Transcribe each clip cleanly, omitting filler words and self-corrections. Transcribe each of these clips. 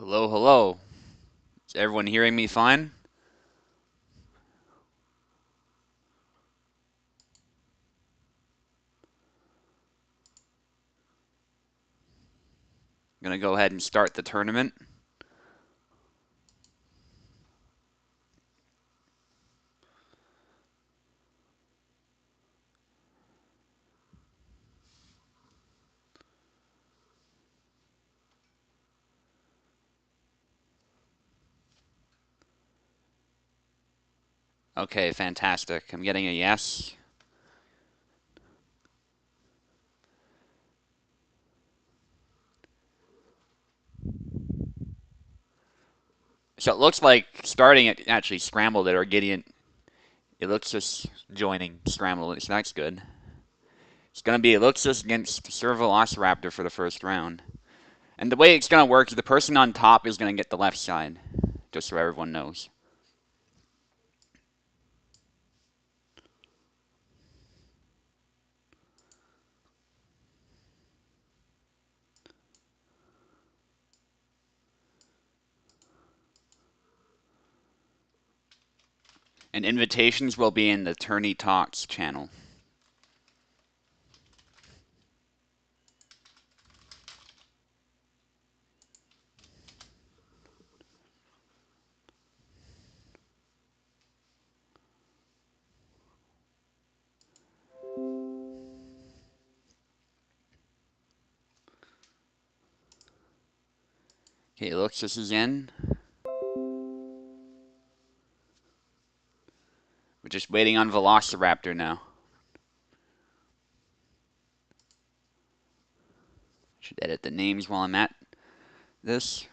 Hello, hello. Is everyone hearing me fine? I'm gonna go ahead and start the tournament. Okay, fantastic. I'm getting a yes. So it looks like starting it actually scrambled it, or Gideon. It looks just joining scrambled it, so that's good. It's gonna be Eluxus against Servalociraptor for the first round. And the way it's gonna work is the person on top is gonna get the left side, just so everyone knows. And invitations will be in the Tourney Talks channel. Okay, Eluxus is in. We're just waiting on Velociraptor now. Should edit the names while I'm at this.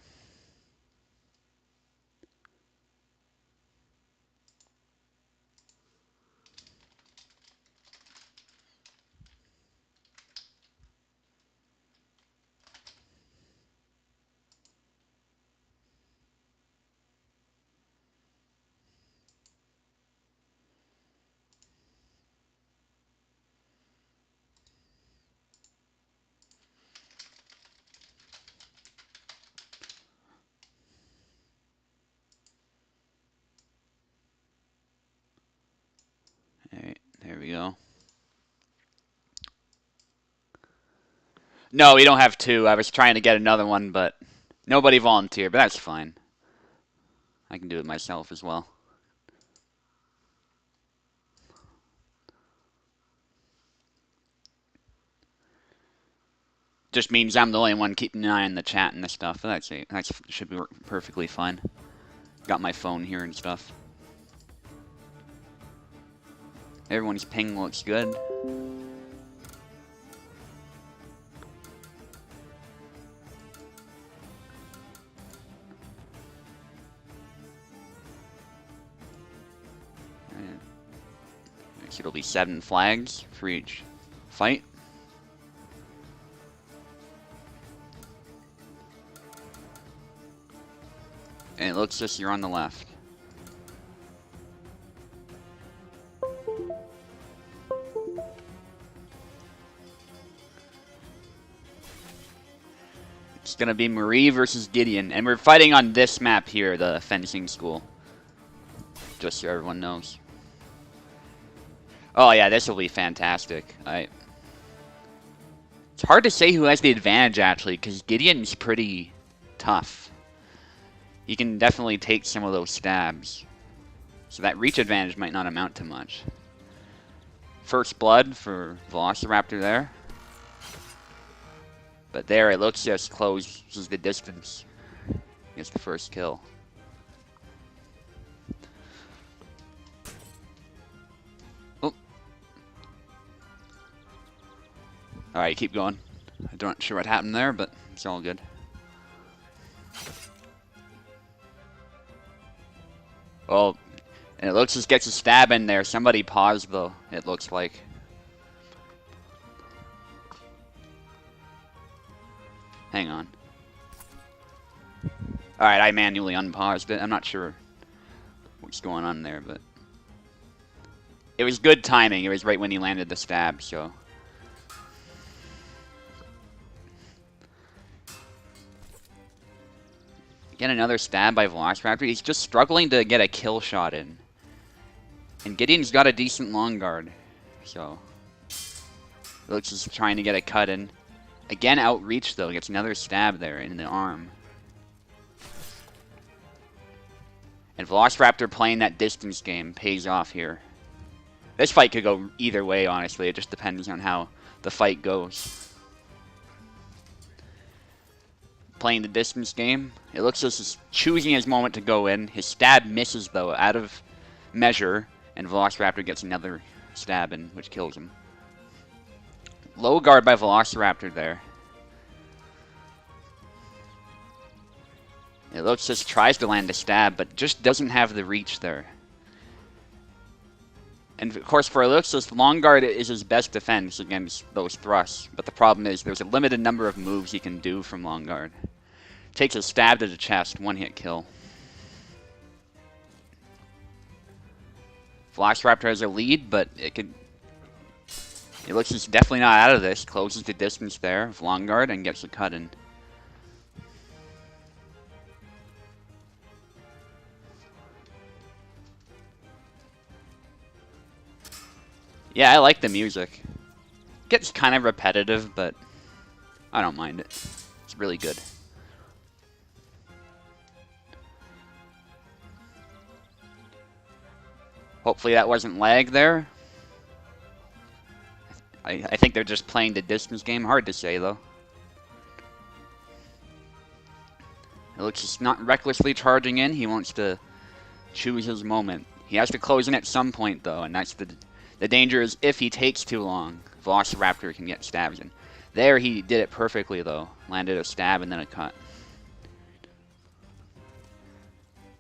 Alright, there we go. No, we don't have two. I was trying to get another one, but nobody volunteered, but that's fine. I can do it myself as well. Just means I'm the only one keeping an eye on the chat and the stuff. But that's it. That should be perfectly fine. Got my phone here and stuff. Everyone's ping looks good. So it'll be 7 flags for each fight. And it looks as you're on the left. It's gonna be Marie versus Gideon, and we're fighting on this map here, the fencing school. Just so everyone knows. Oh yeah, this will be fantastic. It's hard to say who has the advantage actually, because Gideon's pretty tough. He can definitely take some of those stabs. So that reach advantage might not amount to much. First blood for Velociraptor there. But there, it looks just closes the distance. Gets the first kill. Oh. Alright, keep going. I'm not sure what happened there, but it's all good. Well, and it looks just gets a stab in there. Somebody paused though, it looks like. Hang on. Alright, I manually unpaused it. I'm not sure what's going on there, but it was good timing. It was right when he landed the stab, so. Get another stab by Velociraptor. He's just struggling to get a kill shot in. And Gideon's got a decent long guard. So, looks is trying to get a cut in. Again, outreach though. Gets another stab there in the arm. And Velociraptor playing that distance game pays off here. This fight could go either way, honestly. It just depends on how the fight goes. Playing the distance game. It looks as he's choosing his moment to go in. His stab misses, though, out of measure. And Velociraptor gets another stab in, which kills him. Low guard by Velociraptor there. It looks just tries to land a stab, but just doesn't have the reach there. And of course, for Elixis, long guard is his best defense against those thrusts. But the problem is there's a limited number of moves he can do from long guard. Takes a stab to the chest, one hit kill. Velociraptor has a lead, but Elixis definitely not out of this. Closes the distance there of long guard and gets a cut in. Yeah, I like the music. Gets kind of repetitive, but I don't mind it. It's really good. Hopefully that wasn't lag there. I think they're just playing the distance game. Hard to say, though. It looks just not recklessly charging in. He wants to choose his moment. He has to close in at some point, though, and that's the danger is if he takes too long, Velociraptor can get stabs in. There he did it perfectly, though. Landed a stab and then a cut.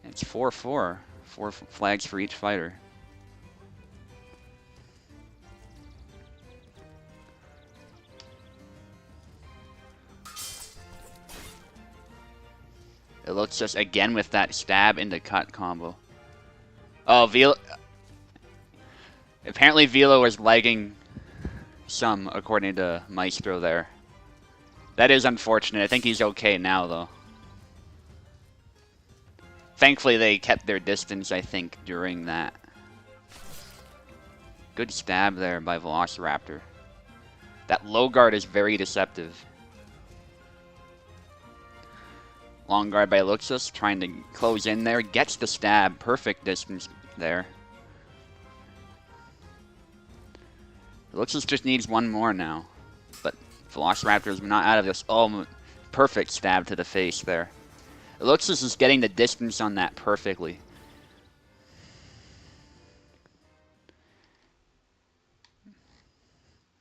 It's 4-4. 4 flags for each fighter. It looks just again with that stab into cut combo. Oh, Velo. Apparently Velo was lagging some, according to Maestro there. That is unfortunate. I think he's okay now, though. Thankfully, they kept their distance, I think, during that. Good stab there by Velociraptor. That low guard is very deceptive. Long guard by Luxus, trying to close in there. Gets the stab. Perfect distance there. Luxus just needs one more now. But Velociraptor is not out of this. Oh, perfect stab to the face there. Luxus is getting the distance on that perfectly.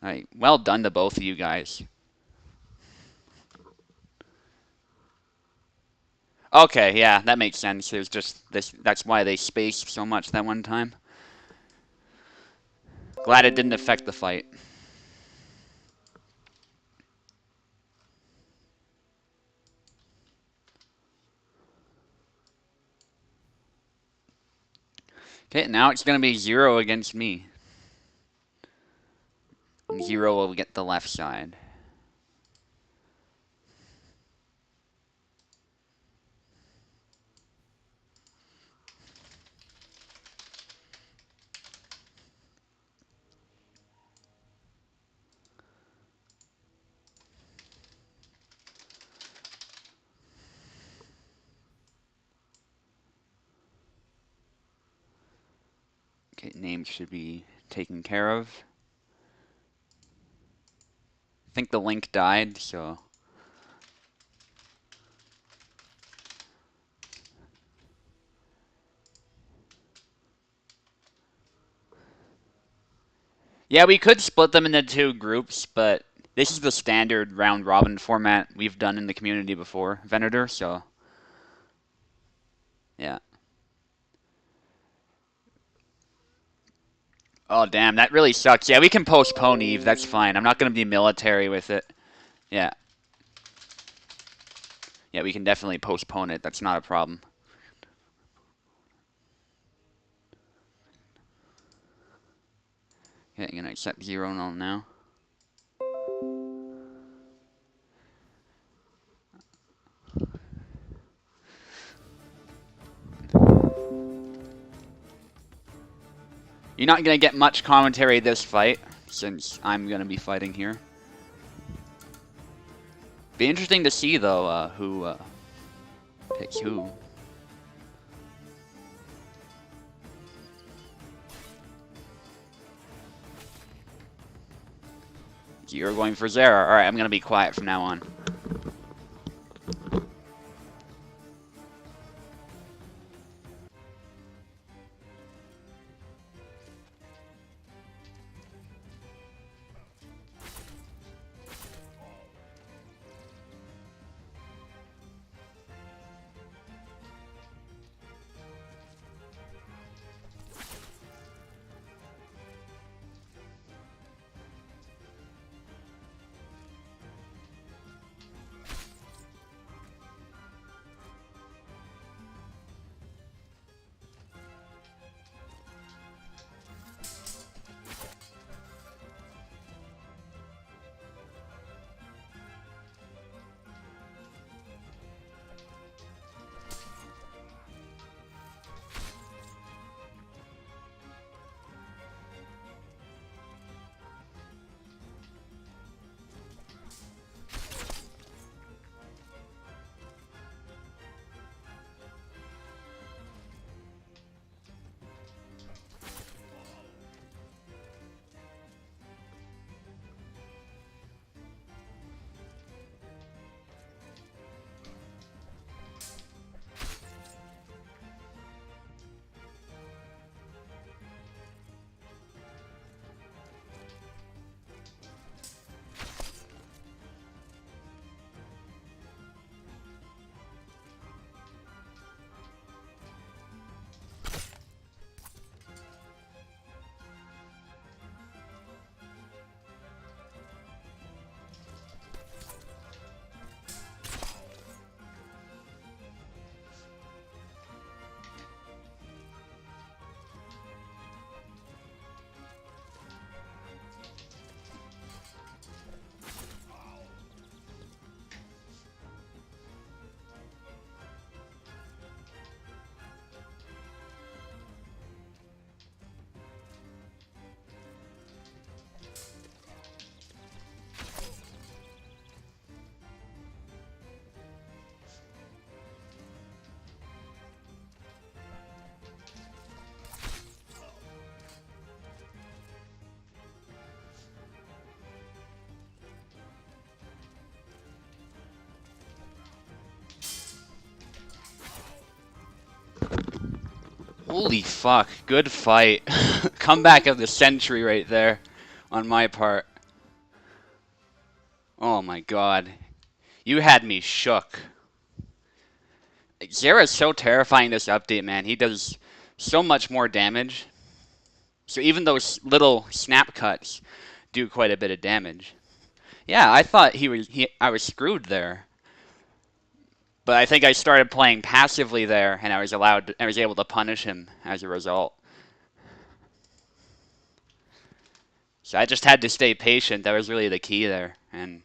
Alright, well done to both of you guys. Okay, yeah, that makes sense. It was just this. That's why they spaced so much that one time. Glad it didn't affect the fight. Okay, now it's going to be 0 against me. And 0 will get the left side. Okay, names should be taken care of. I think the link died, so... Yeah, we could split them into 2 groups, but this is the standard round-robin format we've done in the community before, Venator, so... Yeah. Oh, damn, that really sucks. Yeah, we can postpone Eve, that's fine. I'm not going to be military with it. Yeah. Yeah, we can definitely postpone it. That's not a problem. Okay, I'm going to accept 0 null now. You're not going to get much commentary this fight, since I'm going to be fighting here. Be interesting to see, though, who picks who. You're going for Zera. Alright, I'm going to be quiet from now on. Holy fuck, good fight. Comeback of the century right there on my part. Oh my god. You had me shook. Zera's so terrifying this update, man. He does so much more damage. So even those little snap cuts do quite a bit of damage. Yeah, I thought I was screwed there. But I think I started playing passively there, and I was able to punish him as a result. So I just had to stay patient. That was really the key there, and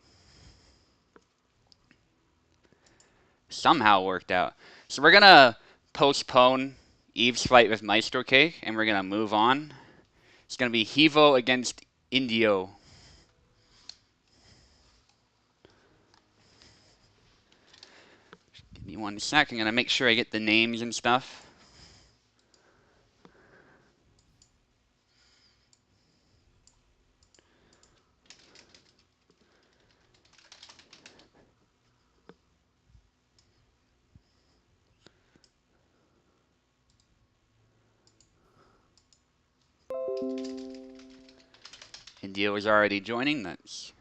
somehow worked out. So we're gonna postpone Eve's fight with Maestro Cake, and we're gonna move on. It's gonna be Hivo against Indio. Give me 1 sec. I'm gonna make sure I get the names and stuff. Indio is already joining. That's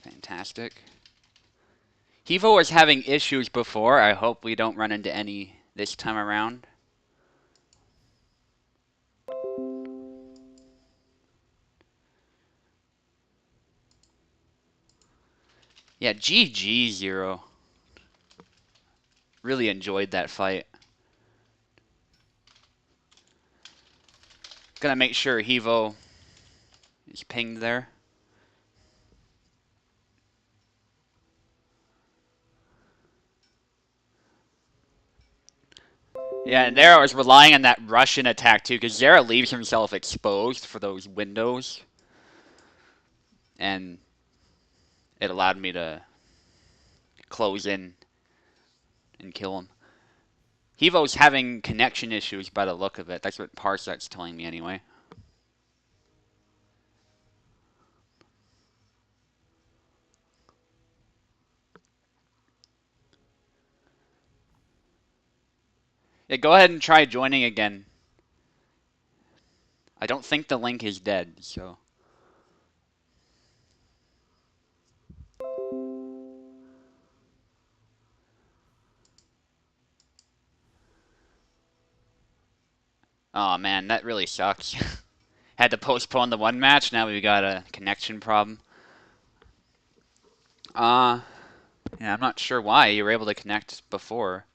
fantastic. Hivo was having issues before. I hope we don't run into any this time around. Yeah, GG Zero. Really enjoyed that fight. Gonna make sure Hivo is pinged there. Yeah, and there I was relying on that Russian attack too, because Zera leaves himself exposed for those windows, and it allowed me to close in and kill him. Hivo's having connection issues by the look of it. That's what Parsek's telling me anyway. Yeah, go ahead and try joining again. I don't think the link is dead, so... Oh man, that really sucks. Had to postpone the one match, now we've got a connection problem. Yeah, I'm not sure why. You were able to connect before.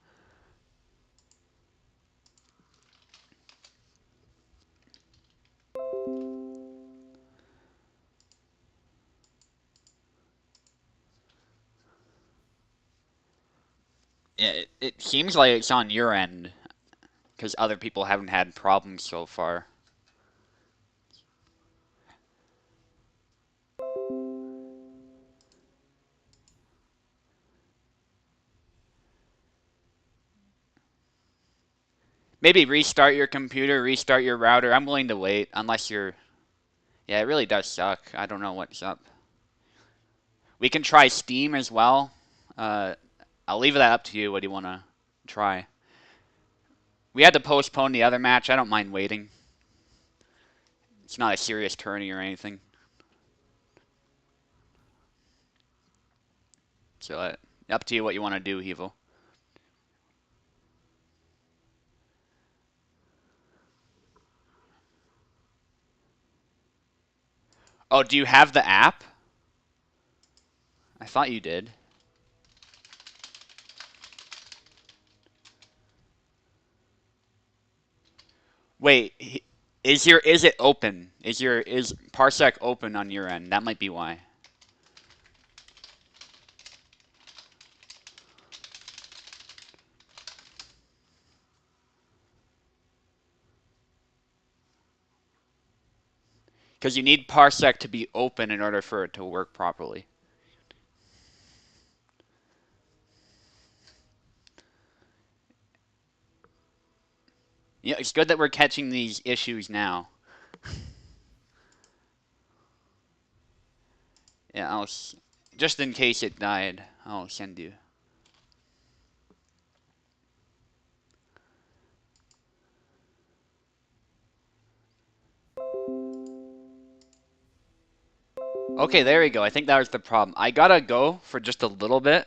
Yeah, it seems like it's on your end, because other people haven't had problems so far. Maybe restart your computer, restart your router. I'm willing to wait, unless you're... Yeah, it really does suck. I don't know what's up. We can try Steam as well. I'll leave that up to you. What do you want to try? We had to postpone the other match. I don't mind waiting. It's not a serious tourney or anything. So, up to you what you want to do, Hevo. Oh, do you have the app? I thought you did. Wait, is it open? Is Parsec open on your end? That might be why. Because you need Parsec to be open in order for it to work properly. Yeah, it's good that we're catching these issues now. Yeah, just in case it died, I'll send you. Okay, there we go. I think that was the problem. I gotta go for just a little bit,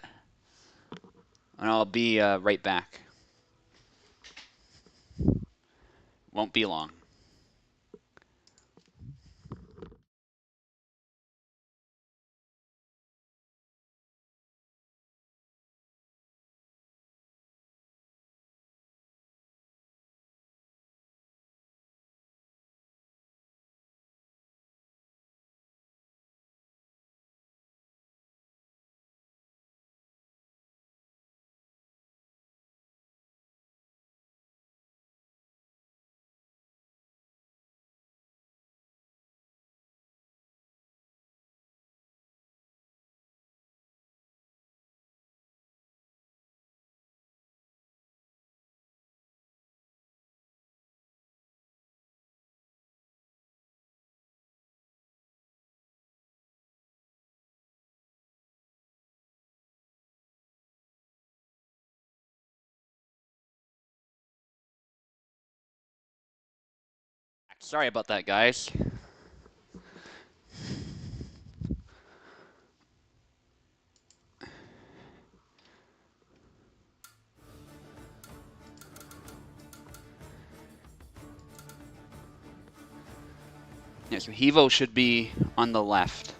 and I'll be right back. Won't be long. Sorry about that, guys. Yeah, so Hevo should be on the left,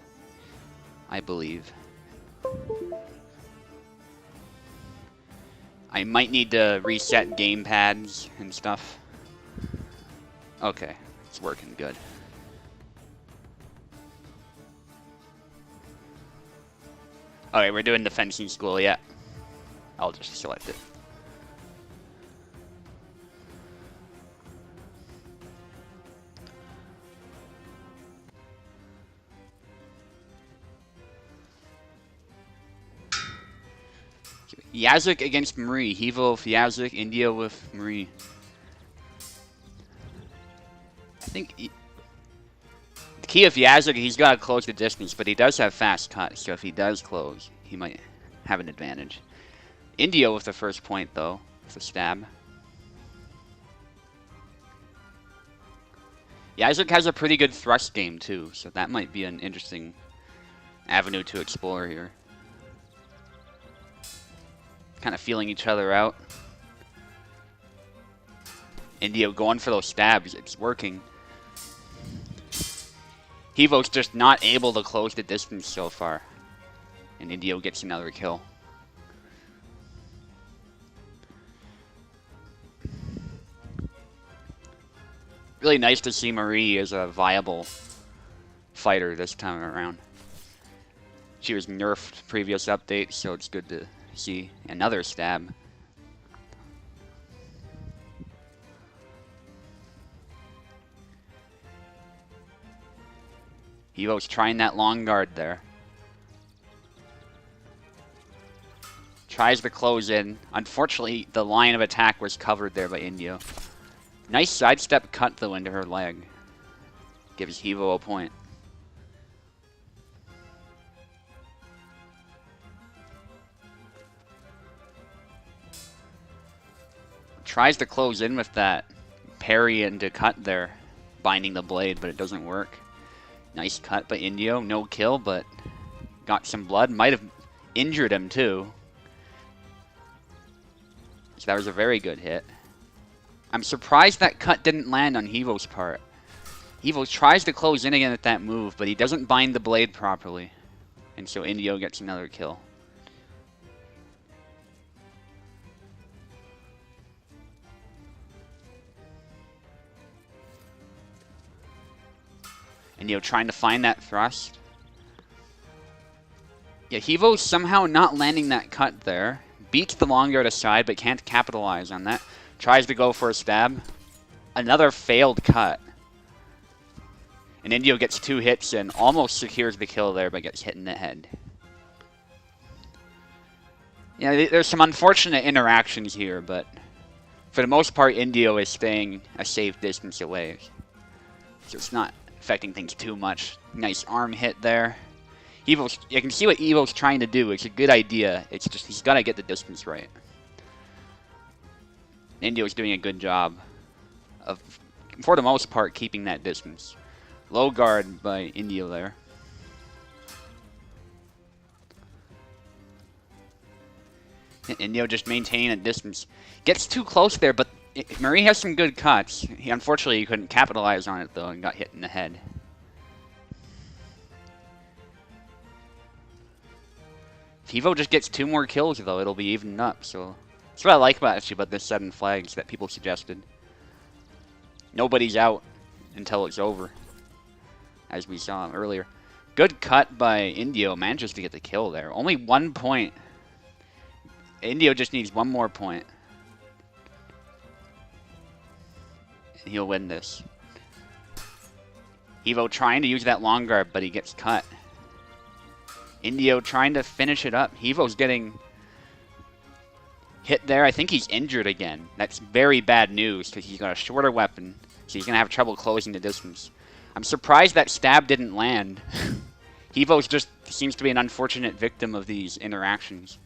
I believe. I might need to reset game pads and stuff. Okay, it's working good. Okay, we're doing the fencing school, yeah. I'll just select it. Yazuk against Marie. Hivo with Yazuk, India with Marie. I think the key of Yazuk, he's got to close the distance, but he does have fast cut, so if he does close, he might have an advantage. India with the first point, though, with the stab. Yazuk has a pretty good thrust game, too, so that might be an interesting avenue to explore here. Kind of feeling each other out. India going for those stabs, it's working. Hivo's just not able to close the distance so far. And India gets another kill. Really nice to see Marie as a viable fighter this time around. She was nerfed previous update, so it's good to see another stab. Hivo's trying that long guard there. Tries to close in. Unfortunately, the line of attack was covered there by Indio. Nice sidestep cut, though, into her leg. Gives Hivo a point. Tries to close in with that parry into cut there, binding the blade, but it doesn't work. Nice cut by Indio. No kill, but got some blood. Might have injured him, too. So that was a very good hit. I'm surprised that cut didn't land on Hivo's part. Hivo tries to close in again at that move, but he doesn't bind the blade properly. And so Indio gets another kill. Indio trying to find that thrust. Yeah, Hivo's somehow not landing that cut there. Beats the long guard aside, but can't capitalize on that. Tries to go for a stab. Another failed cut. And Indio gets 2 hits and almost secures the kill there, but gets hit in the head. Yeah, there's some unfortunate interactions here, but for the most part, Indio is staying a safe distance away. So it's not affecting things too much. Nice arm hit there. You can see what Evo's trying to do. It's a good idea. It's just he's got to get the distance right. Indio's doing a good job of, for the most part, keeping that distance. Low guard by Indio there. Indio just maintaining a distance. Gets too close there, but Marie has some good cuts. Unfortunately, he couldn't capitalize on it, though, and got hit in the head. If Evo just gets 2 more kills, though, it'll be evened up. So that's what I like about this 7 flags that people suggested. Nobody's out until it's over, as we saw earlier. Good cut by Indio. Manages to get the kill there. Only 1 point. Indio just needs 1 more point. And he'll win this. Evo trying to use that long guard, but he gets cut. Indio trying to finish it up. Evo's getting hit there. I think he's injured again. That's very bad news because he's got a shorter weapon, so he's going to have trouble closing the distance. I'm surprised that stab didn't land. Evo's just seems to be an unfortunate victim of these interactions.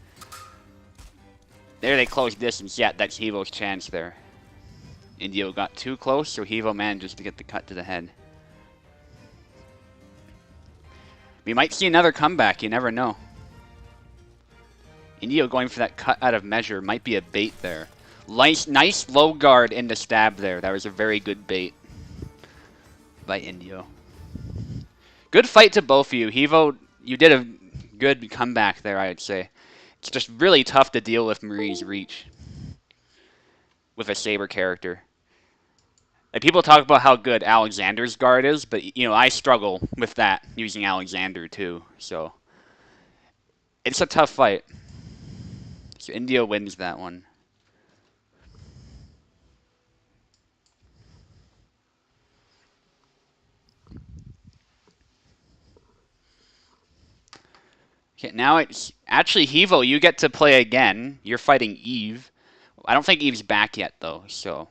There they close distance. Yeah, that's Evo's chance there. Indio got too close, so Evo manages to get the cut to the head. We might see another comeback, you never know. Indio going for that cut out of measure might be a bait there. Nice low guard into stab there. That was a very good bait by Indio. Good fight to both of you. Evo, you did a good comeback there, I'd say. It's just really tough to deal with Marie's reach with a Saber character. Like, people talk about how good Alexander's guard is, but, you know, I struggle with that using Alexander, too. So, it's a tough fight. So, Indio wins that one. Okay, now it's actually Hevo. You get to play again. You're fighting Eve. I don't think Eve's back yet though. So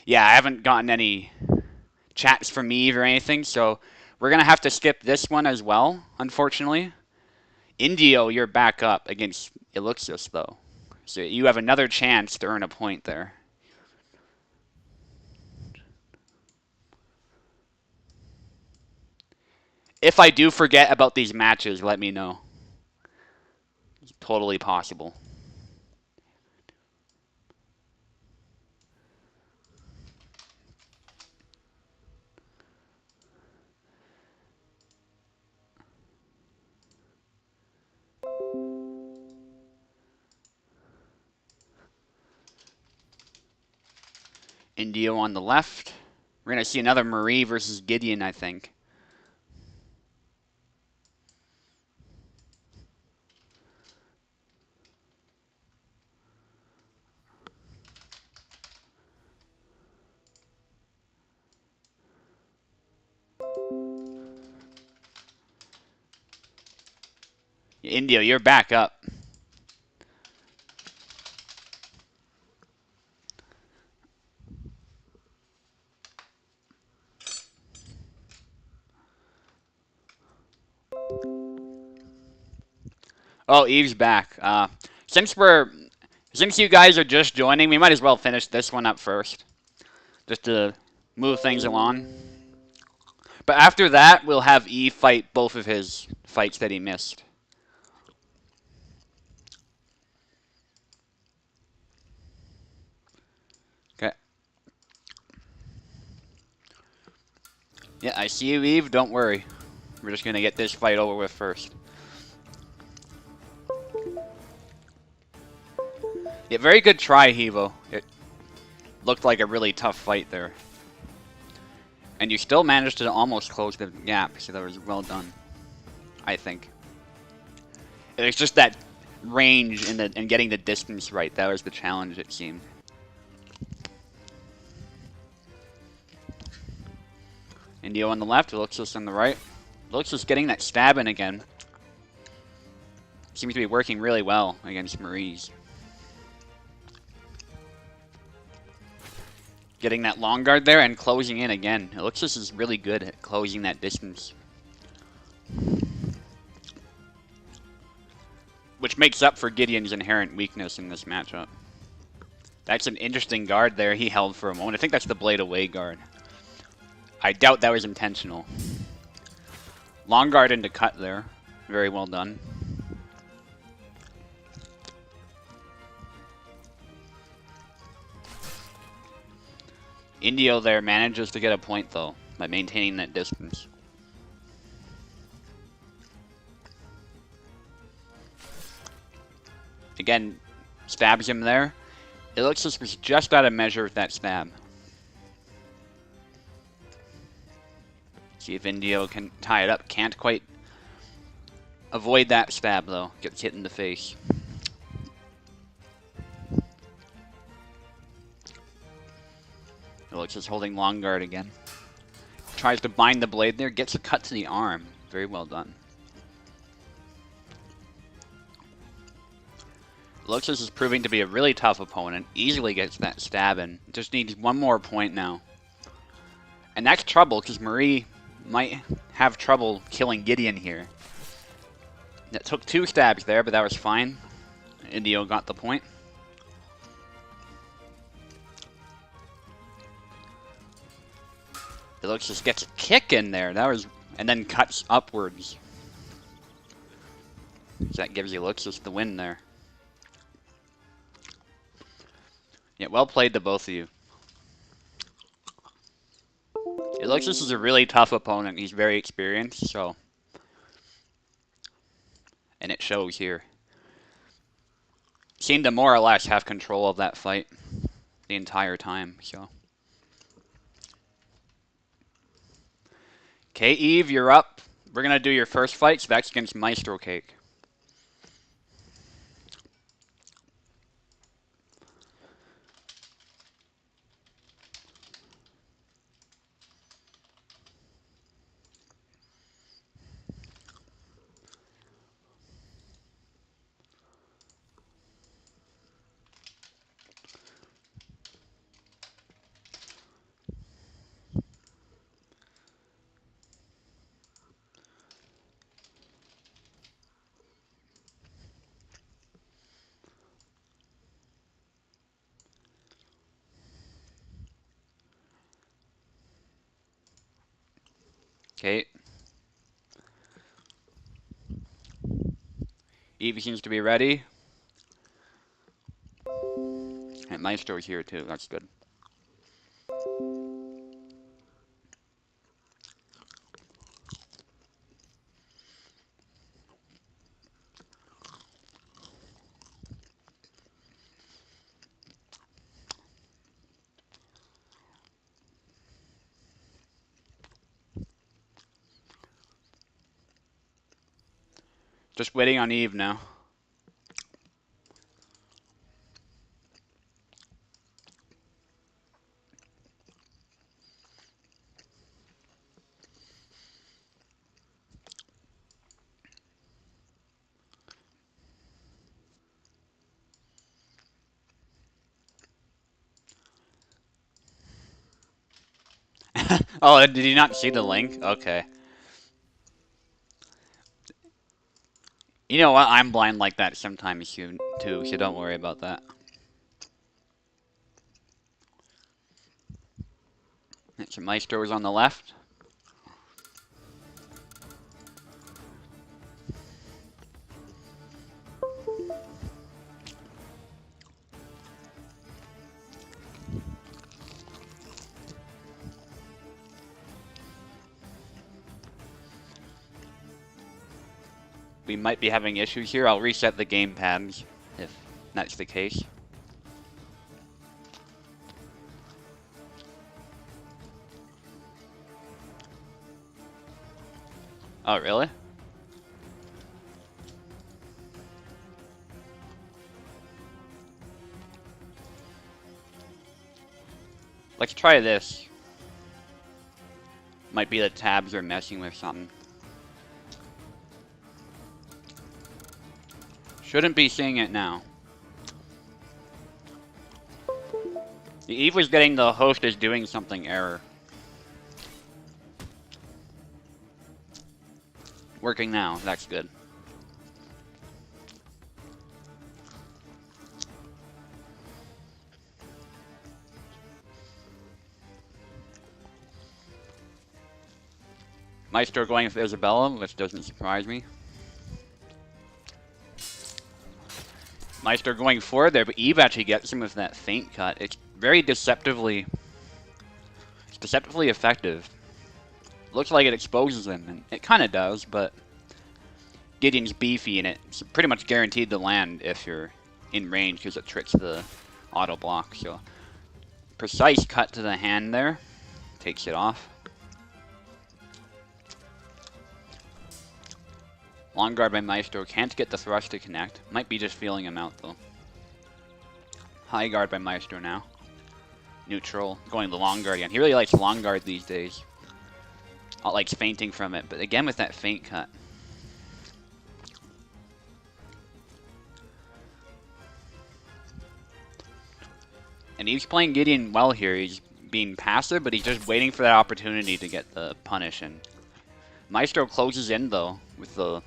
yeah, I haven't gotten any chats from Eve or anything. So we're gonna have to skip this one as well, unfortunately. Indio, you're back up against Eluxus though, so you have another chance to earn a point there. If I do forget about these matches, let me know. It's totally possible. Indio on the left. We're going to see another Marie versus Gideon, I think. Indio, you're back up. Oh, Eve's back. Since you guys are just joining, we might as well finish this one up first, just to move things along. But after that, we'll have Eve fight both of his fights that he missed. Okay. Yeah, I see you, Eve. Don't worry. We're just gonna get this fight over with first. Yeah, very good try, Hevo. It looked like a really tough fight there. And you still managed to almost close the gap, so that was well done, I think. It was just that range and getting the distance right. That was the challenge, it seemed. Indio on the left, Luxus on the right. Luxus getting that stab in again. Seems to be working really well against Marie's. Getting that long guard there and closing in again. Luxus is really good at closing that distance. Which makes up for Gideon's inherent weakness in this matchup. That's an interesting guard there he held for a moment. I think that's the blade away guard. I doubt that was intentional. Long guard into cut there. Very well done. Indio there manages to get a point though by maintaining that distance. Again, stabs him there. It looks like was just out of measure with that stab. See if Indio can tie it up. Can't quite avoid that stab though. Gets hit in the face. It looks like holding long guard again. Tries to bind the blade there. Gets a cut to the arm. Very well done. Looks like this is proving to be a really tough opponent. Easily gets that stab in. Just needs one more point now. And that's trouble, because Marie might have trouble killing Gideon here. That took 2 stabs there, but that was fine. Indio got the point. It looks just gets a kick in there. That was, and then cuts upwards. So that gives you Luxus the win there. Yeah, well played to both of you. It looks this is a really tough opponent. He's very experienced, so. And it shows here. Seemed to more or less have control of that fight the entire time, so. Okay, Eve, you're up. We're going to do your first fight, so that's against Maestro Cake. Kate. Eve seems to be ready. And Maestro's here too, that's good. Just waiting on Eve now. Oh, did you not see the link? Okay. You know what? I'm blind like that sometimes too, so don't worry about that. Some Maestros on the left. We might be having issues here. I'll reset the game pads if that's the case. Oh, really? Let's try this. Might be the tabs are messing with something. Shouldn't be seeing it now. The Eve was getting the host is doing something error. Working now, that's good. Maestro going with Isabella, which doesn't surprise me. Maestro going forward there, but Eve actually gets him with that feint cut. It's very deceptively effective. Looks like it exposes him, and it kind of does, but Gideon's beefy, and it's pretty much guaranteed to land if you're in range because it tricks the auto block. So precise cut to the hand there, takes it off. Long guard by Maestro, can't get the thrust to connect. Might be just feeling him out though. High guard by Maestro now. Neutral, going the long guard again. He really likes long guard these days. Likes feinting from it, but again with that feint cut. And he's playing Gideon well here. He's being passive, but he's just waiting for that opportunity to get the punish. And Maestro closes in though with the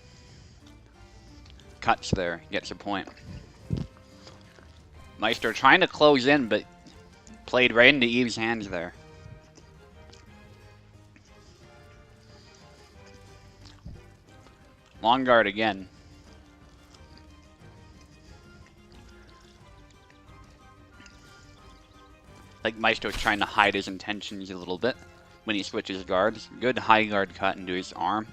cuts there, gets a point. Maestro trying to close in, but played right into Eve's hands there. Long guard again. Like Maestro's trying to hide his intentions a little bit when he switches guards. Good high guard cut into his arm.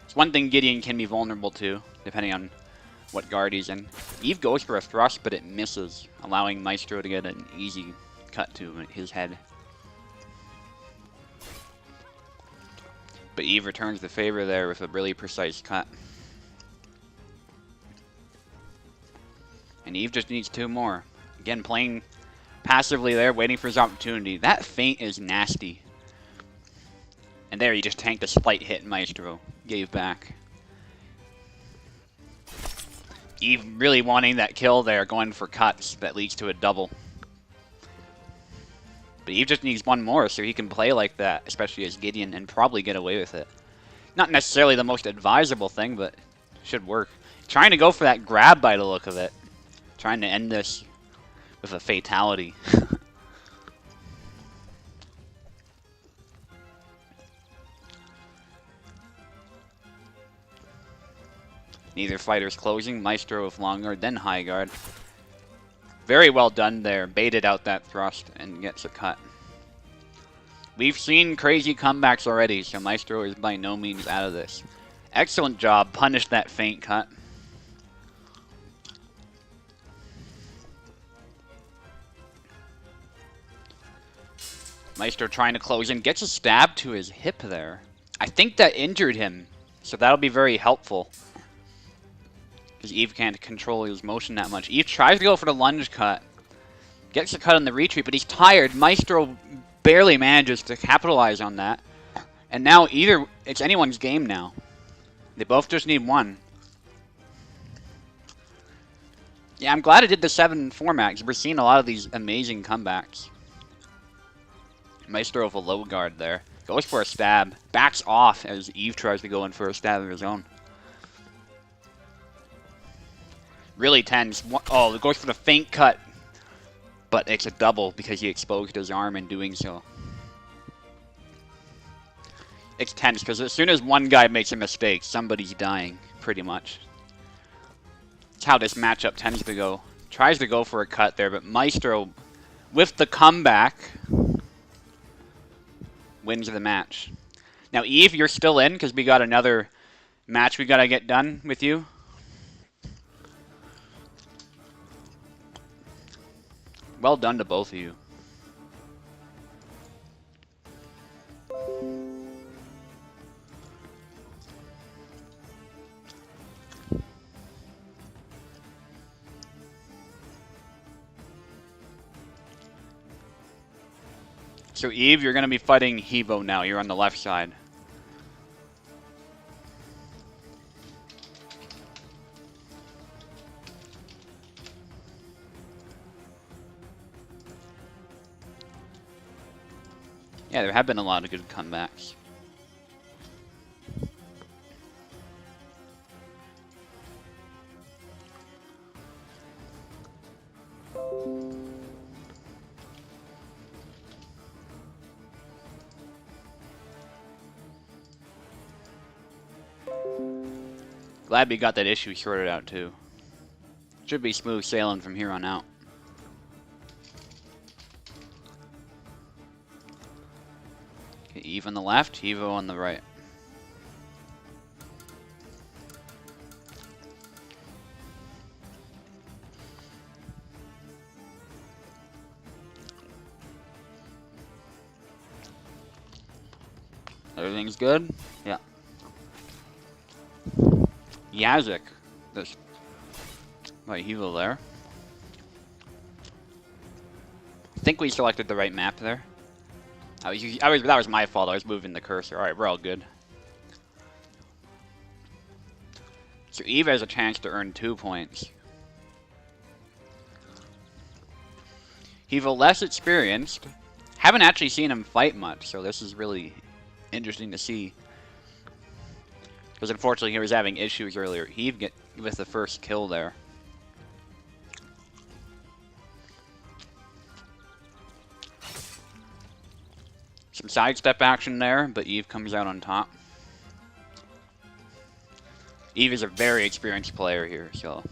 It's one thing Gideon can be vulnerable to, depending on what guard he's in. Eve goes for a thrust, but it misses, allowing Maestro to get an easy cut to his head. But Eve returns the favor there with a really precise cut. And Eve just needs two more. Again, playing passively there, waiting for his opportunity. That feint is nasty. And there he just tanked a slight hit Maestro. Gave back. Eve really wanting that kill there, going for cuts that leads to a double. But Eve just needs one more so he can play like that, especially as Gideon, and probably get away with it. Not necessarily the most advisable thing, but should work. Trying to go for that grab by the look of it. Trying to end this with a fatality. Neither fighter's closing. Maestro with long guard, then high guard. Very well done there. Baited out that thrust and gets a cut. We've seen crazy comebacks already, so Maestro is by no means out of this. Excellent job. Punished that feint cut. Maestro trying to close in. Gets a stab to his hip there. I think that injured him, so that'll be very helpful. Because Eve can't control his motion that much. Eve tries to go for the lunge cut. Gets a cut on the retreat, but he's tired. Maestro barely manages to capitalize on that. And now it's anyone's game now. They both just need one. Yeah, I'm glad it did the 7 format, because we're seeing a lot of these amazing comebacks. Maestro with a low guard there. Goes for a stab. Backs off as Eve tries to go in for a stab of his own. Really tense. Oh, it goes for the feint cut. But it's a double because he exposed his arm in doing so. It's tense because as soon as one guy makes a mistake, somebody's dying, pretty much. That's how this matchup tends to go. Tries to go for a cut there, but Maestro, with the comeback, wins the match. Now, Eve, you're still in because we got another match we got to get done with you. Well done to both of you. So Eve, you're going to be fighting Hevo now. You're on the left side. Yeah, there have been a lot of good comebacks. Glad we got that issue sorted out too. Should be smooth sailing from here on out. Okay, Eve on the left, Evo on the right. Everything's good? Yeah. Yazik. This. Right, Evo there. I think we selected the right map there. That was my fault. I was moving the cursor. Alright, we're all good. So Eve has a chance to earn 2 points. Evo less experienced. Haven't actually seen him fight much, so this is really interesting to see. Because unfortunately he was having issues earlier. Eve get with the first kill there. Some sidestep action there, but Eve comes out on top. Eve is a very experienced player here, so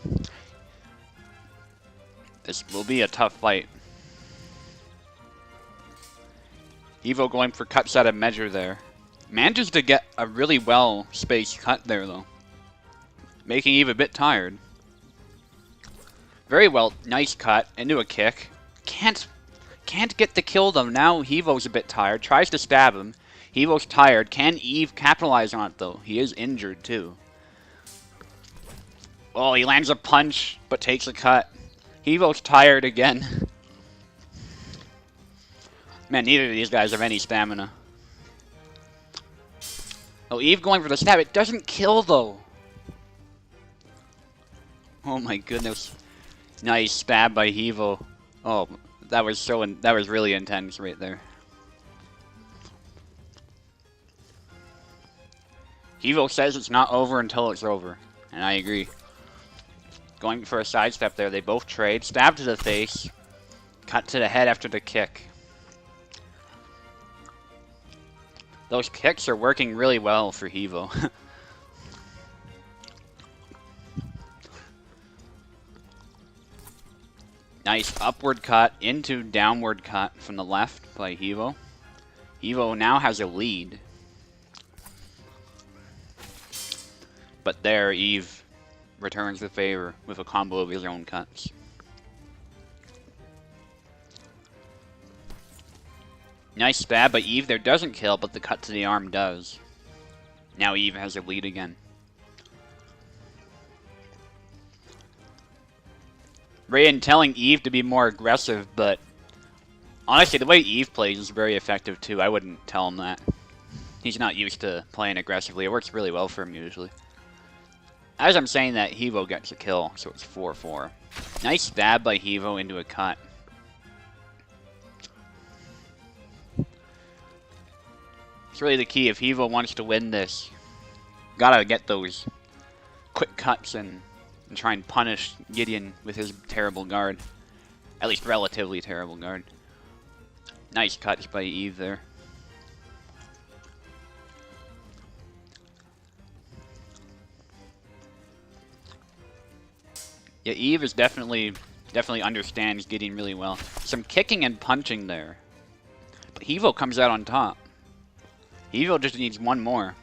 this will be a tough fight. Evo going for cuts out of measure there. Manages to get a really well-spaced cut there, though. Making Eve a bit tired. Very well, nice cut into a kick. Can't get the kill, though. Now Evo's a bit tired. Tries to stab him. Evo's tired. Can Eve capitalize on it, though? He is injured, too. Oh, he lands a punch, but takes a cut. Evo's tired again. Man, neither of these guys have any stamina. Oh, Eve going for the stab. It doesn't kill, though. Oh my goodness. Nice stab by Evo. Oh, that was really intense right there. Evo says it's not over until it's over, and I agree. Going for a sidestep there. They both trade. Stab to the face. Cut to the head after the kick. Those kicks are working really well for Evo. Nice upward cut into downward cut from the left by Hevo. Hevo now has a lead. But there, Eve returns the favor with a combo of his own cuts. Nice stab by Eve. There doesn't kill, but the cut to the arm does. Now Eve has a lead again. Raiden telling Eve to be more aggressive, but honestly, the way Eve plays is very effective too. I wouldn't tell him that. He's not used to playing aggressively. It works really well for him usually. As I'm saying that, Hevo gets a kill, so it's 4-4. Nice stab by Hevo into a cut. It's really the key. If Hevo wants to win this, gotta get those quick cuts and try and punish Gideon with his terrible guard. At least relatively terrible guard. Nice cuts by Eve there. Yeah, Eve is definitely understands Gideon really well. Some kicking and punching there. But Hevo comes out on top. Hevo just needs one more.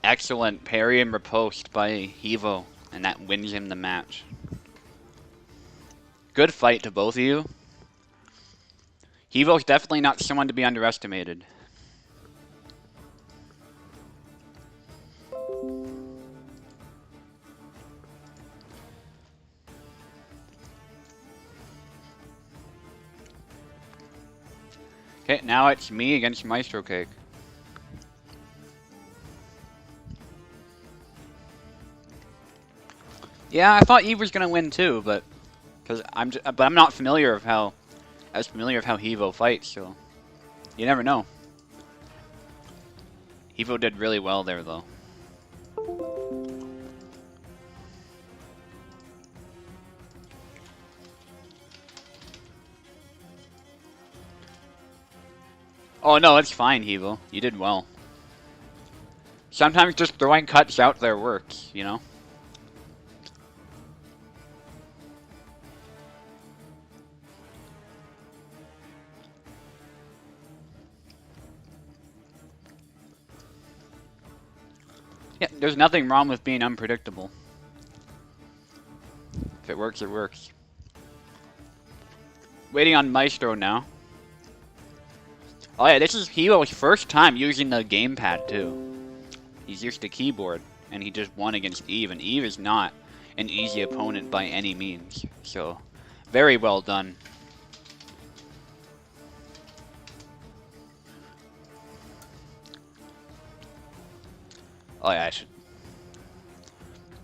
Excellent parry and riposte by Hevo, and that wins him the match. Good fight to both of you. Hevo's definitely not someone to be underestimated. Okay, now it's me against Maestro Cake. Yeah, I thought Eve was gonna win too, but I'm not familiar of how Hevo fights, so you never know. Hevo did really well there, though. Oh no, it's fine, Hevo. You did well. Sometimes just throwing cuts out there works, you know? Yeah, there's nothing wrong with being unpredictable. If it works, it works. Waiting on Maestro now. Oh yeah, this is Hevo's first time using the gamepad too. He's used to keyboard, and he just won against Eve, and Eve is not an easy opponent by any means. So, very well done. Oh yeah, I should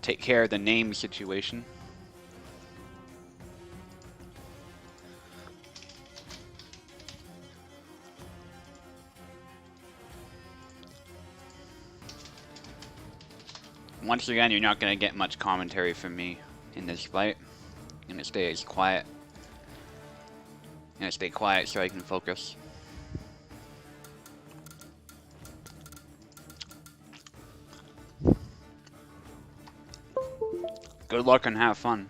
take care of the name situation. Once again, you're not going to get much commentary from me in this fight. I'm going to stay as quiet. I'm going to stay quiet so I can focus. Good luck and have fun.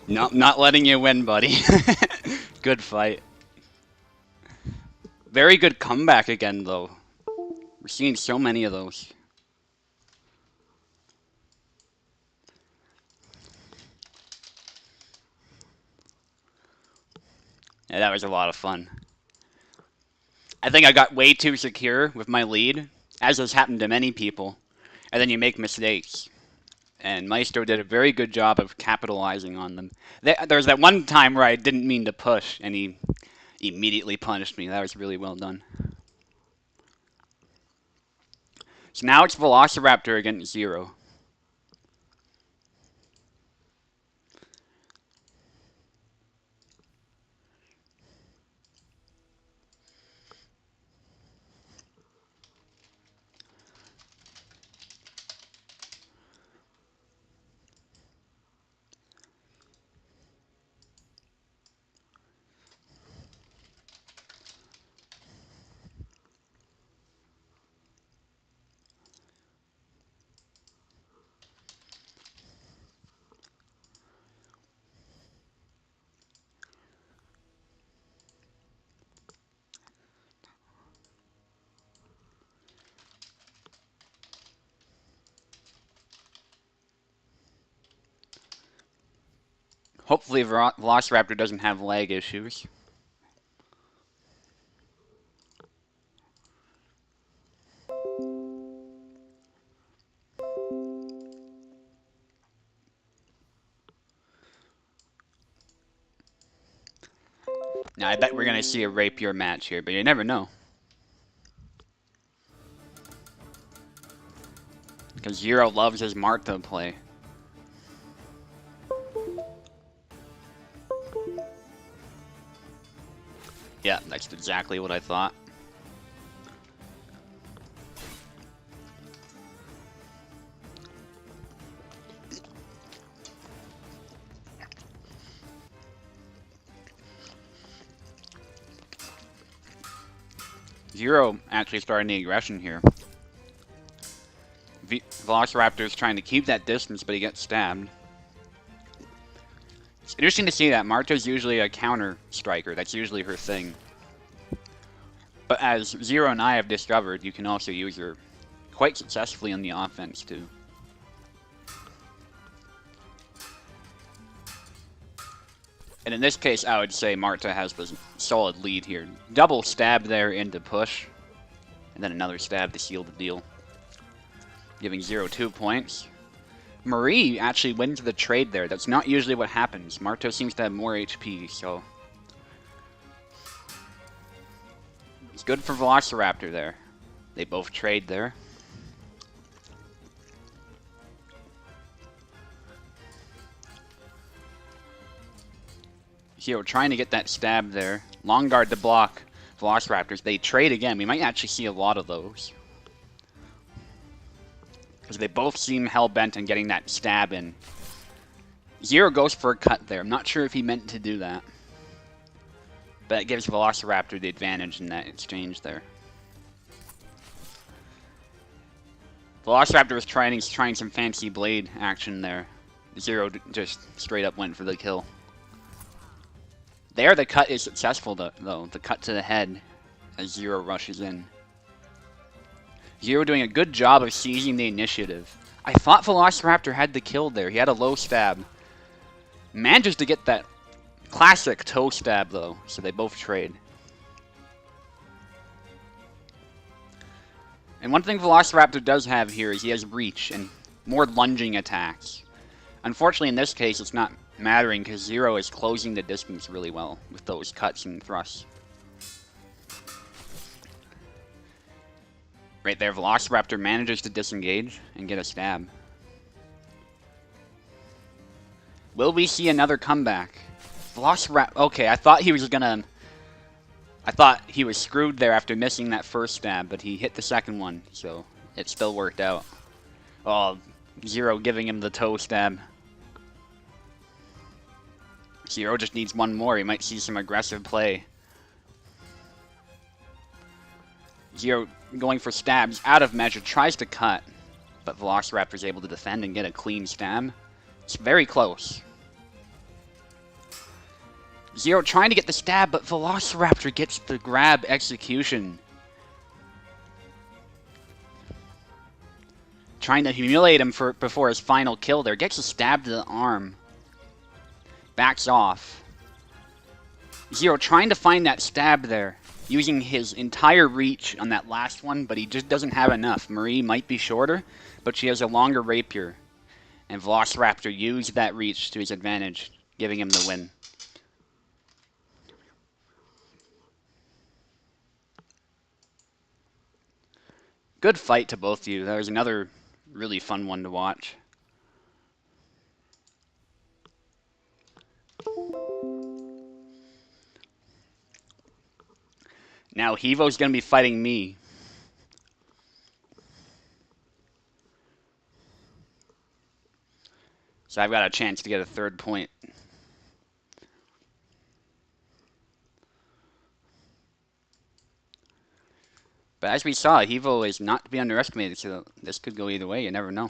Nope, not letting you win, buddy. Good fight. Very good comeback again, though. We're seeing so many of those. Yeah, that was a lot of fun. I think I got way too secure with my lead, as has happened to many people, and then you make mistakes. And Maestro did a very good job of capitalizing on them. There was that one time where I didn't mean to push, and he immediately punished me. That was really well done. So now it's Velociraptor against Zero. Hopefully Velociraptor doesn't have lag issues. Now, I bet we're going to see a rapier match here, but you never know. Because Zero loves his Marta play. Yeah, that's exactly what I thought. Zero actually starting the aggression here. Velociraptor is trying to keep that distance, but he gets stabbed. It's interesting to see that. Marta's usually a counter striker. That's usually her thing. But as Zero and I have discovered, you can also use her quite successfully on the offense, too. And in this case, I would say Marta has the solid lead here. Double stab there into push, and then another stab to seal the deal. Giving Zero 2 points. Marie actually wins the trade there. That's not usually what happens. Marta seems to have more HP, so... It's good for Velociraptor there. They both trade there. Zero trying to get that stab there. Long guard to block Velociraptors. They trade again. We might actually see a lot of those. Because they both seem hell-bent on getting that stab in. Zero goes for a cut there. I'm not sure if he meant to do that. But it gives Velociraptor the advantage in that exchange there. Velociraptor was trying some fancy blade action there. Zero just straight up went for the kill. There, the cut is successful, though. The cut to the head as Zero rushes in. Zero doing a good job of seizing the initiative. I thought Velociraptor had the kill there. He had a low stab. Manages to get that classic toe stab, though, so they both trade. And one thing Velociraptor does have here is he has reach and more lunging attacks. Unfortunately, in this case, it's not mattering because Zero is closing the distance really well with those cuts and thrusts. Right there, Velociraptor manages to disengage and get a stab. Will we see another comeback? Velociraptor... Okay, I thought he was gonna... I thought he was screwed there after missing that first stab, but he hit the second one, so it still worked out. Oh, Zero giving him the toe stab. Zero just needs one more. He might see some aggressive play. Zero going for stabs out of measure, tries to cut, but Velociraptor is able to defend and get a clean stab. It's very close. Zero trying to get the stab, but Velociraptor gets the grab execution. Trying to humiliate him before his final kill there. Gets a stab to the arm. Backs off. Zero trying to find that stab there. Using his entire reach on that last one, but he just doesn't have enough. Marie might be shorter, but she has a longer rapier. And Velociraptor used that reach to his advantage, giving him the win. Good fight to both of you. That was another really fun one to watch. Now Hivo's going to be fighting me. So I've got a chance to get a 3rd point. But as we saw, Hivo is not to be underestimated, so this could go either way. You never know.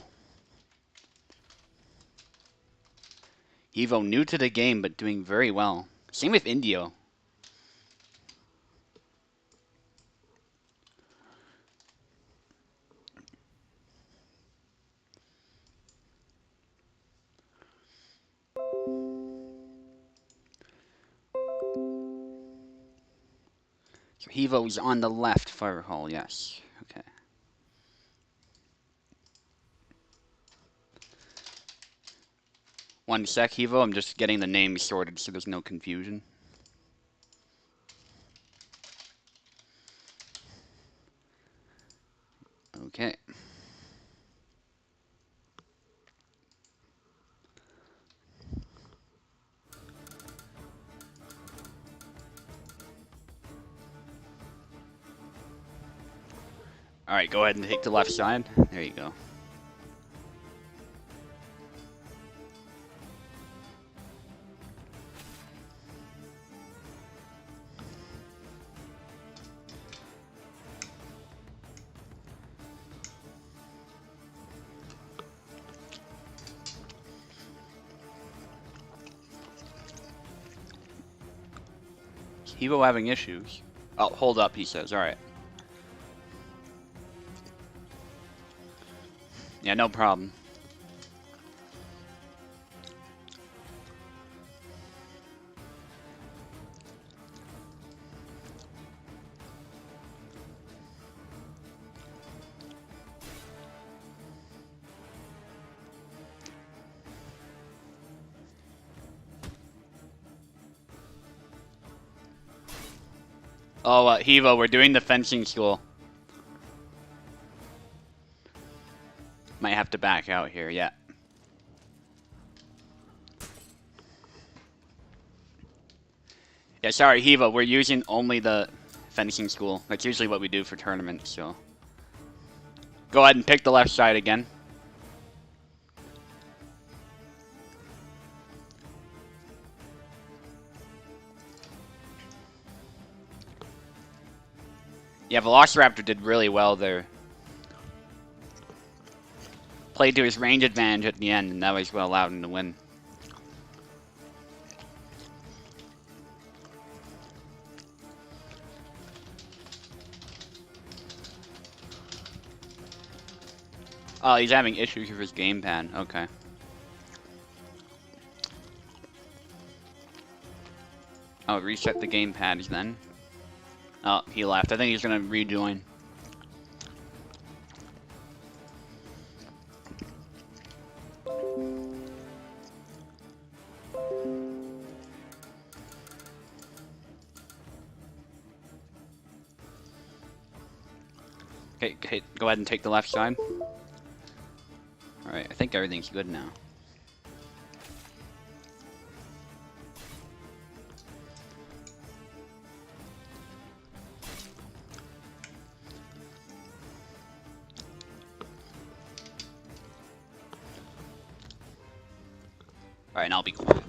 Hivo new to the game, but doing very well. Same with Indio. So Hivo's on the left fire hall, yes. Okay. One sec, Hivo. I'm just getting the names sorted so there's no confusion. Okay. Alright, go ahead and take the left side. There you go. Hivo having issues. Oh, hold up, he says. Alright. Yeah, no problem. Oh, Hivo, we're doing the fencing school. Might have to back out here, yeah. Yeah, sorry, Hivo, we're using only the fencing school. That's usually what we do for tournaments, so. Go ahead and pick the left side again. Yeah, Velociraptor did really well there. Played to his range advantage at the end, and that was what allowed him to win. Oh, he's having issues with his gamepad. Okay. Oh, reset the gamepads then. Oh, he left. I think he's gonna rejoin. Okay, go ahead and take the left side. Alright, I think everything's good now. Alright, and I'll be quiet.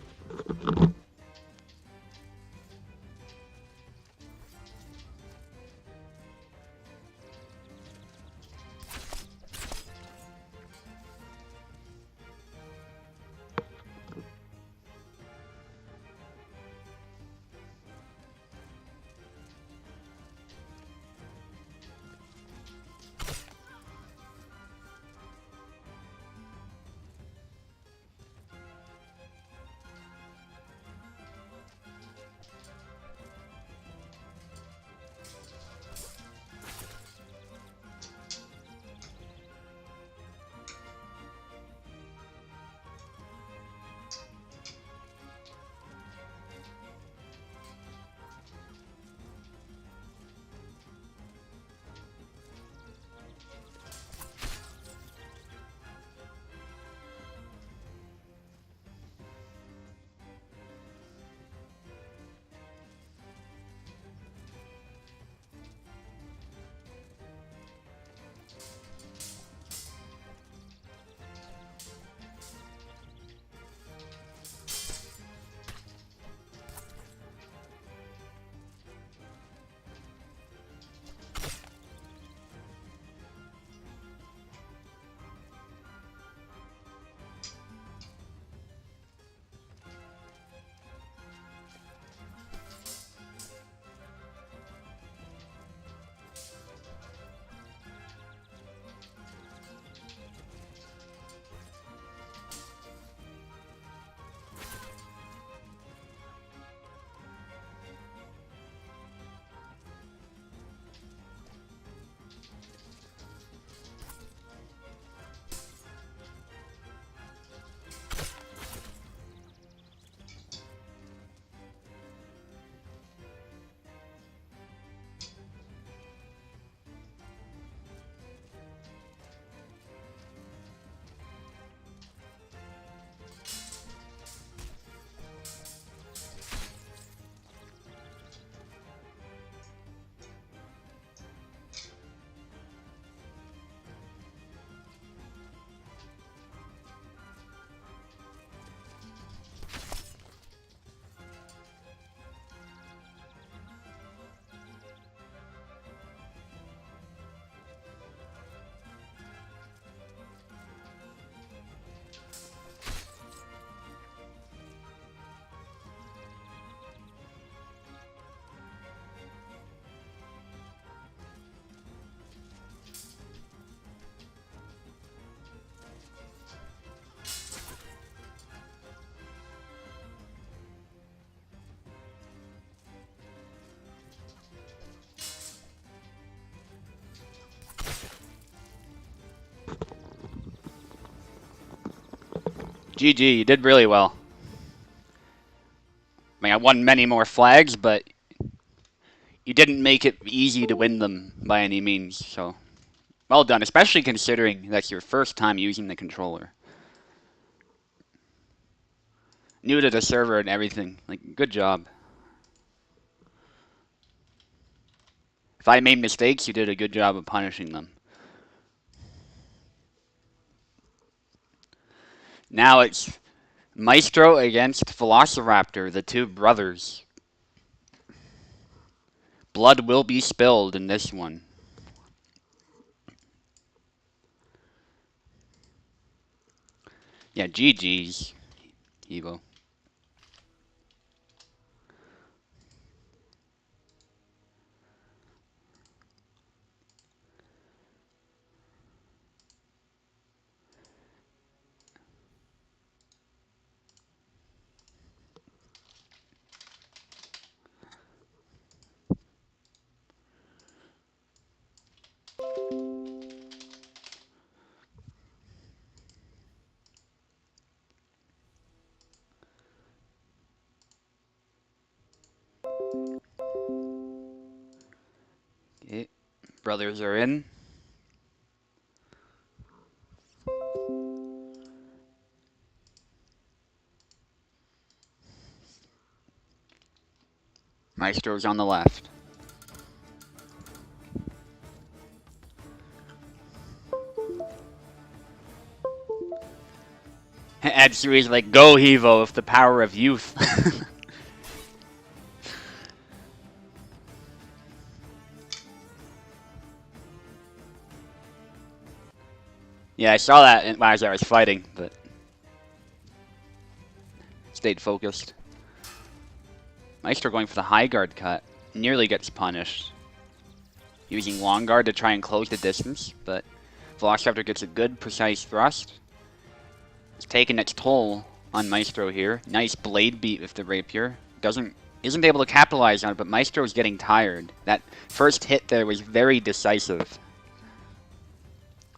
GG, you did really well. I mean, I won many more flags, but you didn't make it easy to win them by any means, so well done, especially considering that's your first time using the controller. New to the server and everything. Like, good job. If I made mistakes, you did a good job of punishing them. Now it's Maestro against Velociraptor, the two brothers. Blood will be spilled in this one. Yeah, GG's, Evo. Okay, brothers are in. Maestro's on the left. Atsui's like, go Evo with the power of youth. Yeah, I saw that as I was fighting, but stayed focused. Maestro going for the high guard cut. Nearly gets punished. Using long guard to try and close the distance, but Velociraptor gets a good, precise thrust. It's taking its toll on Maestro here. Nice blade beat with the rapier. Isn't able to capitalize on it, but Maestro is getting tired. That first hit there was very decisive.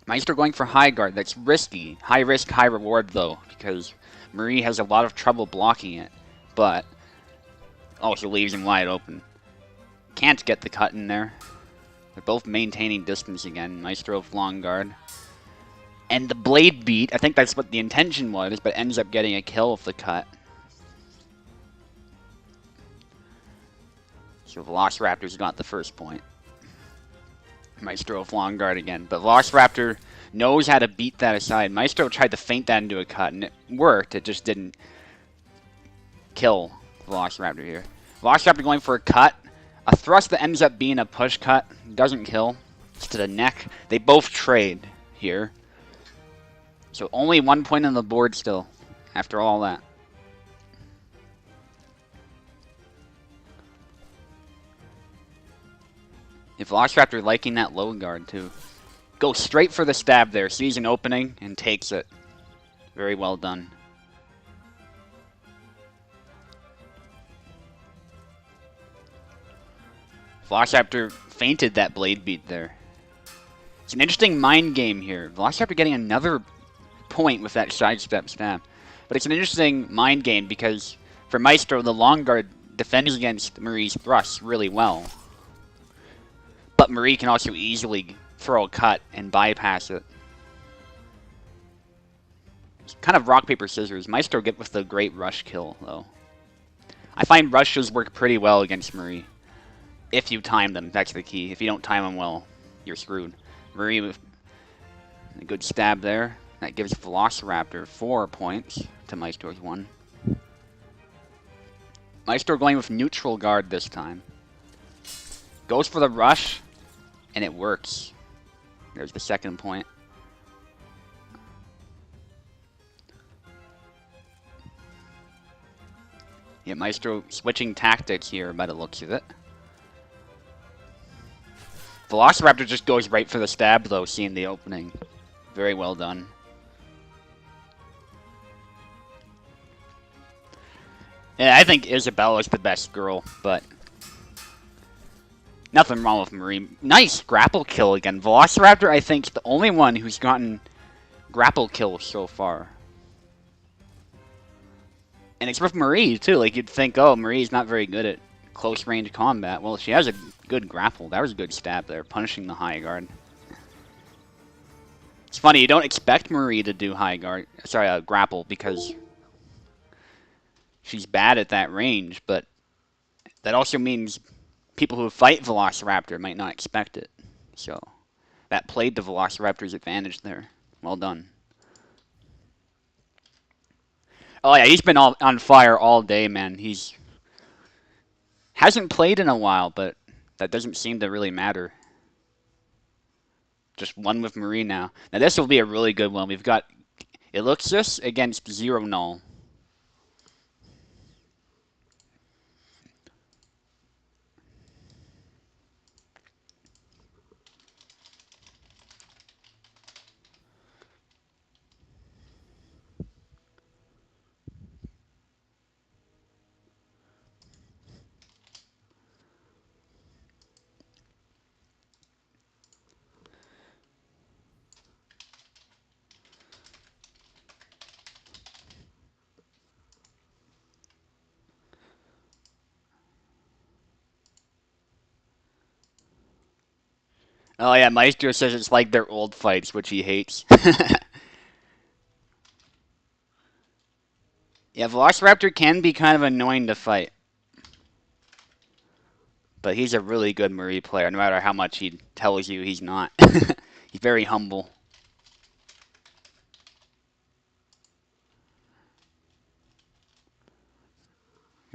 Maestro going for high guard. That's risky. High risk, high reward, though, because Marie has a lot of trouble blocking it, but also leaves him wide open. Can't get the cut in there. They're both maintaining distance again. Maestro with long guard. And the blade beat, I think that's what the intention was, but ends up getting a kill with the cut. So Velociraptor's got the first point. Maestro with long guard again. But Velociraptor knows how to beat that aside. Maestro tried to feint that into a cut, and it worked. It just didn't kill Velociraptor here. Velociraptor going for a cut. A thrust that ends up being a push cut. Doesn't kill. It's to the neck. They both trade here. So only 1 point on the board still, after all that. If Velociraptor liking that low guard too. Go straight for the stab there, sees an opening, and takes it. Very well done. Velociraptor feinted that blade beat there. It's an interesting mind game here. Velociraptor getting another point with that sidestep stab. But it's an interesting mind game because for Maestro, the long guard defends against Marie's thrusts really well. But Marie can also easily throw a cut and bypass it. It's kind of rock, paper, scissors. Maestro get with the great rush kill, though. I find rushes work pretty well against Marie. If you time them, that's the key. If you don't time them well, you're screwed. Marie with a good stab there. That gives Velociraptor 4 points to Maestro's 1. Maestro going with neutral guard this time. Goes for the rush, and it works. There's the second point. Yeah, Maestro switching tactics here by the looks of it. Velociraptor just goes right for the stab, though, seeing the opening. Very well done. Yeah, I think Isabella's the best girl, but nothing wrong with Marie. Nice grapple kill again. Velociraptor, I think, is the only one who's gotten grapple kills so far. And it's with Marie, too. Like, you'd think, oh, Marie's not very good at close range combat. Well, she has a good grapple. That was a good stab there, punishing the high guard. It's funny, you don't expect Marie to do high guard, sorry, grapple, because she's bad at that range, but that also means people who fight Velociraptor might not expect it. So, that played to Velociraptor's advantage there. Well done. Oh yeah, he's been on fire all day, man. He's hasn't played in a while, but that doesn't seem to really matter. Just one with Marie now. Now this will be a really good one. We've got Elixus against Zero Null. Oh yeah, Maestro says it's like their old fights, which he hates. Yeah, Velociraptor can be kind of annoying to fight. But he's a really good Marie player, no matter how much he tells you he's not. He's very humble.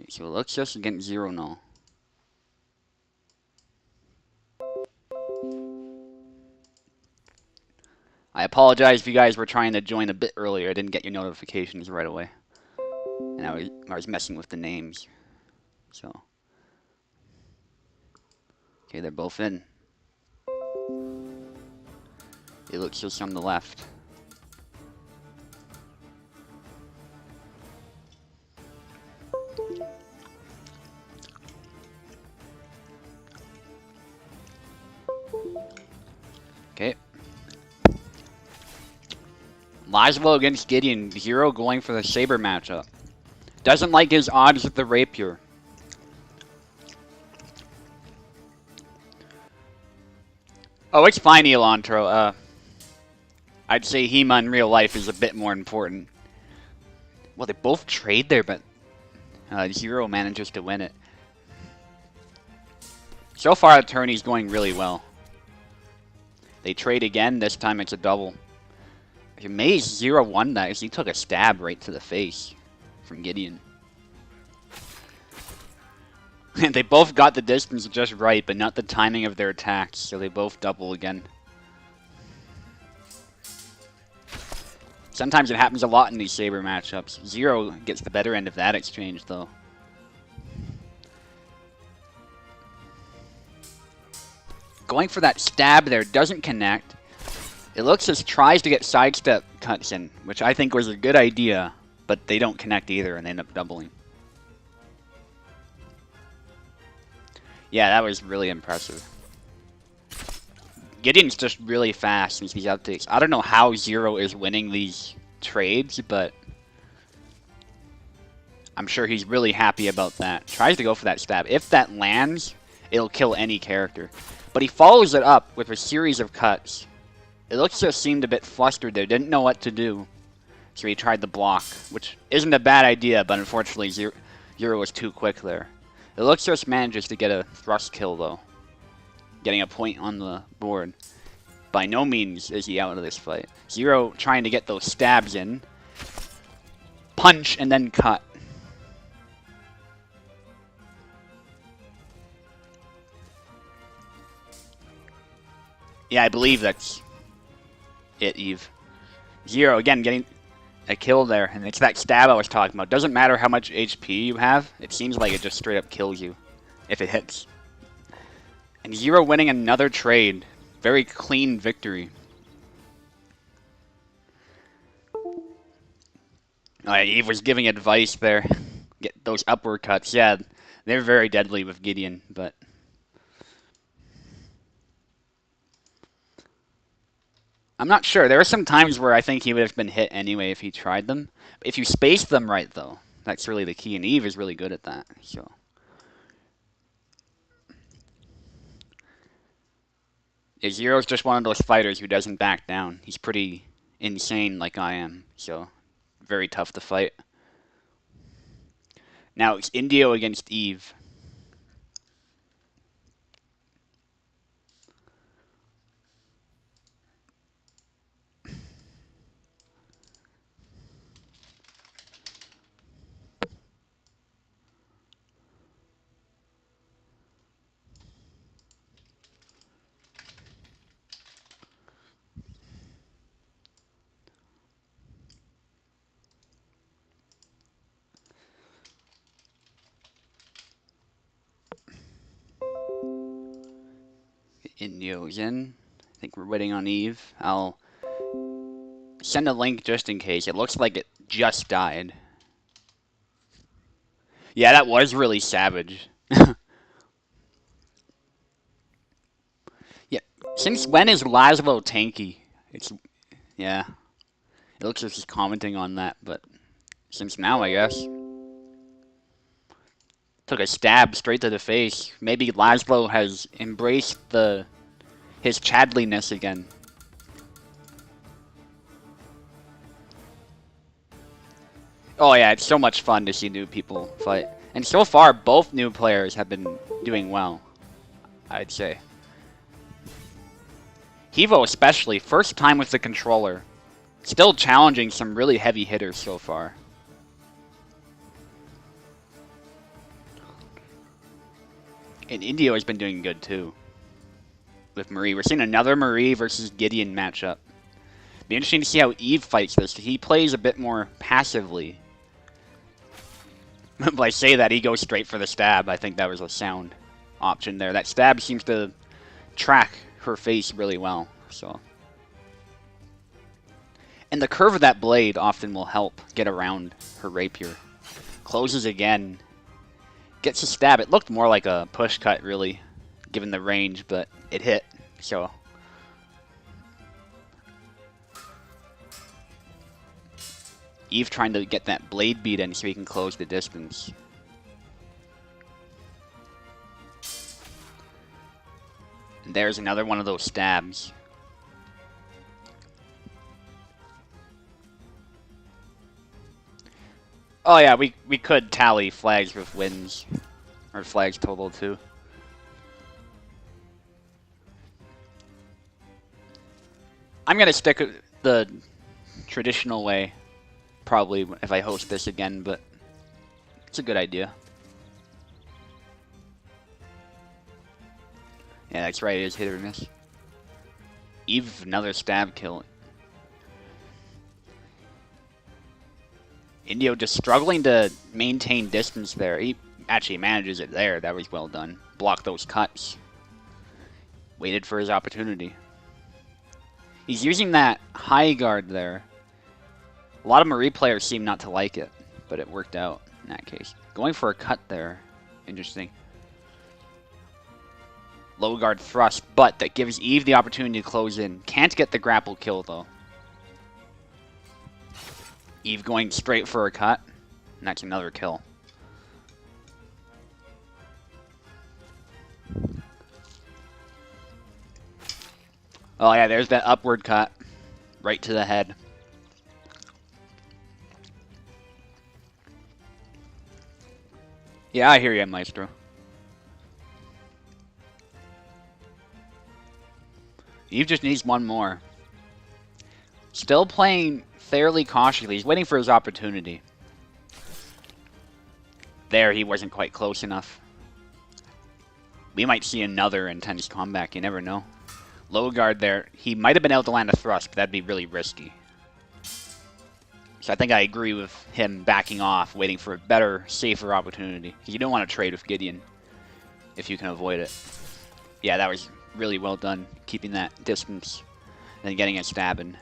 So let's just against Zero Null. I apologize if you guys were trying to join a bit earlier. I didn't get your notifications right away. And I was messing with the names. So. Okay, they're both in. It looks just on the left. Okay. Laszlo against Gideon. Zero going for the Saber matchup. Doesn't like his odds with the Rapier. Oh, it's fine, Elantro. I'd say Hema in real life is a bit more important. Well, they both trade there, but Zero manages to win it. So far, the tourney's going really well. They trade again. This time it's a double. Amazed Zero won that because he took a stab right to the face from Gideon. They both got the distance just right, but not the timing of their attacks, so they both double again. Sometimes it happens a lot in these Saber matchups. Zero gets the better end of that exchange, though. Going for that stab there doesn't connect. Elixus tries to get sidestep cuts in, which I think was a good idea, but they don't connect either, and they end up doubling. Yeah, that was really impressive. Gideon's just really fast since these updates. I don't know how Zero is winning these trades, but I'm sure he's really happy about that. Tries to go for that stab. If that lands, it'll kill any character. But he follows it up with a series of cuts. Elixir seemed a bit flustered there, didn't know what to do. So he tried the block, which isn't a bad idea, but unfortunately Zero was too quick there. Elixir manages to get a thrust kill, though. Getting a point on the board. By no means is he out of this fight. Zero trying to get those stabs in. Punch and then cut. Yeah, I believe that's it, Eve. Zero, again, getting a kill there. And it's that stab I was talking about. Doesn't matter how much HP you have. It seems like it just straight up kills you if it hits. And Zero winning another trade. Very clean victory. Eve was giving advice there. Get those upward cuts. Yeah, they're very deadly with Gideon, but I'm not sure. There are some times where I think he would have been hit anyway if he tried them. If you space them right, though, That's really the key, and Eve is really good at that. So Zero's just one of those fighters who doesn't back down. He's pretty insane like I am, so very tough to fight. Now it's Indio against Eve. Indio's in. I think we're waiting on Eve. I'll send a link just in case. It looks like it just died. Yeah, that was really savage. Yeah. Since when is Laszlo tanky? It's yeah. It looks like he's commenting on that, but since now, I guess. Took a stab straight to the face. Maybe Laszlo has embraced his Chadliness again. Oh yeah, it's so much fun to see new people fight. And so far, both new players have been doing well, I'd say. Hivo especially, first time with the controller. Still challenging some really heavy hitters so far. And Indio has been doing good too. With Marie. We're seeing another Marie versus Gideon matchup. Be interesting to see how Eve fights this. He plays a bit more passively. But I say that, he goes straight for the stab. I think that was a sound option there. That stab seems to track her face really well. So, and the curve of that blade often will help get around her rapier. Closes again. Gets a stab. It looked more like a push cut, really, given the range, but it hit. So, Eve trying to get that blade beat in so he can close the distance. And there's another one of those stabs. Oh yeah, we could tally flags with wins. Or flags total too. I'm gonna stick with the traditional way, probably, if I host this again, but it's a good idea. Yeah, that's right, it is hit or miss. Eve, another stab kill. Indio just struggling to maintain distance there. He actually manages it there. That was well done. Block those cuts. Waited for his opportunity. He's using that high guard there. A lot of Marie players seem not to like it, but it worked out in that case. Going for a cut there. Interesting. Low guard thrust, but that gives Eve the opportunity to close in. Can't get the grapple kill, though. Eve going straight for a cut, and that's another kill. Oh yeah, there's that upward cut. Right to the head. Yeah, I hear you, Maestro. Eve just needs one more. Still playing fairly cautiously. He's waiting for his opportunity. There, he wasn't quite close enough. We might see another intense comeback. You never know. Low guard there. He might have been able to land a thrust, but that'd be really risky. So I think I agree with him backing off, waiting for a better, safer opportunity. You don't want to trade with Gideon if you can avoid it. Yeah, that was really well done, keeping that distance and then getting a stab in.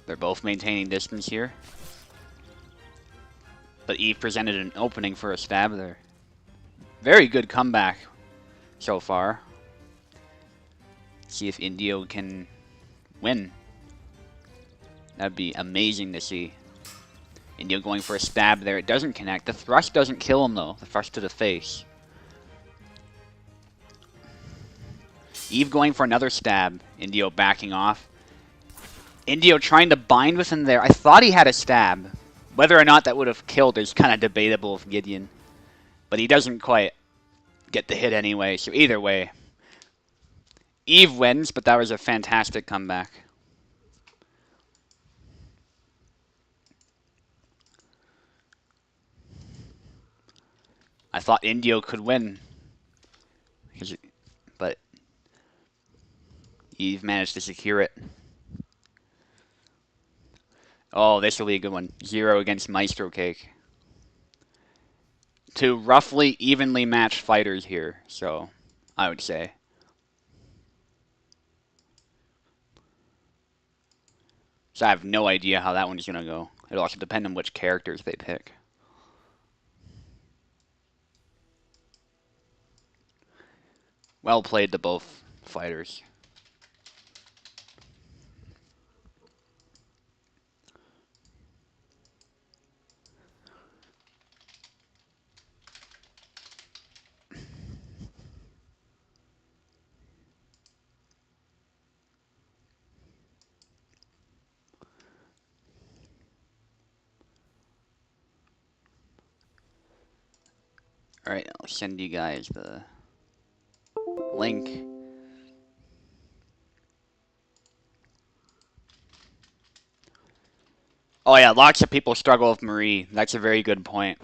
They're both maintaining distance here. But Eve presented an opening for a stab there. Very good comeback so far. See if Indio can win. That'd be amazing to see. Indio going for a stab there. It doesn't connect. The thrust doesn't kill him, though. The thrust to the face. Eve going for another stab. Indio backing off. Indio trying to bind with him there. I thought he had a stab. Whether or not that would have killed is kind of debatable with Gideon. But he doesn't quite get the hit anyway. So either way, Eve wins, but that was a fantastic comeback. I thought Indio could win. But Eve managed to secure it. Oh, this will be a good one. 0 against Maestro Cake. Two roughly evenly matched fighters here, so I would say. So I have no idea how that one's going to go. It'll also depend on which characters they pick. Well played to both fighters. Alright, I'll send you guys the link. Oh yeah, lots of people struggle with Marie. That's a very good point.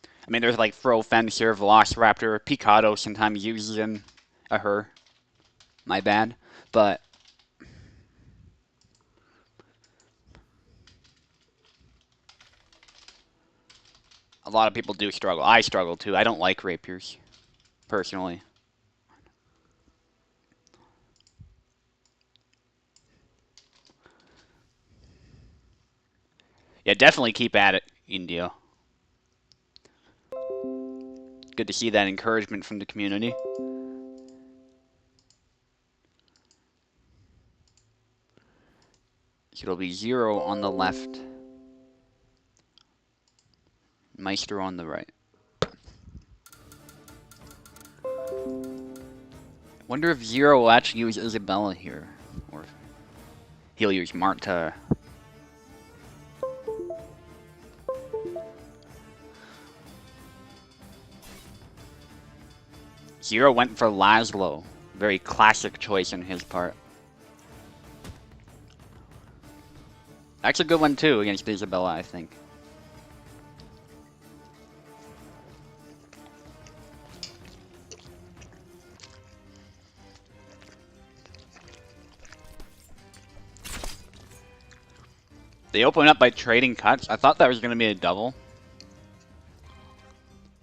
I mean, there's like Throw, Fencer, Velociraptor, Picado sometimes uses him, her. My bad. But a lot of people do struggle. I struggle too. I don't like rapiers, personally. Yeah, definitely keep at it, Indio. Good to see that encouragement from the community. So it'll be 0 on the left. Maestro on the right. Wonder if 0 will actually use Isabella here. Or he'll use Marta. Zero went for Laszlo. Very classic choice on his part. That's a good one too against Isabella, I think. They open up by trading cuts. I thought that was going to be a double.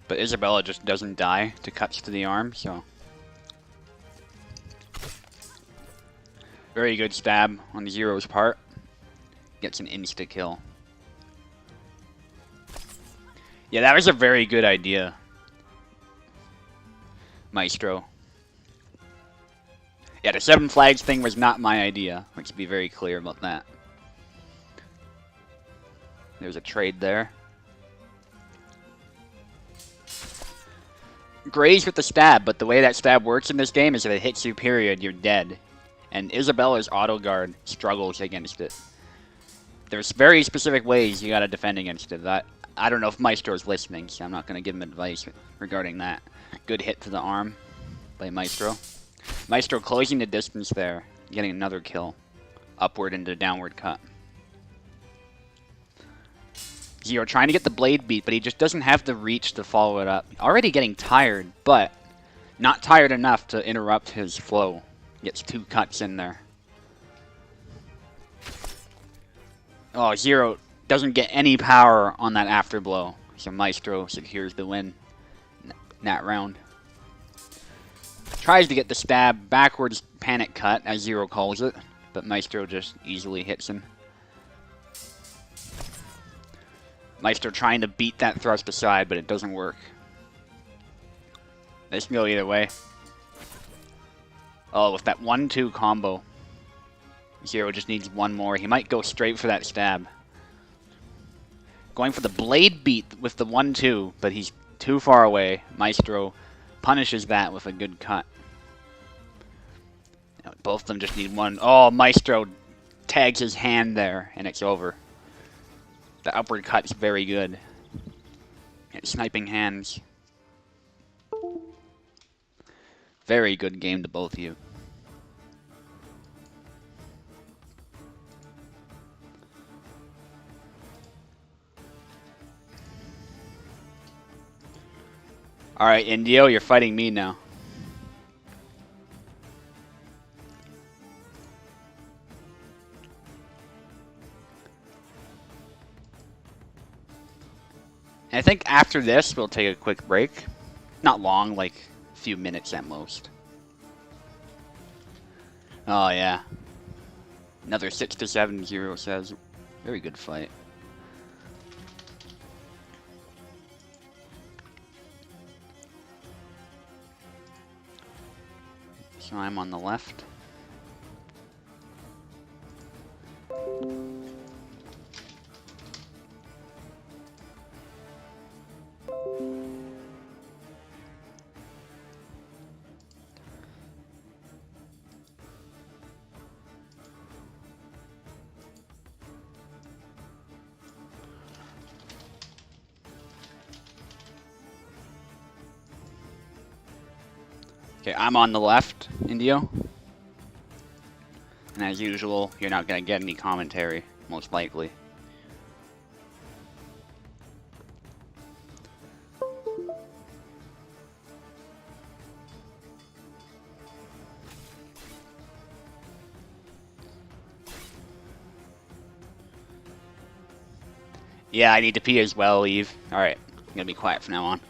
But Isabella just doesn't die to cuts to the arm, so. Very good stab on Zero's part. Gets an insta-kill. Yeah, that was a very good idea, Maestro. Yeah, the 7 flags thing was not my idea. Let's be very clear about that. There's a trade there. Graze with the stab, but the way that stab works in this game is if it hits you, period, you're dead. And Isabella's auto guard struggles against it. There's very specific ways you gotta defend against it. I don't know if Maestro's listening, so I'm not gonna give him advice regarding that. Good hit to the arm by Maestro. Maestro closing the distance there, getting another kill. Upward into downward cut. Zero trying to get the blade beat, but he just doesn't have the reach to follow it up. Already getting tired, but not tired enough to interrupt his flow. Gets 2 cuts in there. Oh, Zero doesn't get any power on that afterblow, so Maestro secures the win in that round. Tries to get the stab, backwards panic cut, as Zero calls it, but Maestro just easily hits him. Maestro trying to beat that thrust aside, but it doesn't work. This can go either way. Oh, with that 1-2 combo, Zero just needs one more. He might go straight for that stab. Going for the blade beat with the 1-2, but he's too far away. Maestro punishes that with a good cut. Both of them just need one. Oh, Maestro tags his hand there, and it's over. The upward cut is very good. Sniping hands. Very good game to both of you. Alright, Indio, you're fighting me now. And I think after this, we'll take a quick break. Not long, like a few minutes at most. Oh, yeah. Another 6-7, Zero says. Very good fight. So I'm on the left. Okay, I'm on the left, Indio. And as usual, you're not going to get any commentary, most likely. Yeah, I need to pee as well, Eve. Alright, I'm going to be quiet from now on.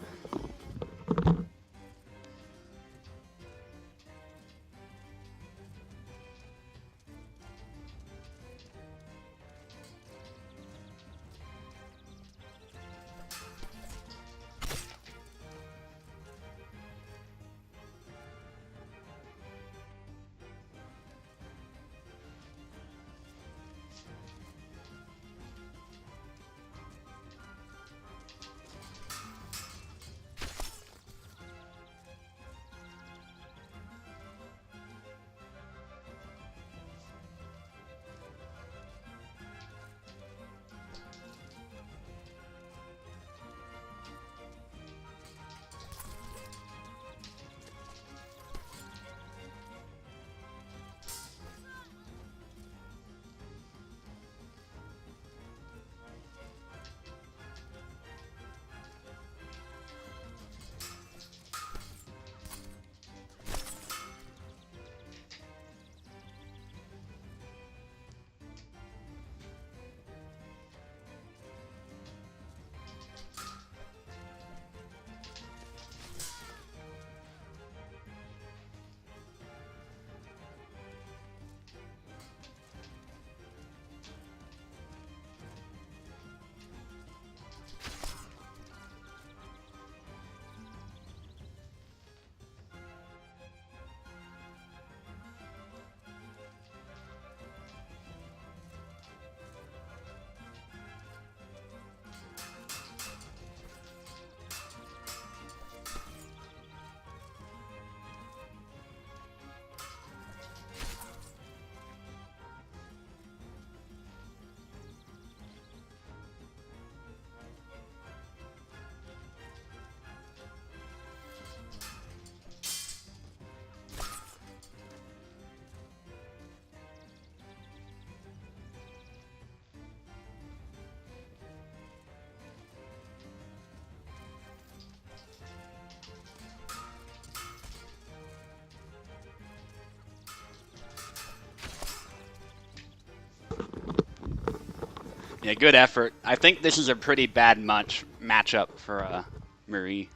Yeah, good effort. I think this is a pretty bad matchup for Marie.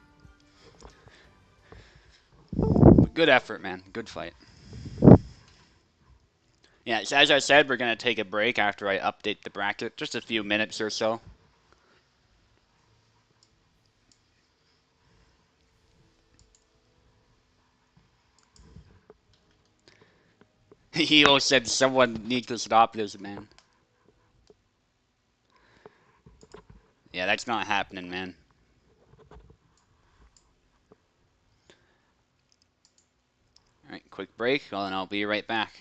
But good effort, man. Good fight. Yeah, so as I said, we're going to take a break after I update the bracket. Just a few minutes or so. Hilo said someone needs to stop this, man. Yeah, that's not happening, man. Alright, quick break, well, and I'll be right back.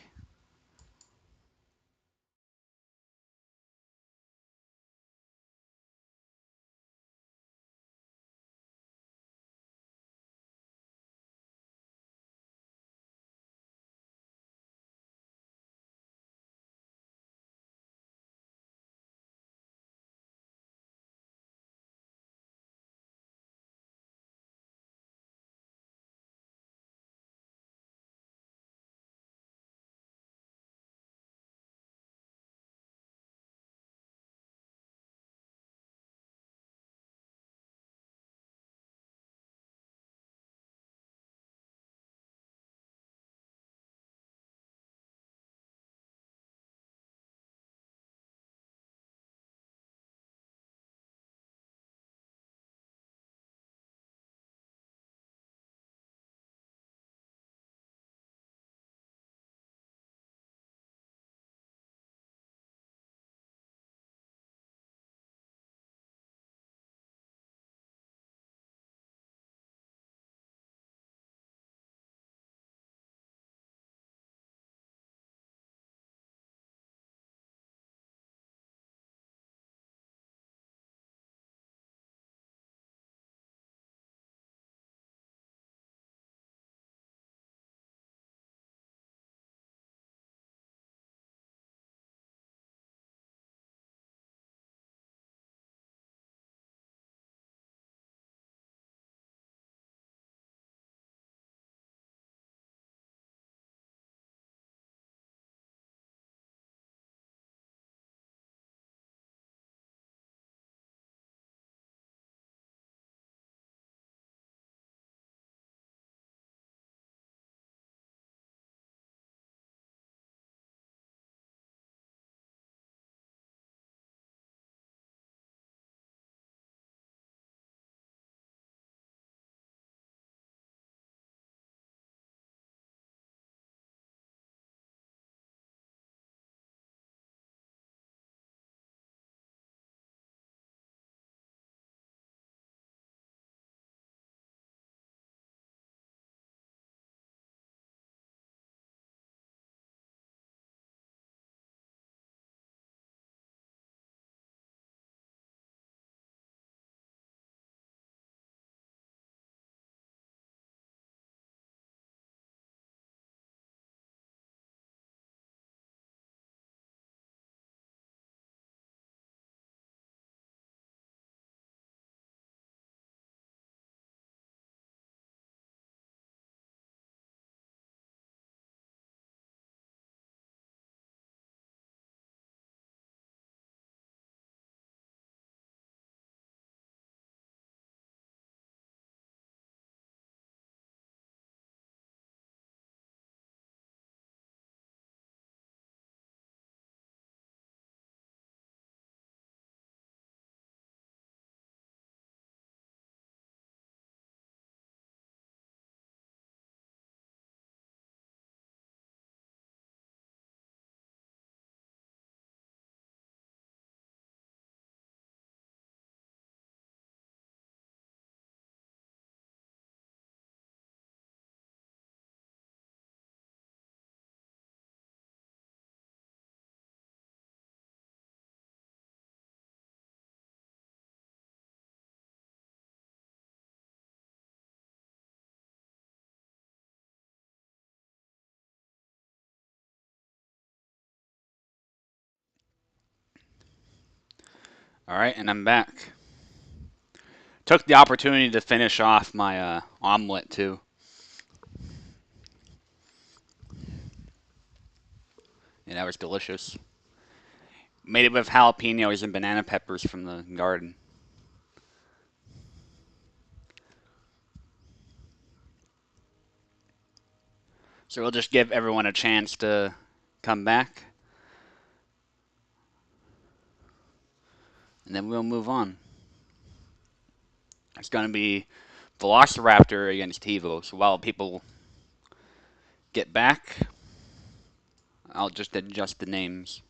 Alright, and I'm back. Took the opportunity to finish off my omelet, too. Yeah, that was delicious. Made it with jalapenos and banana peppers from the garden. So we'll just give everyone a chance to come back, and then we'll move on. It's going to be Velociraptor against Evo. So while people get back, I'll just adjust the names.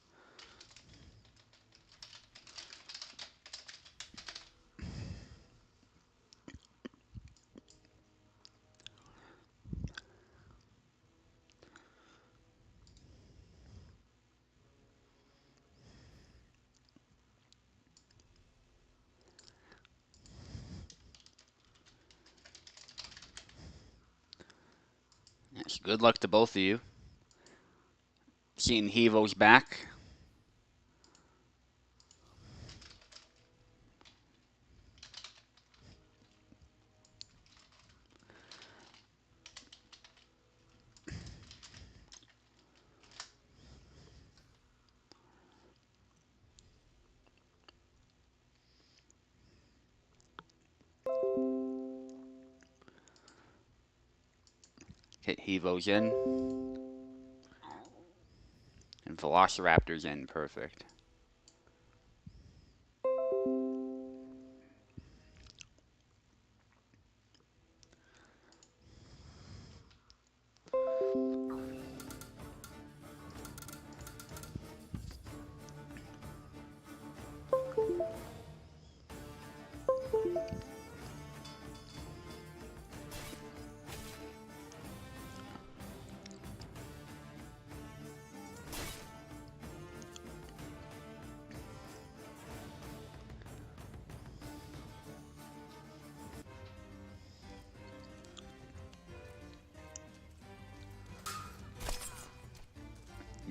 Yes, good luck to both of you. Seeing Hevo's back. Hit Hevo's in. And Velociraptor's in. Perfect.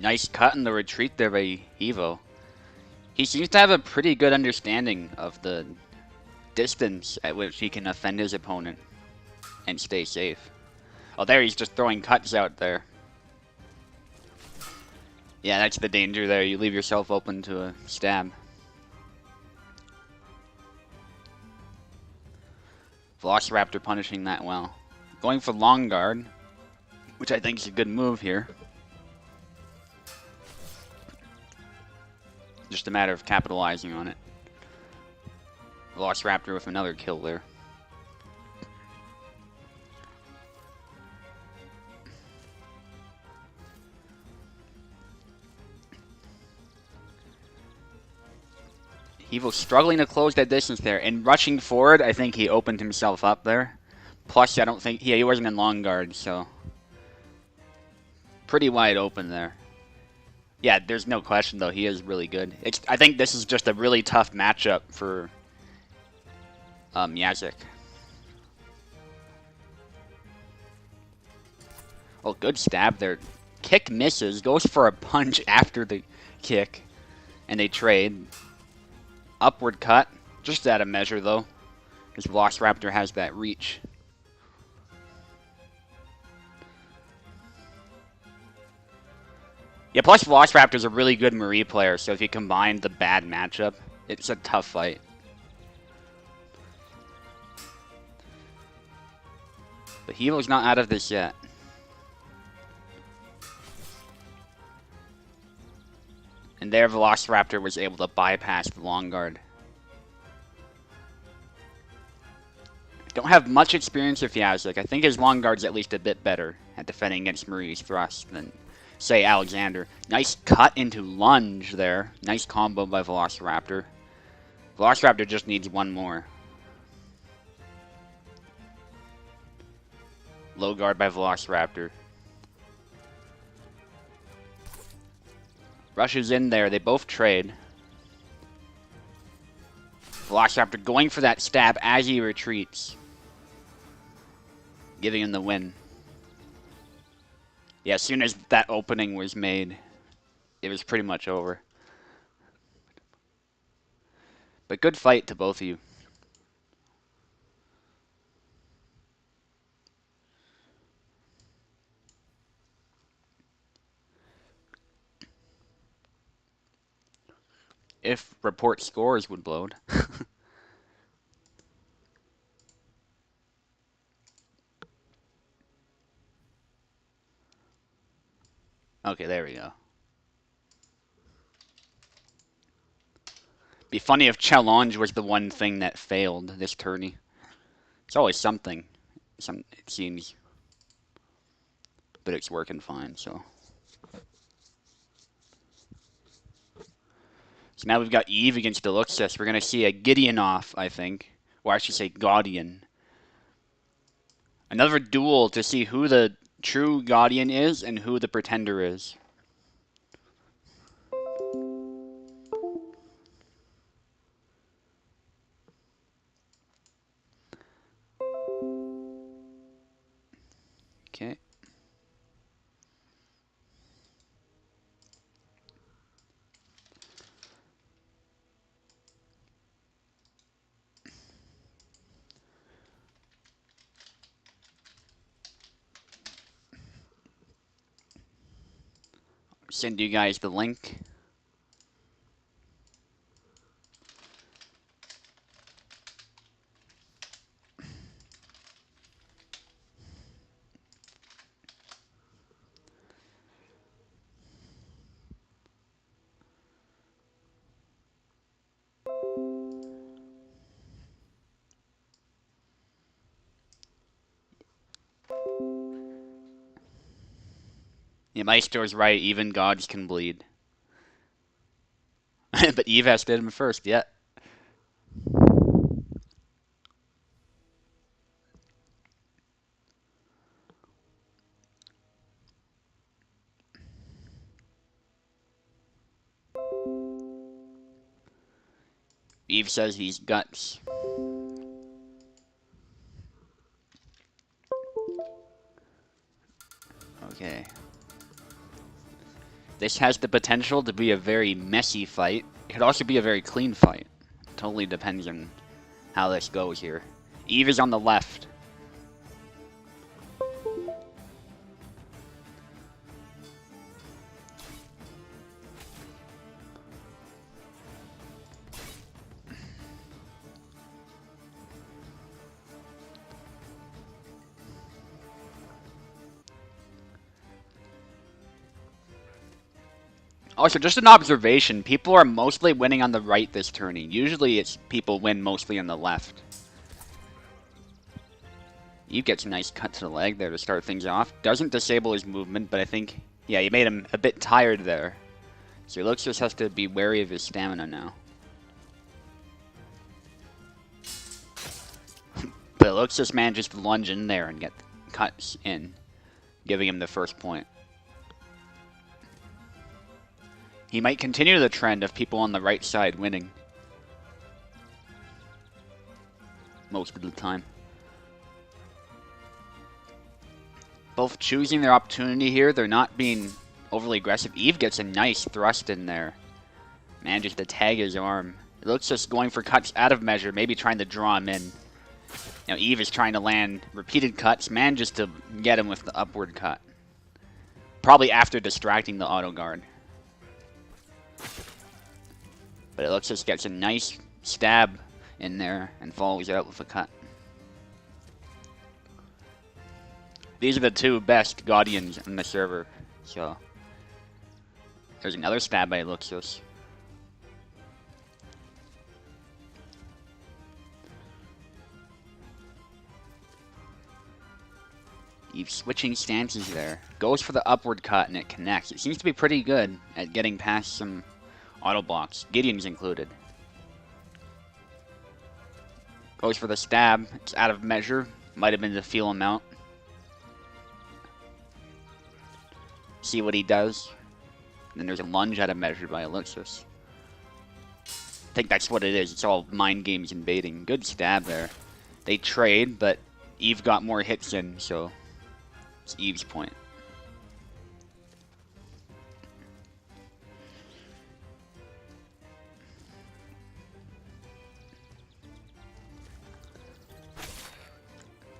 Nice cut in the retreat there by Evo. He seems to have a pretty good understanding of the distance at which he can offend his opponent and stay safe. Oh, there he's just throwing cuts out there. Yeah, that's the danger there. You leave yourself open to a stab. Velociraptor punishing that well. Going for long guard, which I think is a good move here. Just a matter of capitalizing on it. Velociraptor with another kill there. Evo struggling to close that distance there, and rushing forward, I think he opened himself up there. Plus, I don't think, he wasn't in long guard, so pretty wide open there. Yeah, there's no question though, he is really good. I think this is just a really tough matchup for Yazik. Oh, good stab there. Kick misses, goes for a punch after the kick, and they trade. Upward cut, just out of measure though, because Velociraptor has that reach. Yeah, plus Velociraptor's a really good Marie player, so if you combine the bad matchup, it's a tough fight. But Hevo's not out of this yet. And there Velociraptor was able to bypass the long guard. Don't have much experience with Yazik. I think his long guard's at least a bit better at defending against Marie's thrust than, say, Alexander. Nice cut into lunge there. Nice combo by Velociraptor. Velociraptor just needs one more. Low guard by Velociraptor. Rushes in there. They both trade. Velociraptor going for that stab as he retreats. Giving him the win. Yeah, as soon as that opening was made, it was pretty much over. But good fight to both of you. If report scores would load. Okay, there we go. Be funny if challenge was the one thing that failed this tourney. It's always something. It seems. But it's working fine, so. So now we've got Eve against Deluxus. We're going to see a Gideon off, I think. Or I should say Gaudian. Another duel to see who the true Gaudian is and who the pretender is. Okay. Send you guys the link. Yeah, Maestro's right. Even gods can bleed. But Eve has to hit him first. Yeah. Eve says he's guts. Okay. This has the potential to be a very messy fight. It could also be a very clean fight. Totally depends on how this goes here. Eve is on the left. Also, just an observation, people are mostly winning on the right this tourney. Usually it's people win mostly on the left. Eve gets a nice cut to the leg there to start things off. Doesn't disable his movement, but I think, yeah, he made him a bit tired there. So Luxus has to be wary of his stamina now. But Luxus manages to lunge in there and get cuts in, giving him the first point. He might continue the trend of people on the right side winning. Most of the time. Both choosing their opportunity here. They're not being overly aggressive. Eve gets a nice thrust in there. Manages to tag his arm. It looks just going for cuts out of measure. Maybe trying to draw him in. Now Eve is trying to land repeated cuts. Manages to get him with the upward cut. Probably after distracting the auto guard. But it looks just gets a nice stab in there and follows it up with a cut. These are the two best Guardians on the server, so there's another stab by Luxus. Eve switching stances there. Goes for the upward cut and it connects. It seems to be pretty good at getting past some auto blocks, Gideon's included. Goes for the stab. It's out of measure. Might have been the feel amount. See what he does. And then there's a lunge out of measure by Luxus. I think that's what it is. It's all mind games and baiting. Good stab there. They trade, but Eve got more hits in, so it's Eve's point.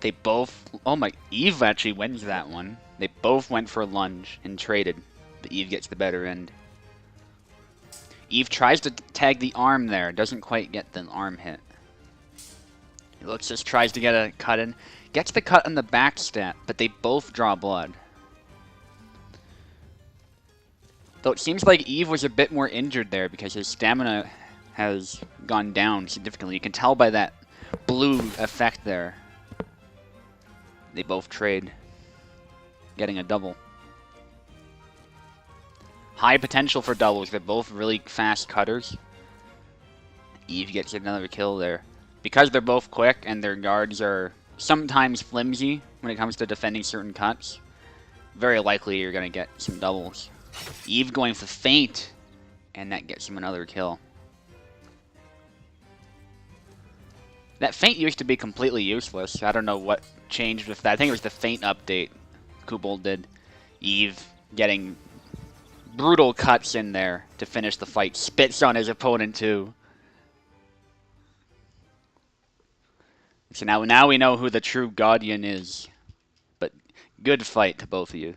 They both... Oh my... Eve actually wins that one. They both went for a lunge and traded. But Eve gets the better end. Eve tries to tag the arm there. Doesn't quite get the arm hit. Luxus tries to get a cut in. Gets the cut on the back step, but they both draw blood. Though it seems like Eve was a bit more injured there because his stamina has gone down significantly. You can tell by that blue effect there. They both trade, getting a double. High potential for doubles. They're both really fast cutters. Eve gets another kill there. Because they're both quick and their guards are sometimes flimsy when it comes to defending certain cuts, very likely you're going to get some doubles. Eve going for feint, and that gets him another kill. That feint used to be completely useless. I don't know what changed with that. I think it was the feint update Kubel did. Eve getting brutal cuts in there to finish the fight. Spits on his opponent too. So now we know who the true Guardian is. But good fight to both of you.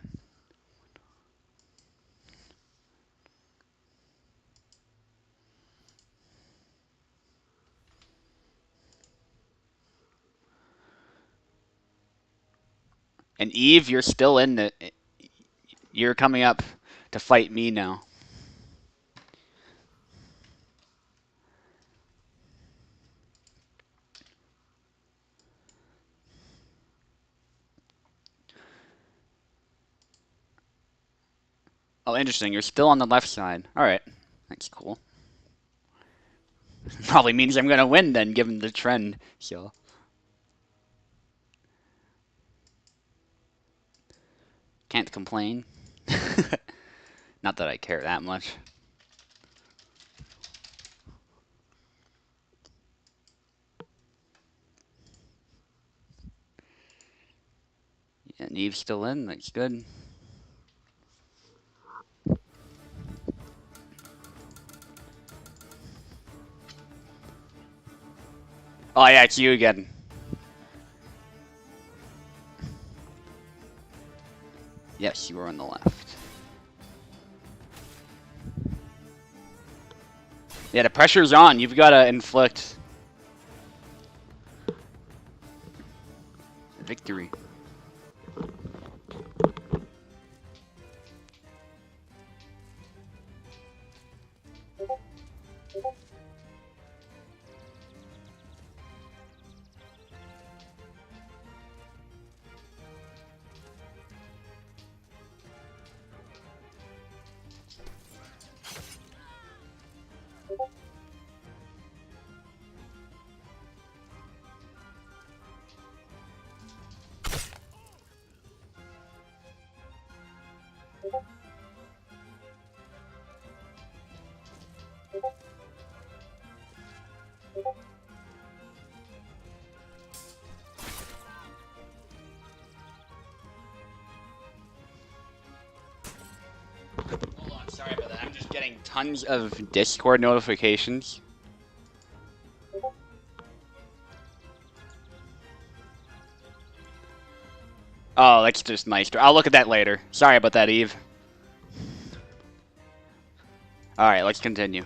And Eve, you're still in the... You're coming up to fight me now. Oh, interesting. You're still on the left side. Alright. That's cool. Probably means I'm gonna win then, given the trend. So... Can't complain. Not that I care that much. Yeah, Neve's still in. That's good. Oh yeah, it's you again. Yes, you were on the left. Yeah, the pressure's on. You've got to inflict victory. Hold on, sorry about that. I'm just getting tons of Discord notifications. Oh, that's just nice. I'll look at that later. Sorry about that, Eve. Alright, let's continue.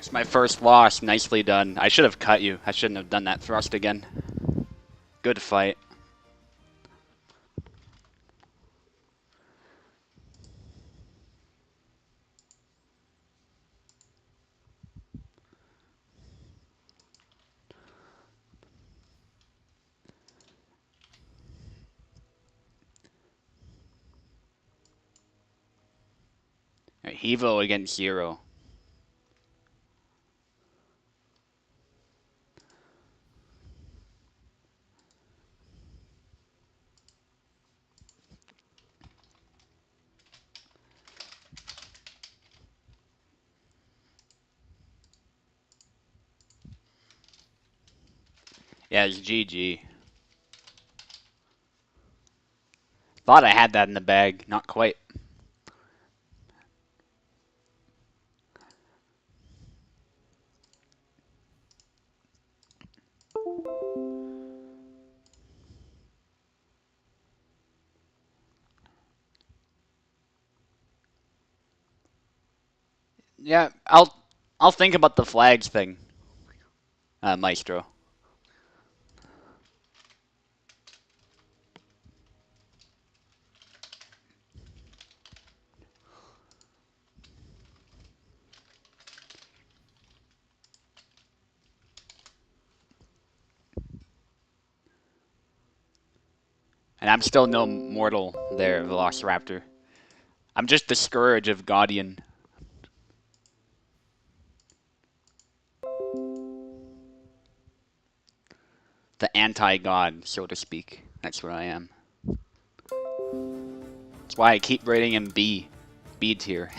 It's my first loss. Nicely done. I should have cut you. I shouldn't have done that thrust again. Good fight. Right, Hevo against Zero. Yeah, it's GG. Thought I had that in the bag. Not quite. Yeah, I'll think about the flags thing, Maestro. And I'm still no mortal there, Velociraptor. I'm just the scourge of Guardian. The anti-god, so to speak. That's what I am. That's why I keep rating him B. B tier.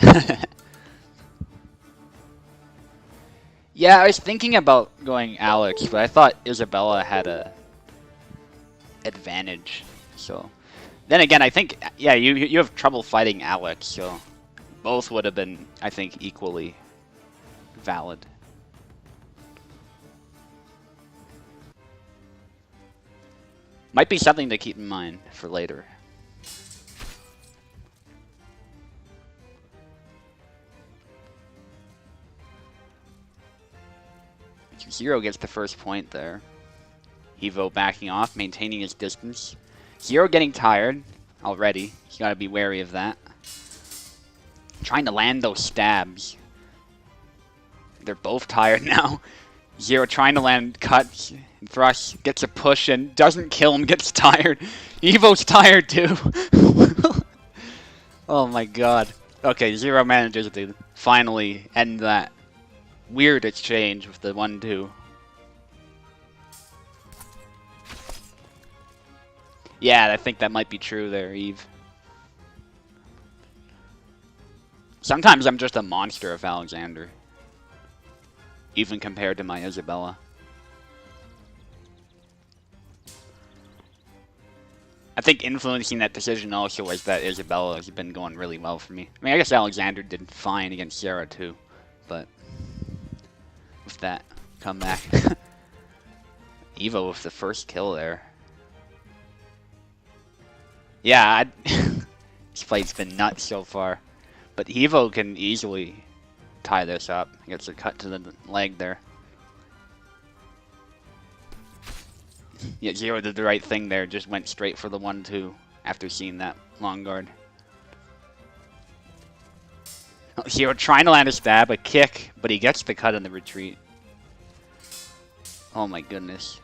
Yeah, I was thinking about going Alex, but I thought Isabella had a advantage. So then again, I think yeah, you have trouble fighting Alex, so both would have been, I think, equally valid. Might be something to keep in mind for later. Zero gets the first point there. Evo backing off, maintaining his distance. Zero getting tired already. He's got to be wary of that. Trying to land those stabs. They're both tired now. Zero trying to land cuts and thrusts. Gets a push and doesn't kill him, gets tired. Evo's tired too. Oh my god. Okay, Zero manages to finally end that weird exchange with the 1-2. Yeah, I think that might be true there, Eve. Sometimes I'm just a monster of Alexander. Even compared to my Isabella. I think influencing that decision also was that Isabella has been going really well for me. I mean, I guess Alexander did fine against Sarah too, but with that comeback. Evo with the first kill there. Yeah, this fight's been nuts so far. But Evo can easily tie this up. Gets a cut to the leg there. Yeah, Zero did the right thing there. Just went straight for the 1-2 after seeing that long guard. Zero trying to land a stab, a kick, but he gets the cut in the retreat. Oh my goodness.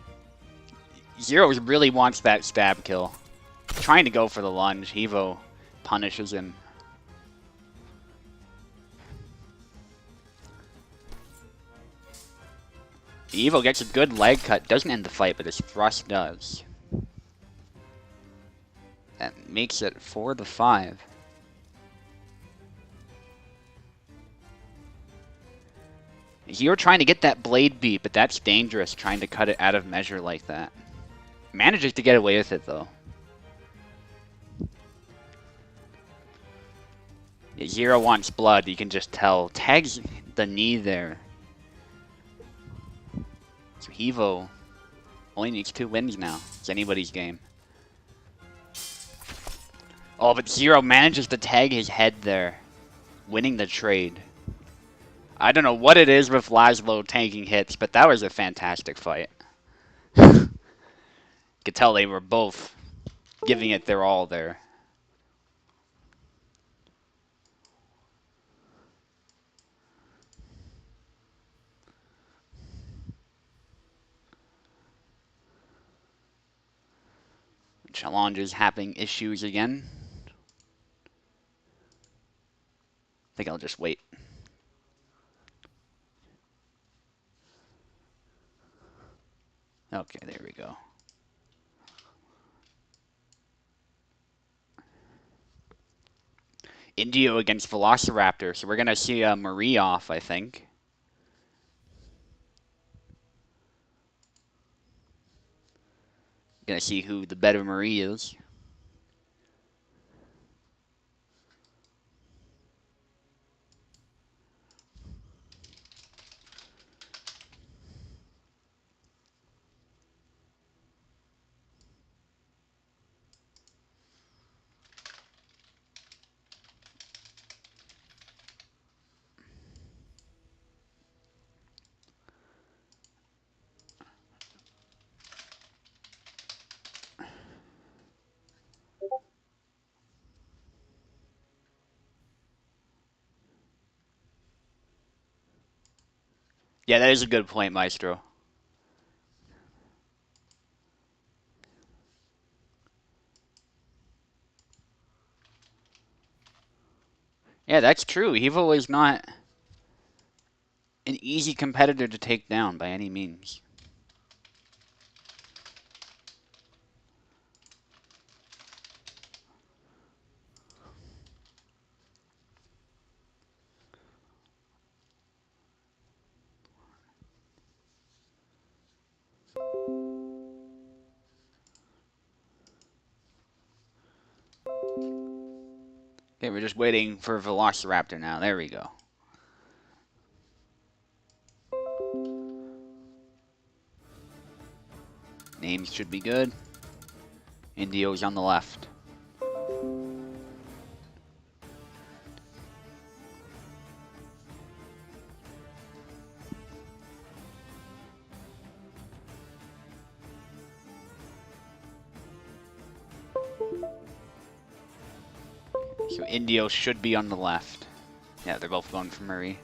Zero really wants that stab kill. Trying to go for the lunge. Evo punishes him. Evo gets a good leg cut. Doesn't end the fight, but his thrust does. That makes it 4-5. You're trying to get that blade beat, but that's dangerous, trying to cut it out of measure like that. Manages to get away with it, though. Yeah, Zero wants blood, you can just tell. Tags the knee there. So Evo only needs 2 wins now. It's anybody's game. Oh, but Zero manages to tag his head there, winning the trade. I don't know what it is with Laszlo tanking hits, but that was a fantastic fight. Could tell they were both giving it their all there. Challenge is having issues again. I think I'll just wait. Okay, there we go. Indio against Velociraptor, so we're going to see Marie off, I think. Gonna see who the better Marie is. Yeah, that is a good point, Maestro. Yeah, that's true. Evo is not an easy competitor to take down by any means. Okay, we're just waiting for Velociraptor now. There we go. Names should be good. Indio's on the left. So Indio should be on the left. Yeah, they're both going for Marie.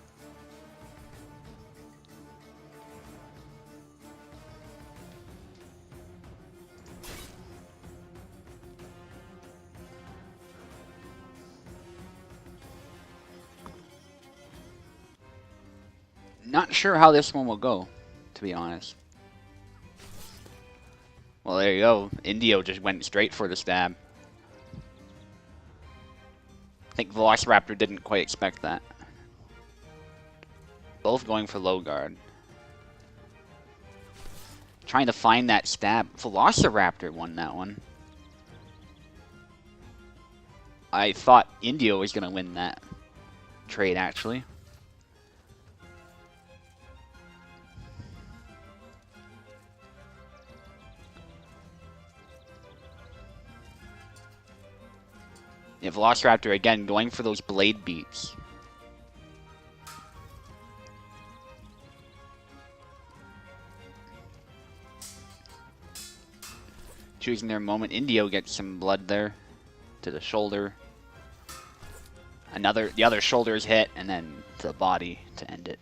Not sure how this one will go, to be honest. Well, there you go. Indio just went straight for the stab. I think Velociraptor didn't quite expect that. Both going for low guard. Trying to find that stab. Velociraptor won that one. I thought Indio was going to win that trade, actually. Yeah, Velociraptor again going for those blade beats. Choosing their moment. Indio gets some blood there to the shoulder. The other shoulder is hit, and then the body to end it.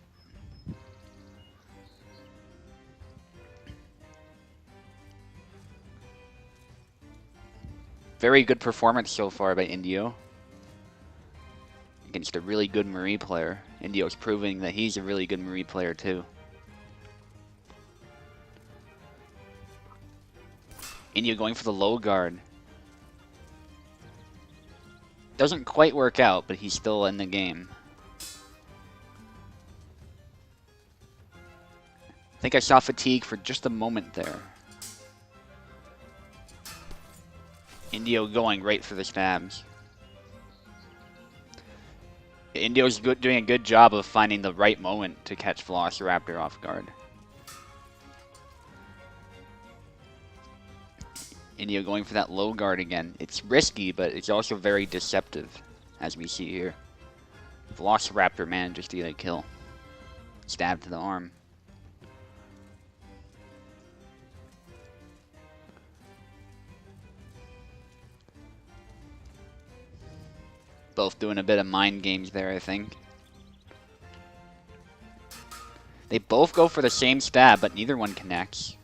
Very good performance so far by Indio against a really good Marie player. Indio's proving that he's a really good Marie player too. Indio going for the low guard. Doesn't quite work out, but he's still in the game. I think I saw fatigue for just a moment there. Indio going right for the stabs. Indio's doing a good job of finding the right moment to catch Velociraptor off guard. Indio going for that low guard again. It's risky, but it's also very deceptive, as we see here. Velociraptor managed to get a kill. stab to the arm. Both doing a bit of mind games there, I think. They both go for the same stab, but neither one connects.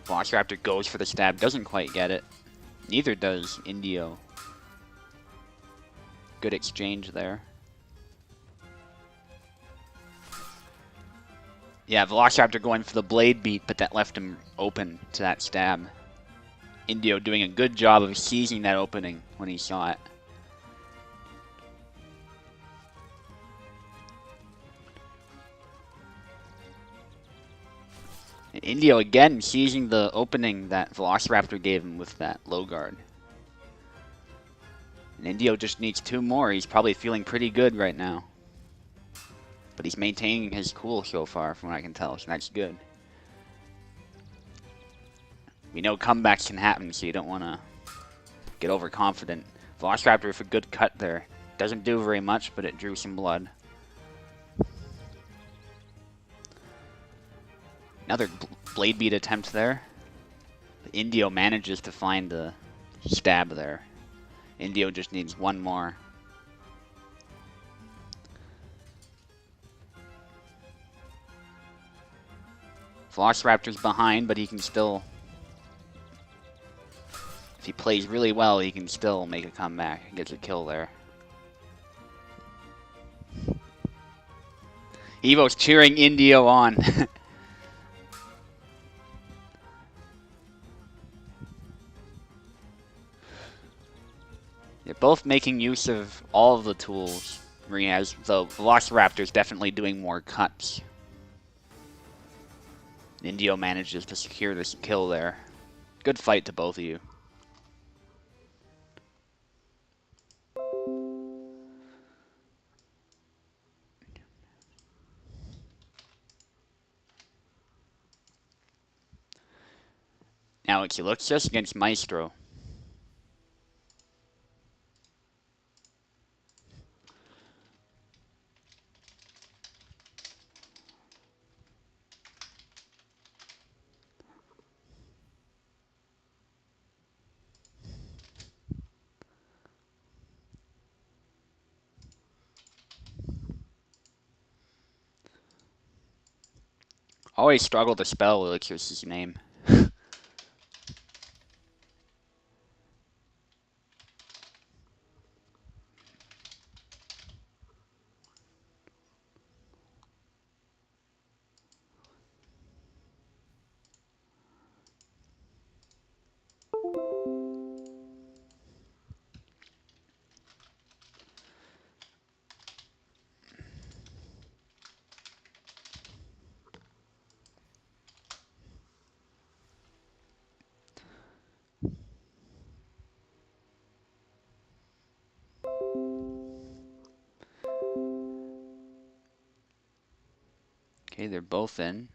Velociraptor goes for the stab, doesn't quite get it. Neither does Indio. Good exchange there. Yeah, Velociraptor going for the blade beat, but that left him open to that stab. Indio doing a good job of seizing that opening when he saw it. And Indio again seizing the opening that Velociraptor gave him with that low guard. And Indio just needs 2 more. He's probably feeling pretty good right now. But he's maintaining his cool so far, from what I can tell, so that's good. We know comebacks can happen, so you don't want to get overconfident. Velociraptor with a good cut there. Doesn't do very much, but it drew some blood. Another blade beat attempt there. Indio manages to find the stab there. Indio just needs 1 more. Velociraptor's behind, but he can still... If he plays really well, he can still make a comeback and gets a kill there. Evo's cheering Indio on. They're both making use of all of the tools Marie has, though Velociraptor's definitely doing more cuts. Indio manages to secure this kill there. Good fight to both of you. Now it's Eluxius against Maestro. Always struggle to spell Eluxius' name. Okay, they're both in.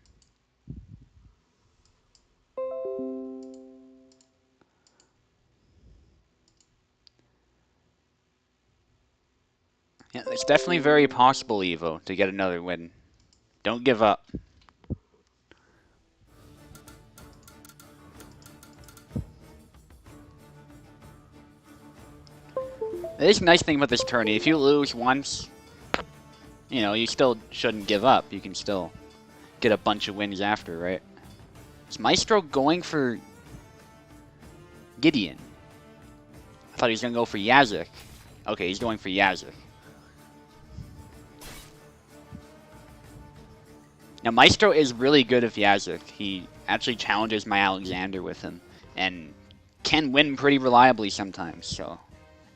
Yeah, it's definitely very possible, Evo, to get another win. Don't give up. It is a nice thing about this tourney. If you lose once, you know, you still shouldn't give up. You can still get a bunch of wins after, right? Is Maestro going for Gideon? I thought he was going to go for Yazek. Okay, he's going for Yazek. Now, Maestro is really good with Yazek. He actually challenges my Alexander with him and can win pretty reliably sometimes, so...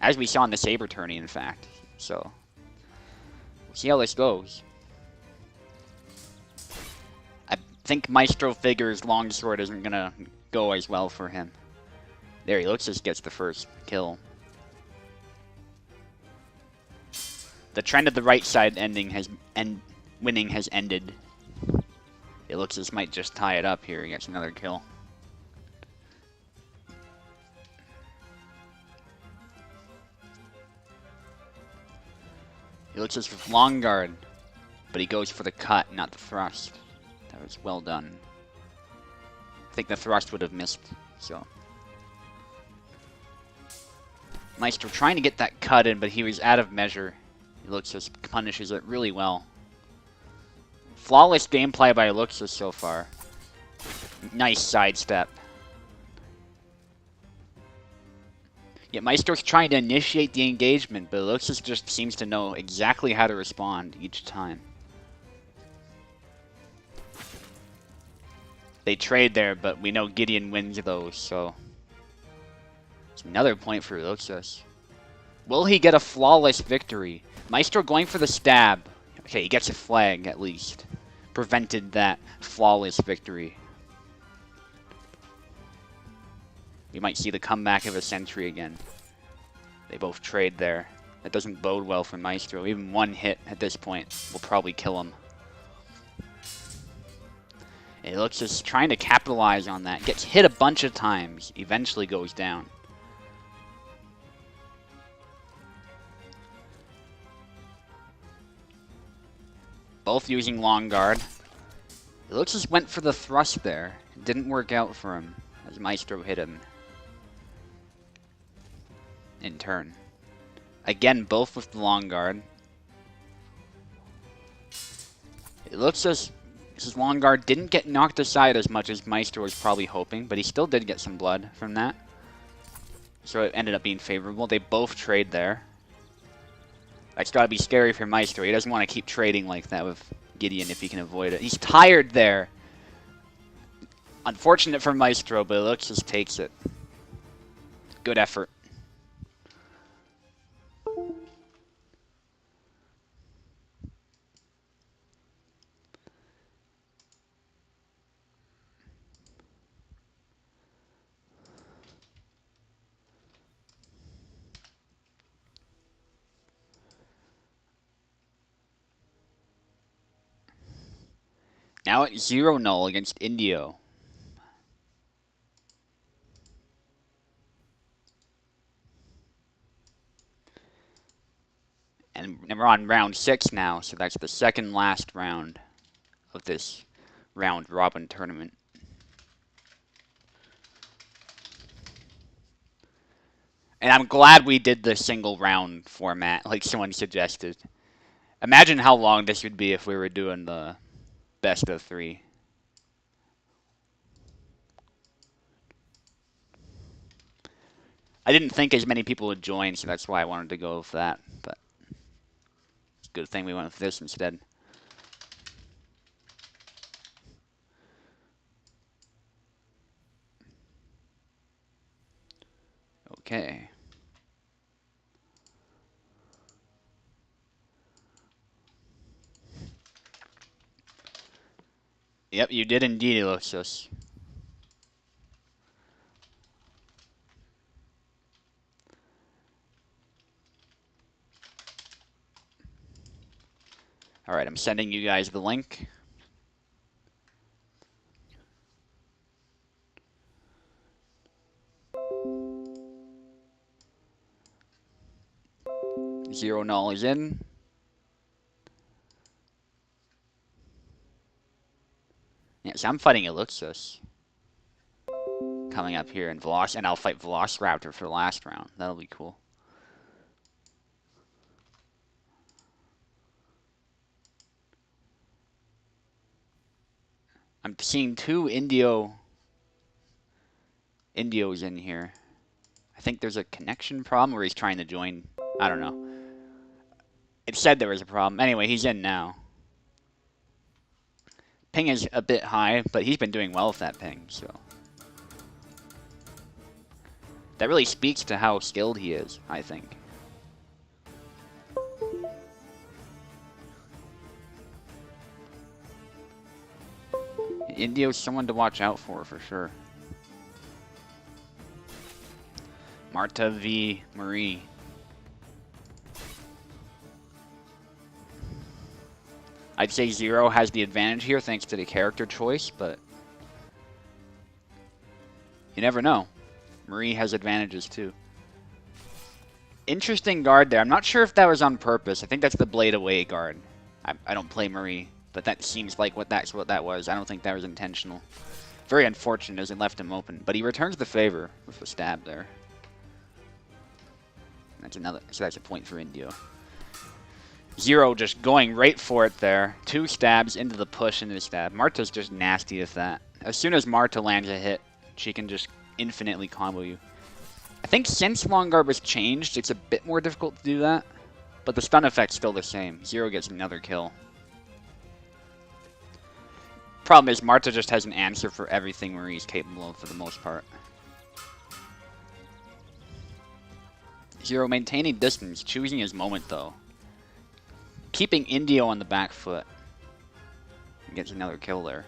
As we saw in the Saber tourney, in fact. So, we'll see how this goes. I think Maestro figures Longsword isn't going to go as well for him. There, Eluxius gets the first kill. The trend of the right side winning has ended. Eluxius might just tie it up here and gets another kill. Elixir's with long guard, but he goes for the cut, not the thrust. That was well done. I think the thrust would have missed, so. Maestro trying to get that cut in, but he was out of measure. Elixir punishes it really well. Flawless gameplay by Elixir so far. Nice sidestep. Yeah, Maestro's trying to initiate the engagement, but Elixir just seems to know exactly how to respond each time. They trade there, but we know Gideon wins those, so... It's another point for Elixir. Will he get a flawless victory? Maestro going for the stab. Okay, he gets a flag, at least. Prevented that flawless victory. We might see the comeback of a century again. They both trade there. That doesn't bode well for Maestro. Even one hit at this point will probably kill him. And it looks just trying to capitalize on that. Gets hit a bunch of times. Eventually goes down. Both using long guard. It looks just went for the thrust there. It didn't work out for him as Maestro hit him in turn. Again, both with the long guard. It looks as his long guard didn't get knocked aside as much as Maestro was probably hoping, but he still did get some blood from that. So it ended up being favorable. They both trade there. That's got to be scary for Maestro. He doesn't want to keep trading like that with Gideon if he can avoid it. He's tired there. Unfortunate for Maestro, but Elixir just takes it. Good effort. Now it's 0-0 against Indio. And we're on round 6 now, so that's the second last round of this round robin tournament. And I'm glad we did the single round format, like someone suggested. Imagine how long this would be if we were doing the best of 3. I didn't think as many people would join, so that's why I wanted to go with that. But it's a good thing we went with this instead. Okay. Yep, you did indeed, Elixir. Alright, I'm sending you guys the link. Zero null is in. Yes, I'm fighting Elixir. Coming up here in Veloc, and I'll fight Velociraptor for the last round. That'll be cool. I'm seeing 2 Indios in here. I think there's a connection problem where he's trying to join. I don't know. It said there was a problem. Anyway, he's in now. Ping is a bit high, but he's been doing well with that ping, so. That really speaks to how skilled he is, I think. Indio's someone to watch out for sure. Marta v. Marie. I'd say Zero has the advantage here thanks to the character choice, but you never know. Marie has advantages too. Interesting guard there. I'm not sure if that was on purpose. I think that's the blade away guard. I don't play Marie, but that seems like that's what that was. I don't think that was intentional. Very unfortunate as it left him open, but he returns the favor with the stab there. That's another, so that's a point for Indio. Zero just going right for it there. 2 stabs into the push into the stab. Marta's just nasty with that. As soon as Marta lands a hit, she can just infinitely combo you. I think since long guard was changed, it's a bit more difficult to do that, but the stun effect's still the same. Zero gets another kill. Problem is, Marta just has an answer for everything Marie's capable of for the most part. Zero maintaining distance, choosing his moment though. Keeping Indio on the back foot. He gets another kill there.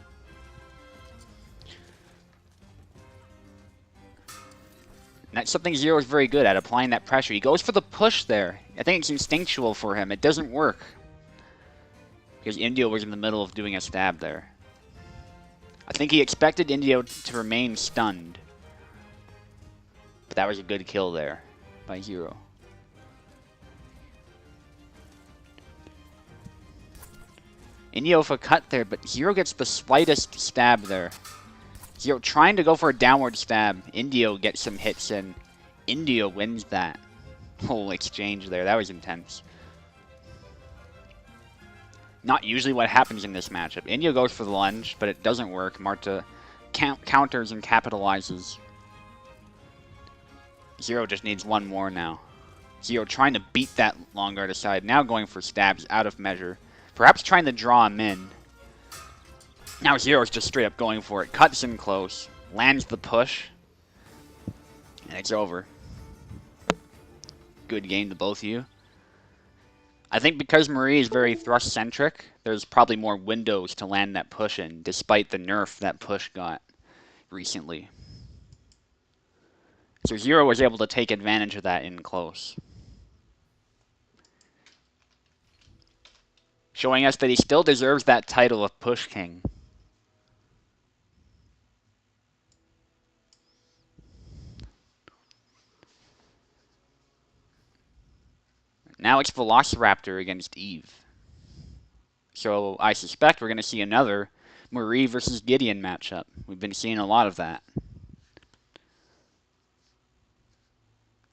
And that's something Zero is very good at, applying that pressure. He goes for the push there. I think it's instinctual for him. It doesn't work. Because Indio was in the middle of doing a stab there. I think he expected Indio to remain stunned. But that was a good kill there by Zero. Indio with a cut there, but Zero gets the slightest stab there. Zero trying to go for a downward stab. Indio gets some hits in. Indio wins that whole exchange there. That was intense. Not usually what happens in this matchup. Indio goes for the lunge, but it doesn't work. Marta counters and capitalizes. Zero just needs one more now. Zero trying to beat that long guard aside. Now going for stabs out of measure. Perhaps trying to draw him in. Now Zero's just straight up going for it. Cuts in close. Lands the push. And it's over. Good game to both of you. I think because Marie is very thrust-centric, there's probably more windows to land that push in, despite the nerf that push got recently. So Zero was able to take advantage of that in close. Showing us that he still deserves that title of Push King. Now it's Velociraptor against Eve. So I suspect we're going to see another Marie versus Gideon matchup. We've been seeing a lot of that.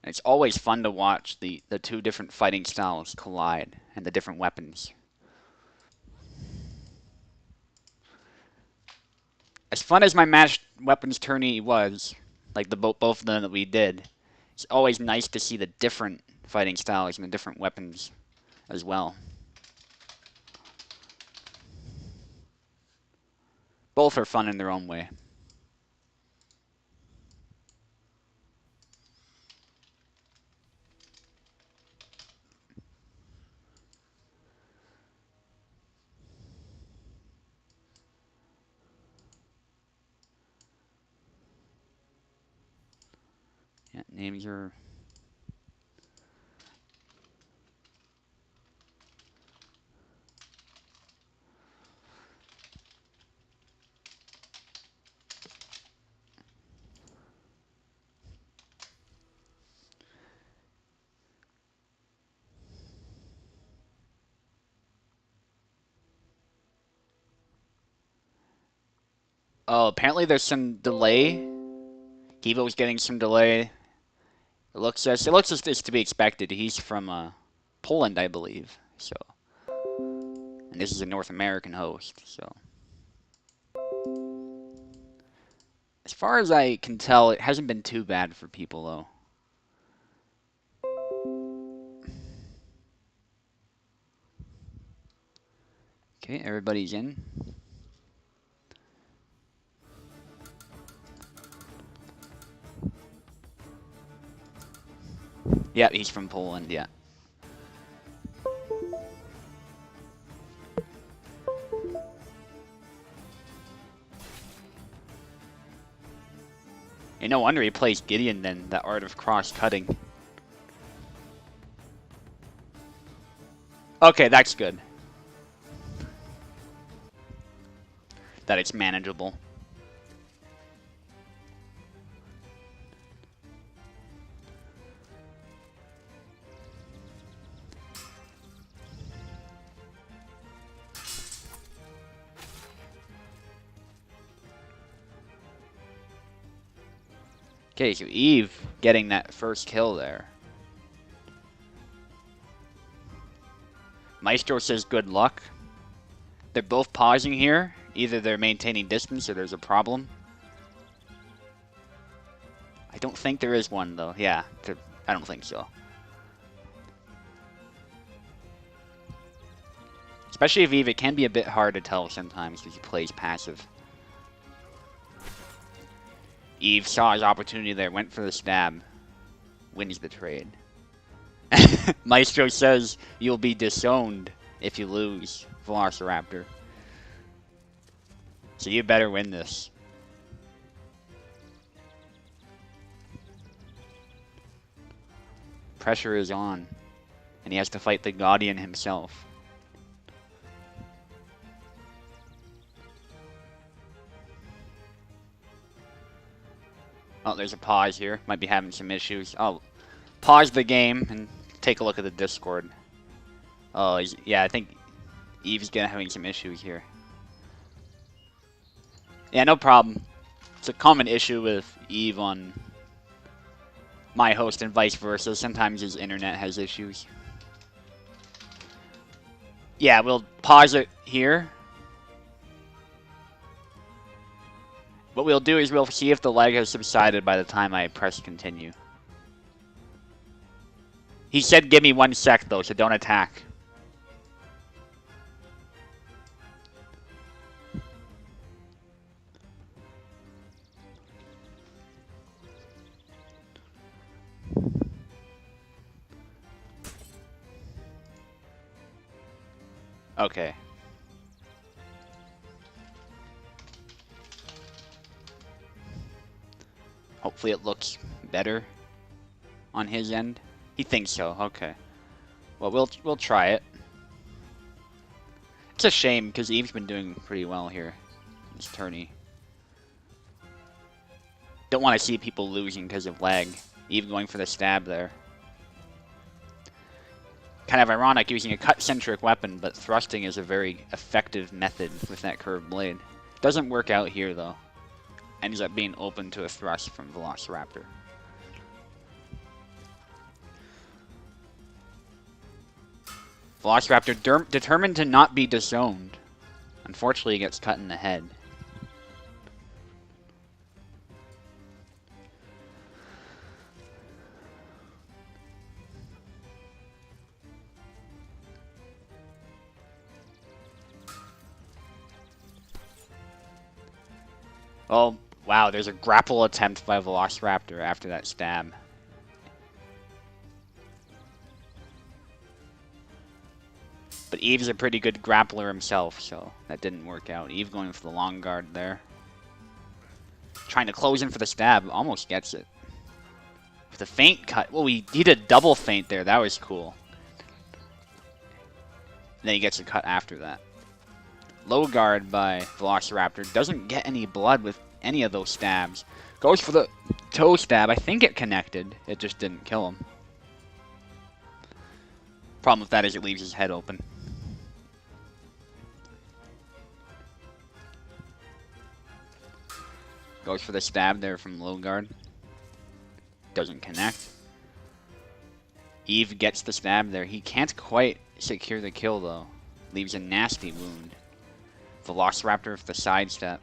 It's always fun to watch the two different fighting styles collide and the different weapons. As fun as my matched weapons tourney was, like both of them that we did, it's always nice to see the different fighting styles and the different weapons as well. Both are fun in their own way. Yeah, names are... Oh, apparently there's some delay. Kivo's getting some delay. It looks as it's to be expected. He's from Poland, I believe. So, and this is a North American host. So, as far as I can tell, it hasn't been too bad for people though. Okay, everybody's in. Yeah, he's from Poland, yeah. And no wonder he plays Gideon then, the art of cross-cutting. Okay, that's good. That it's manageable. Okay, so Eve getting that first kill there. Maestro says good luck. They're both pausing here. Either they're maintaining distance or there's a problem. I don't think there is one, though. Yeah, I don't think so. Especially if Eve, it can be a bit hard to tell sometimes because he plays passive. Eve saw his opportunity there, went for the stab. Wins the trade. Maestro says you'll be disowned if you lose, Velociraptor. So you better win this. Pressure is on, and he has to fight the Guardian himself. Oh, there's a pause here. Might be having some issues. I'll pause the game and take a look at the Discord. Oh, yeah, I think Eve's having some issues here. Yeah, no problem. It's a common issue with Eve on my host and vice versa. Sometimes his internet has issues. Yeah, we'll pause it here. What we'll do is we'll see if the lag has subsided by the time I press continue. He said give me 1 sec though, so don't attack. Okay. Hopefully it looks better on his end. He thinks so. Okay. Well, we'll try it. It's a shame because Eve's been doing pretty well here. This tourney. Don't want to see people losing because of lag. Eve going for the stab there. Kind of ironic using a cut-centric weapon, but thrusting is a very effective method with that curved blade. Doesn't work out here though. Ends up being open to a thrust from Velociraptor. Velociraptor determined to not be disowned. Unfortunately, he gets cut in the head. Oh, wow, there's a grapple attempt by Velociraptor after that stab. But Eve's a pretty good grappler himself, so that didn't work out. Eve going for the long guard there. Trying to close in for the stab, almost gets it. With a feint cut, well, he did a double feint there, that was cool. And then he gets a cut after that. Low guard by Velociraptor, doesn't get any blood with any of those stabs. Goes for the toe stab, I think it connected, it just didn't kill him. Problem with that is it leaves his head open. Goes for the stab there from low guard. Doesn't connect. Eve gets the stab there. He can't quite secure the kill though. Leaves a nasty wound. Velociraptor with the sidestep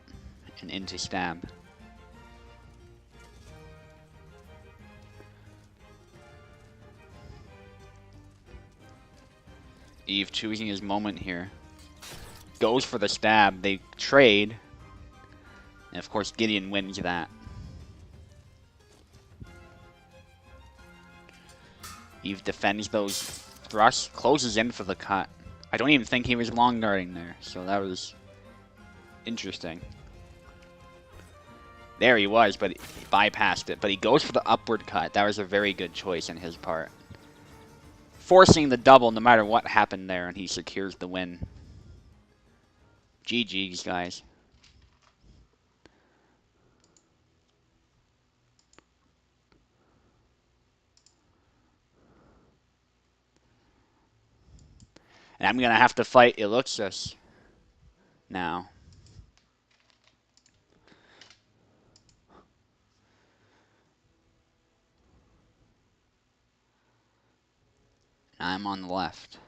and into stab. Eve choosing his moment here. Goes for the stab. They trade. And of course Gideon wins that. Eve defends those thrusts. Closes in for the cut. I don't even think he was long guarding there. So that was interesting. There he was, but he bypassed it. But he goes for the upward cut. That was a very good choice on his part. Forcing the double no matter what happened there, and he secures the win. GG's, guys. And I'm going to have to fight Eluxus now. I'm on the left.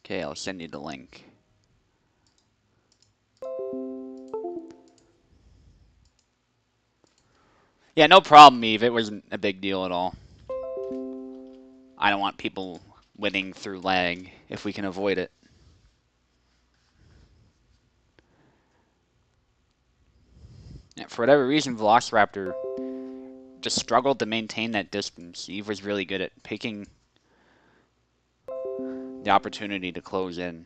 Okay, I'll send you the link. Yeah, no problem, Eve. It wasn't a big deal at all. I don't want people winning through lag if we can avoid it. Yeah, for whatever reason, Velociraptor just struggled to maintain that distance. Eve was really good at picking the opportunity to close in.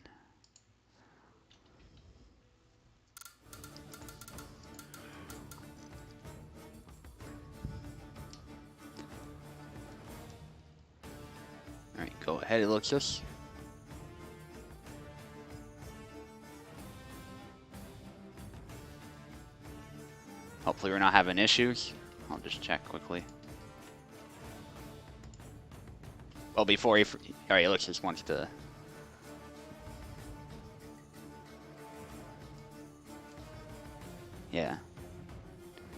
Alright, go ahead, Eluxus. Hopefully we're not having issues. I'll just check quickly. Well, before he... Alright, Eluxus wants to... Yeah.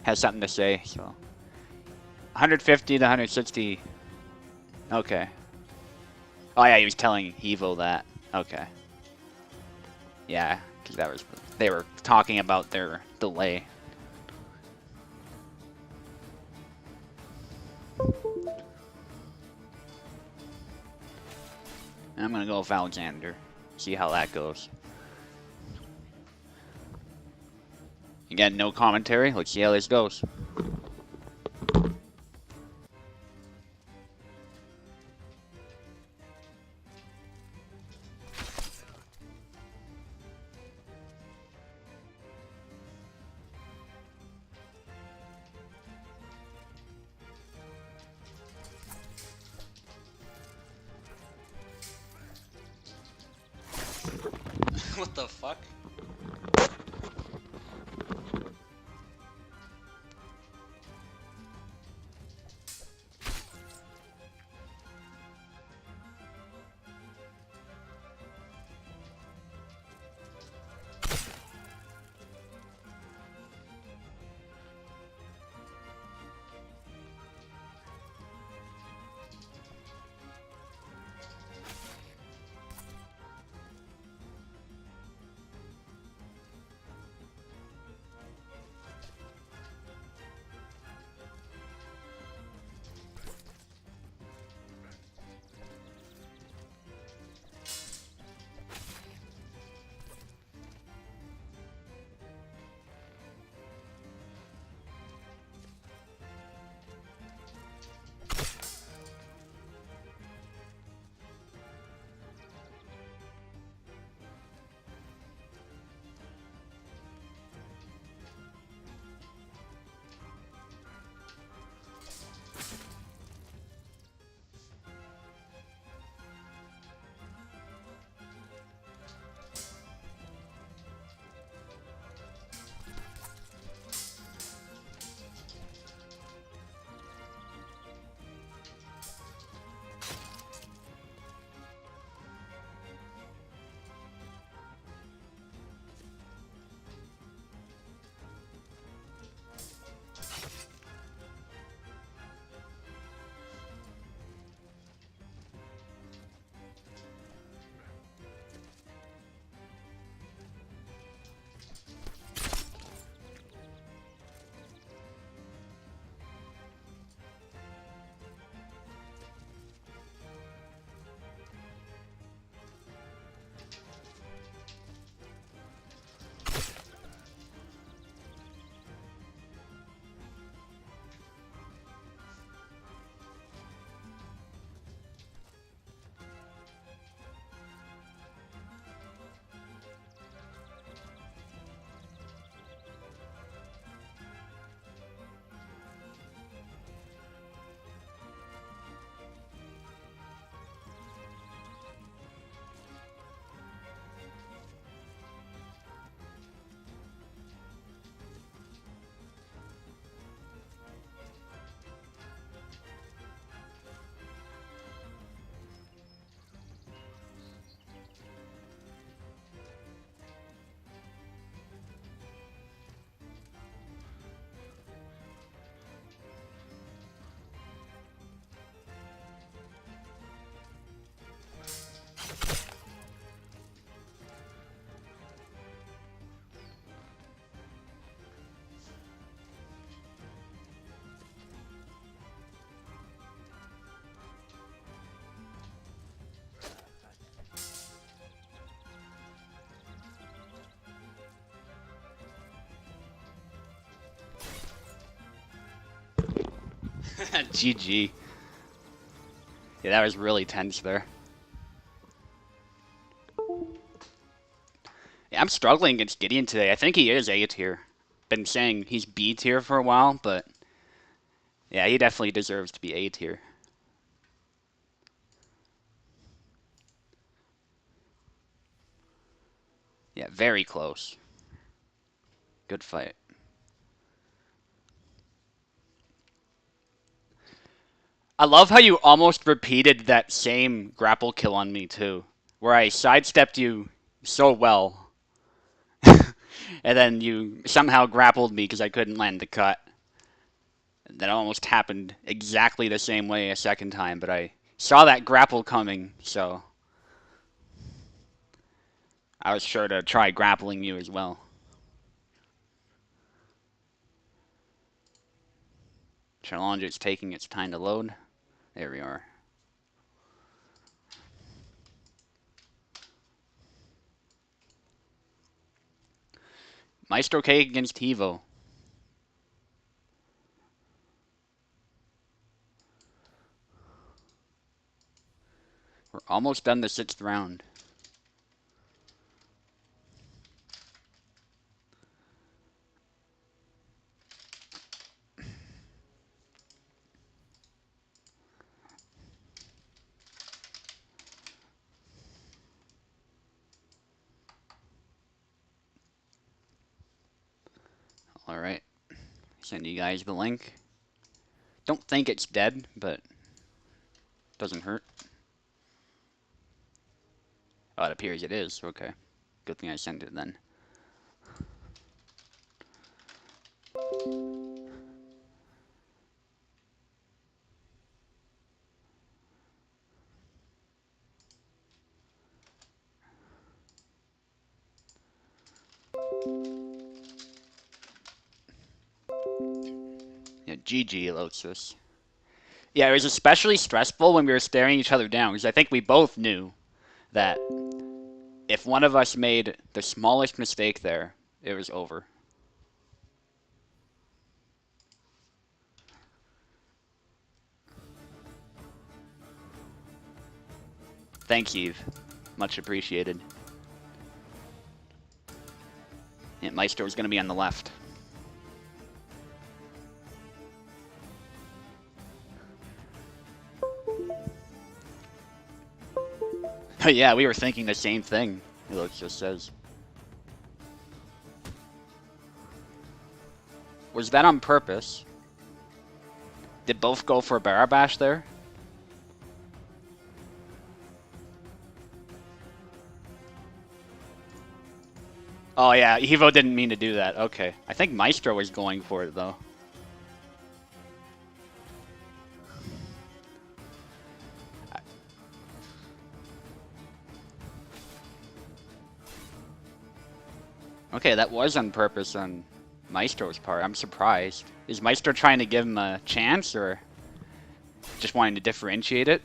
Has something to say, so... 150 to 160... Okay. Oh yeah, he was telling Evo that. Okay. Yeah, because that was... They were talking about their delay. And I'm gonna go with Alexander. See how that goes. Again, no commentary. Let's see how this goes. What the fuck? GG. Yeah, that was really tense there. Yeah, I'm struggling against Gideon today. I think he is A tier. Been saying he's B tier for a while, but yeah, he definitely deserves to be A tier. Yeah, very close. Good fight. I love how you almost repeated that same grapple kill on me too, where I sidestepped you so well, and then you somehow grappled me because I couldn't land the cut. That almost happened exactly the same way a second time, but I saw that grapple coming, so I was sure to try grappling you as well. Challenger's taking its time to load. There we are. Maestro K against Evo. We're almost done the 6th round. Alright. Send you guys the link. Don't think it's dead, but doesn't hurt. Oh, it appears it is. Okay. Good thing I sent it then. Yeah, GG, Lotus. Yeah, it was especially stressful when we were staring each other down, because I think we both knew that if one of us made the smallest mistake there, it was over. Thanks, Eve. Much appreciated. Yeah, Maestro's gonna be on the left. Yeah, we were thinking the same thing, Look just says. Was that on purpose? Did both go for Barabash there? Oh yeah, Evo didn't mean to do that. Okay. I think Maestro was going for it though. Okay, that was on purpose on Maestro's part. I'm surprised. Is Maestro trying to give him a chance or just wanting to differentiate it?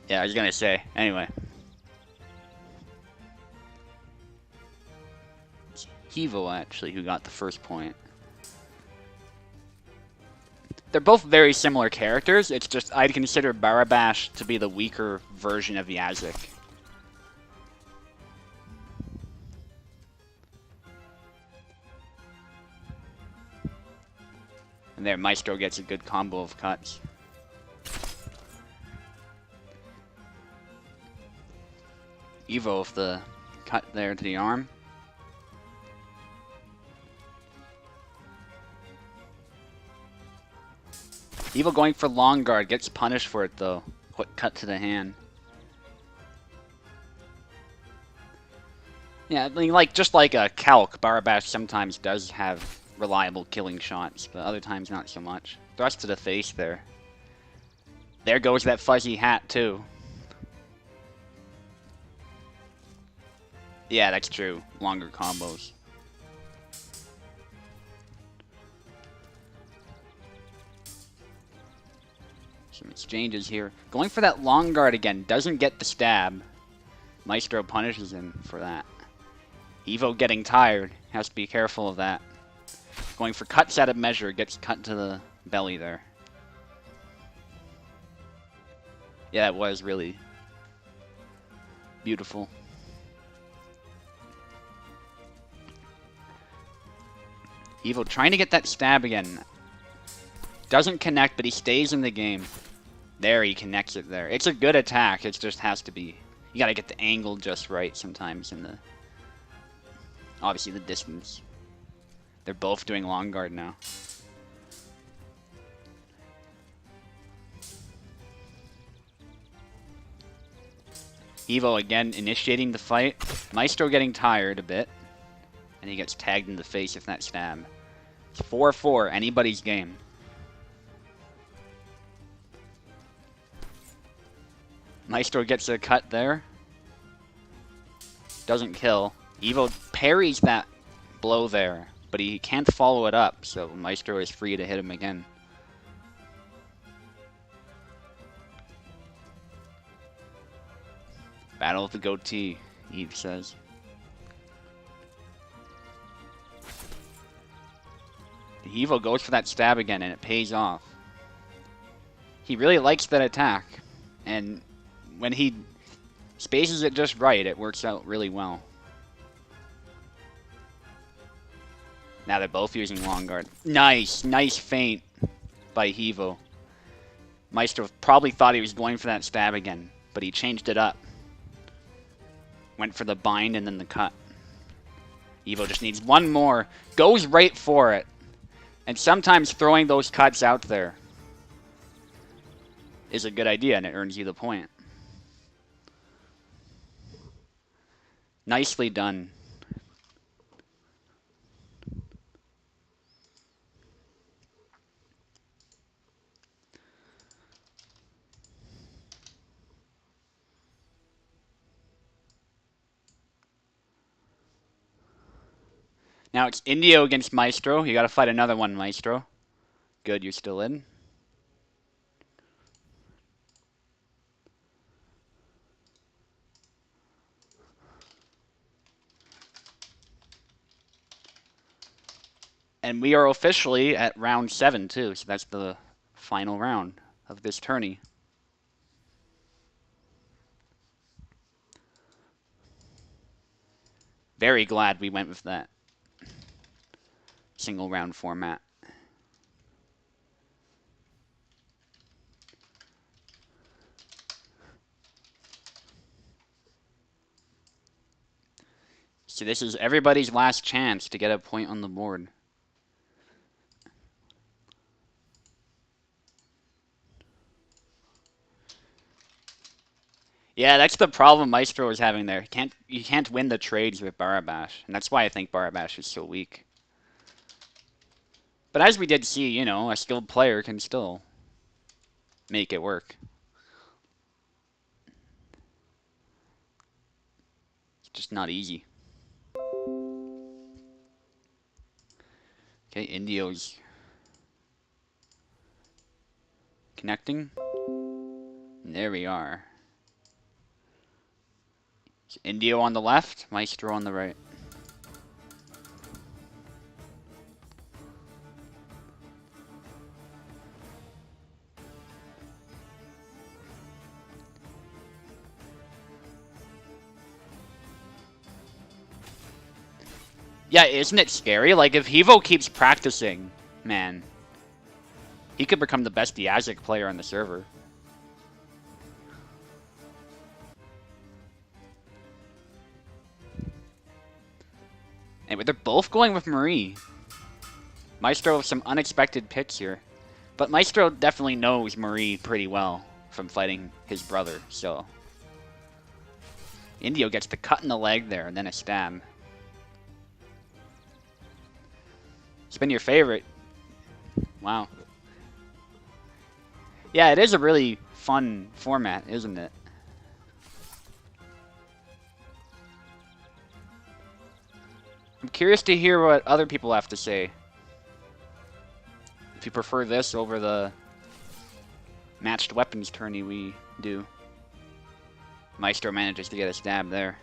Yeah, I was gonna say. Anyway. It's Evo, actually, who got the first point. They're both very similar characters. It's just I'd consider Barabash to be the weaker version of Yazik. And there, Maestro gets a good combo of cuts. Evo with the cut there to the arm. Evo going for long guard, gets punished for it though. Quick cut to the hand. Yeah, I mean, like just like a Calc, Barabash sometimes does have reliable killing shots, but other times not so much. Thrust to the face there. There goes that fuzzy hat too. Yeah, that's true. Longer combos. Some exchanges here. Going for that long guard again. Doesn't get the stab. Maestro punishes him for that. Evo getting tired. Has to be careful of that. Going for cuts out of measure. Gets cut to the belly there. Yeah, it was really beautiful. Evo trying to get that stab again. Doesn't connect, but he stays in the game. There, he connects it there. It's a good attack. It just has to be. You gotta get the angle just right sometimes in the... Obviously the distance. They're both doing long guard now. Evo again initiating the fight. Maestro getting tired a bit. And he gets tagged in the face with that stab. It's 4-4, anybody's game. Maestro gets a cut there. Doesn't kill. Evo parries that blow there, but he can't follow it up, so Maestro is free to hit him again. Battle of the goatee, Eve says. Evo goes for that stab again, and it pays off. He really likes that attack, and when he spaces it just right, it works out really well. Now they're both using long guard. Nice, nice feint by Evo. Maestro probably thought he was going for that stab again, but he changed it up. Went for the bind and then the cut. Evo just needs one more. Goes right for it. And sometimes throwing those cuts out there is a good idea, and it earns you the point. Nicely done. Now it's Indio against Maestro. You gotta fight another one, Maestro. Good, you're still in. And we are officially at round 7 too, so that's the final round of this tourney. Very glad we went with that single round format. So this is everybody's last chance to get a point on the board. Yeah, that's the problem Maestro is having there. You can't win the trades with Barabash, and that's why I think Barabash is so weak. But as we did see, you know, a skilled player can still make it work. It's just not easy. Okay, Indio's connecting. And there we are. So Indio on the left, Maestro on the right. Yeah, isn't it scary? Like, if Evo keeps practicing, man, he could become the best Diazic player on the server. And they're both going with Marie. Maestro with some unexpected picks here. But Maestro definitely knows Marie pretty well from fighting his brother, so... Indio gets the cut in the leg there, and then a stab. It's been your favorite. Wow. Yeah, it is a really fun format, isn't it? I'm curious to hear what other people have to say. If you prefer this over the matched weapons tourney we do. Maestro manages to get a stab there.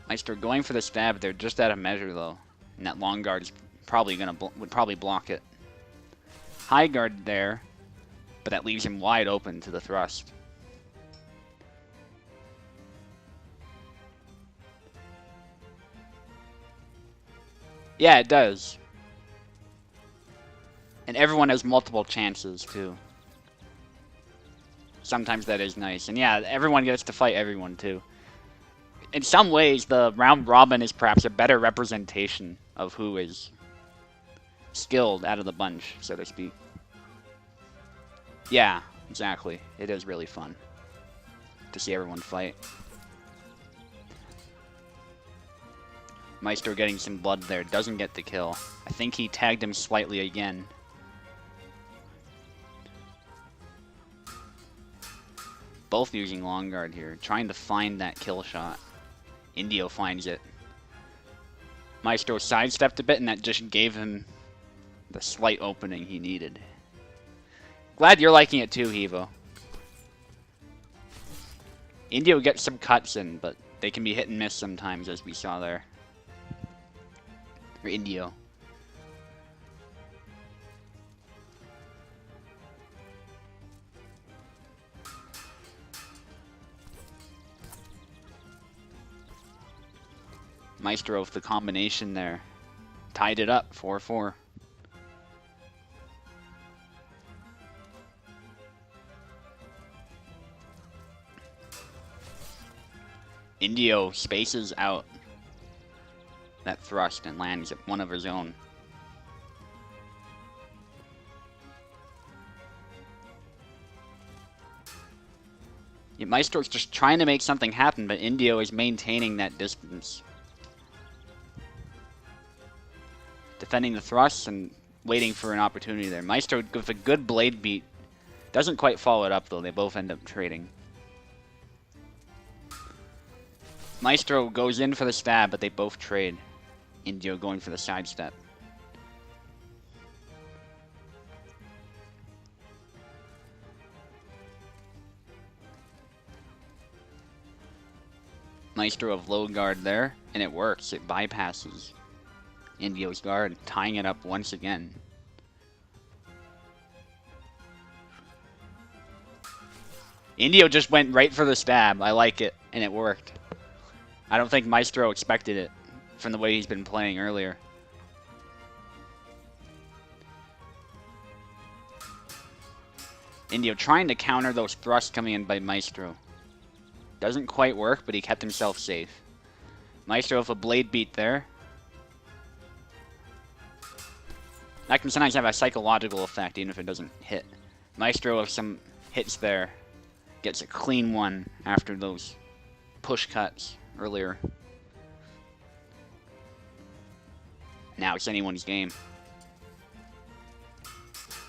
Maestro going for the stab there, just out of measure though. And that long guard is probably would probably block it. High guard there, but that leaves him wide open to the thrust. Yeah, it does. And everyone has multiple chances too. Sometimes that is nice. And yeah, everyone gets to fight everyone too. In some ways, the round robin is perhaps a better representation of who is skilled out of the bunch, so to speak. Yeah, exactly. It is really fun to see everyone fight. Maestro getting some blood there, doesn't get the kill. I think he tagged him slightly again. Both using long guard here, trying to find that kill shot. Indio finds it. Maestro sidestepped a bit, and that just gave him the slight opening he needed. Glad you're liking it too, Hivo. Indio gets some cuts in, but they can be hit and miss sometimes, as we saw there. Or Indio. Maestro with the combination there. Tied it up, 4-4. Indio spaces out that thrust and lands at one of his own. Yeah, Maestro's just trying to make something happen, but Indio is maintaining that distance. Defending the thrust and waiting for an opportunity there. Maestro with a good blade beat. Doesn't quite follow it up though, they both end up trading. Maestro goes in for the stab, but they both trade. Indio going for the sidestep. Maestro of low guard there, and it works. It bypasses Indio's guard, tying it up once again. Indio just went right for the stab. I like it, and it worked. I don't think Maestro expected it from the way he's been playing earlier. Indio trying to counter those thrusts coming in by Maestro. Doesn't quite work, but he kept himself safe. Maestro with a blade beat there. That can sometimes have a psychological effect, even if it doesn't hit. Maestro with some hits there. Gets a clean one after those push cuts earlier. Now it's anyone's game.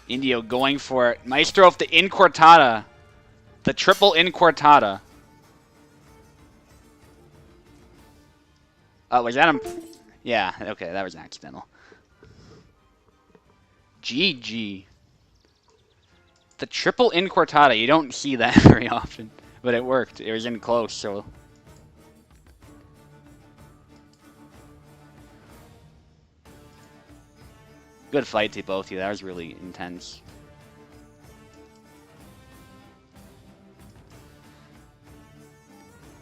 Indio going for it. Maestro with the incortada. The triple incortada. Oh, was that him? Yeah, okay, that was accidental. GG. The triple incortada. You don't see that very often. But it worked. It was in close, so... Good fight to both of you. That was really intense.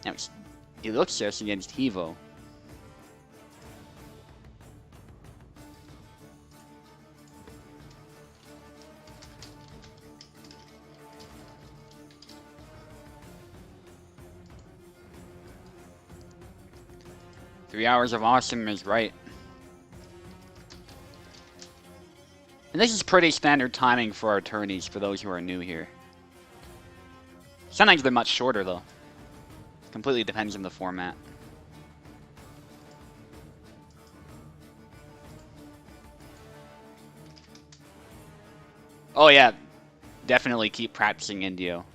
Now, it looks just against Hivo. Three hours of awesome is right. And this is pretty standard timing for our tourneys, for those who are new here. Sometimes they're much shorter, though. Completely depends on the format. Oh yeah, definitely keep practicing Indio.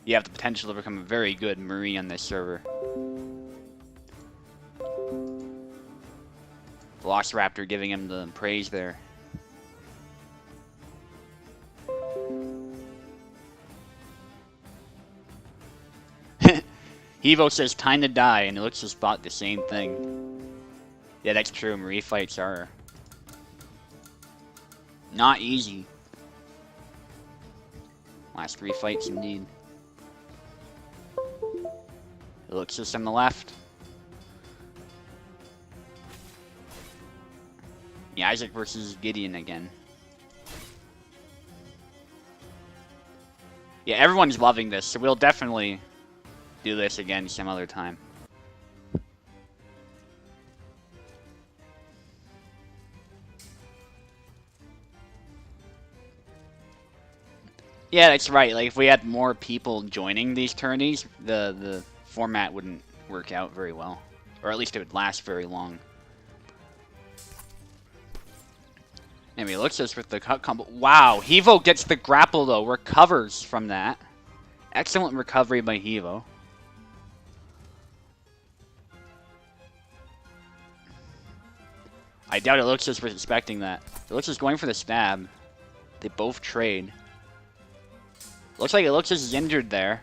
You have the potential to become a very good Marine on this server. Velociraptor giving him the praise there. Evo says time to die, and it looks to spot the same thing. Yeah, that's true. Marie fights are not easy. Last 3 fights indeed. It looks just on the left. Yeah, Isaac versus Gideon again. Yeah, everyone's loving this, so we'll definitely do this again some other time. Yeah, that's right. Like, if we had more people joining these tourneys, the format wouldn't work out very well. Or at least it would last very long. And he looks at us with the cut combo. Wow, Hevo gets the grapple, though. Recovers from that. Excellent recovery by Hevo. I doubt Elixir's was expecting that. Elixir's going for the stab. They both trade. Looks like Elixir's injured there.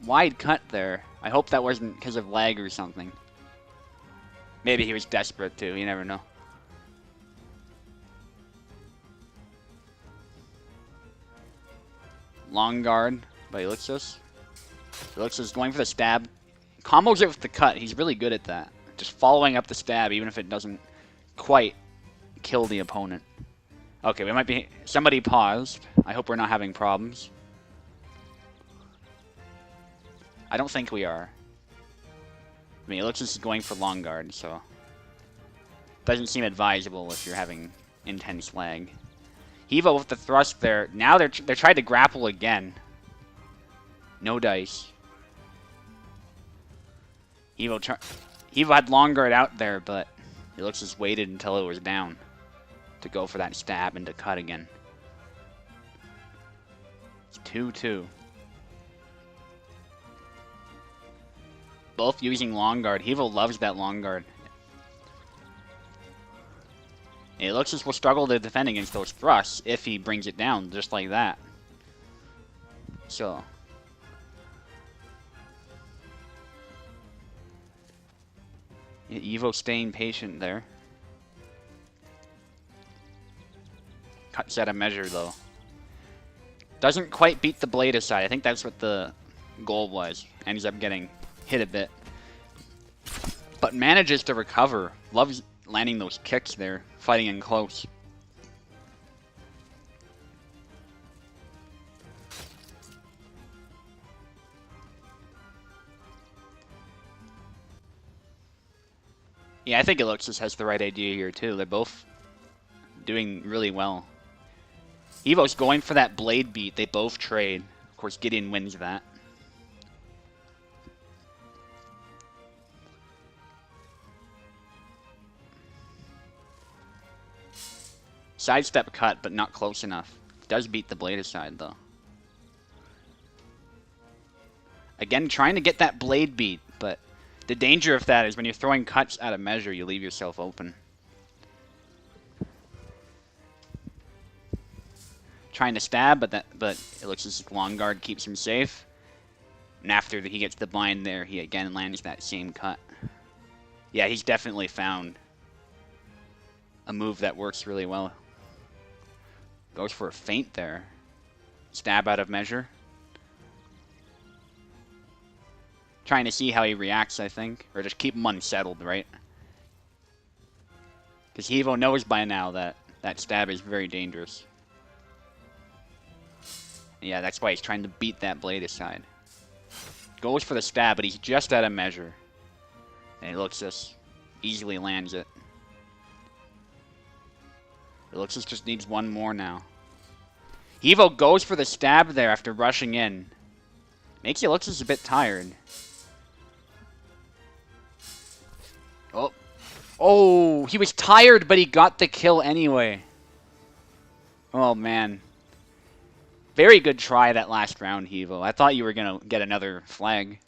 Wide cut there. I hope that wasn't because of lag or something. Maybe he was desperate too, you never know. Long guard by Elixir. Elixir's going for the stab. Combos it with the cut. He's really good at that. Just following up the stab even if it doesn't quite kill the opponent. Okay, we might be... Somebody paused. I hope we're not having problems. I don't think we are. I mean, it looks like he's going for long guard, so... Doesn't seem advisable if you're having intense lag. Hevo with the thrust there. Now they're trying to grapple again. No dice. Hevo had long guard out there, but it looks just waited until it was down to go for that stab and to cut again. It's 2-2. Both using long guard. Hevo loves that long guard. It looks as we'll struggle to defend against those thrusts if he brings it down just like that. So. Evo staying patient there. Cuts out of measure though. Doesn't quite beat the blade aside. I think that's what the goal was. Ends up getting hit a bit. But manages to recover. Loves landing those kicks there. Fighting in close. Yeah, I think Elixir has the right idea here too. They're both doing really well. Evo's going for that blade beat. They both trade. Of course, Gideon wins that. Sidestep cut, but not close enough. Does beat the blade aside, though. Again, trying to get that blade beat, but the danger of that is when you're throwing cuts out of measure, you leave yourself open. Trying to stab, but it looks as if long guard keeps him safe. And after he gets the bind there, he again lands that same cut. Yeah, he's definitely found a move that works really well. Goes for a feint there. Stab out of measure. Trying to see how he reacts, I think. Or just keep him unsettled, right? Because Hevo knows by now that that stab is very dangerous. Yeah, that's why he's trying to beat that blade aside. Goes for the stab, but he's just out of measure. And Elixir easily lands it. Elixir just needs one more now. Hevo goes for the stab there after rushing in. Makes Elixir a bit tired. Oh. Oh, he was tired, but he got the kill anyway. Oh, man. Very good try that last round, Hevo. I thought you were going to get another flag.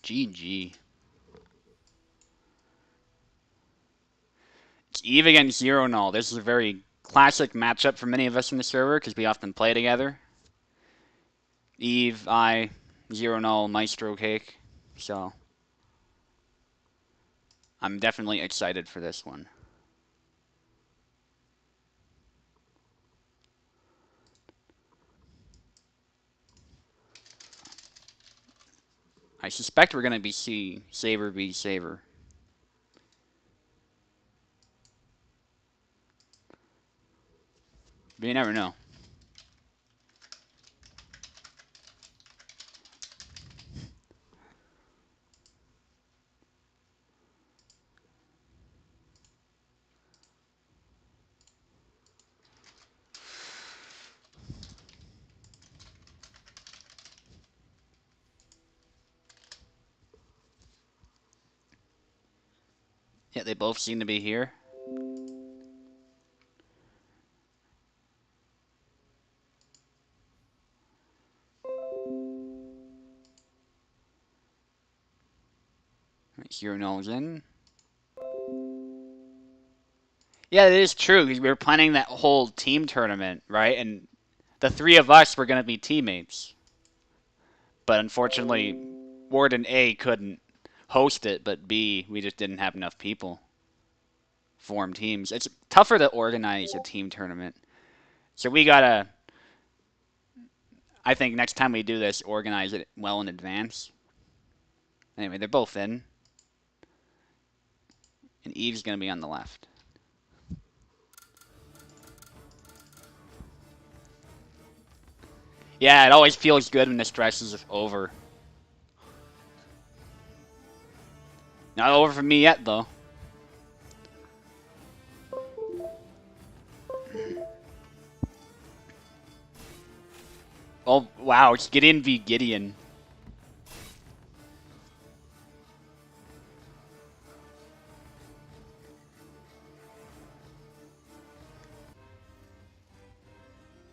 GG. It's Eve against Zero Null. This is a very classic matchup for many of us in the server because we often play together. Eve, I, Zero Null, Maestro Cake. So I'm definitely excited for this one. I suspect we're going to see Saber v Saber. But you never know. Yeah, they both seem to be here. Zero Null's in. Yeah, it is true because we were planning that whole team tournament, right? And the three of us were going to be teammates. But unfortunately, Warden A couldn't host it, but B, we just didn't have enough people form teams. It's tougher to organize a team tournament. So we gotta, I think next time we do this, organize it well in advance. Anyway, they're both in. And Eve's gonna be on the left. Yeah, it always feels good when the stress is over. Not over for me yet, though. Oh, wow, it's Gideon v. Gideon.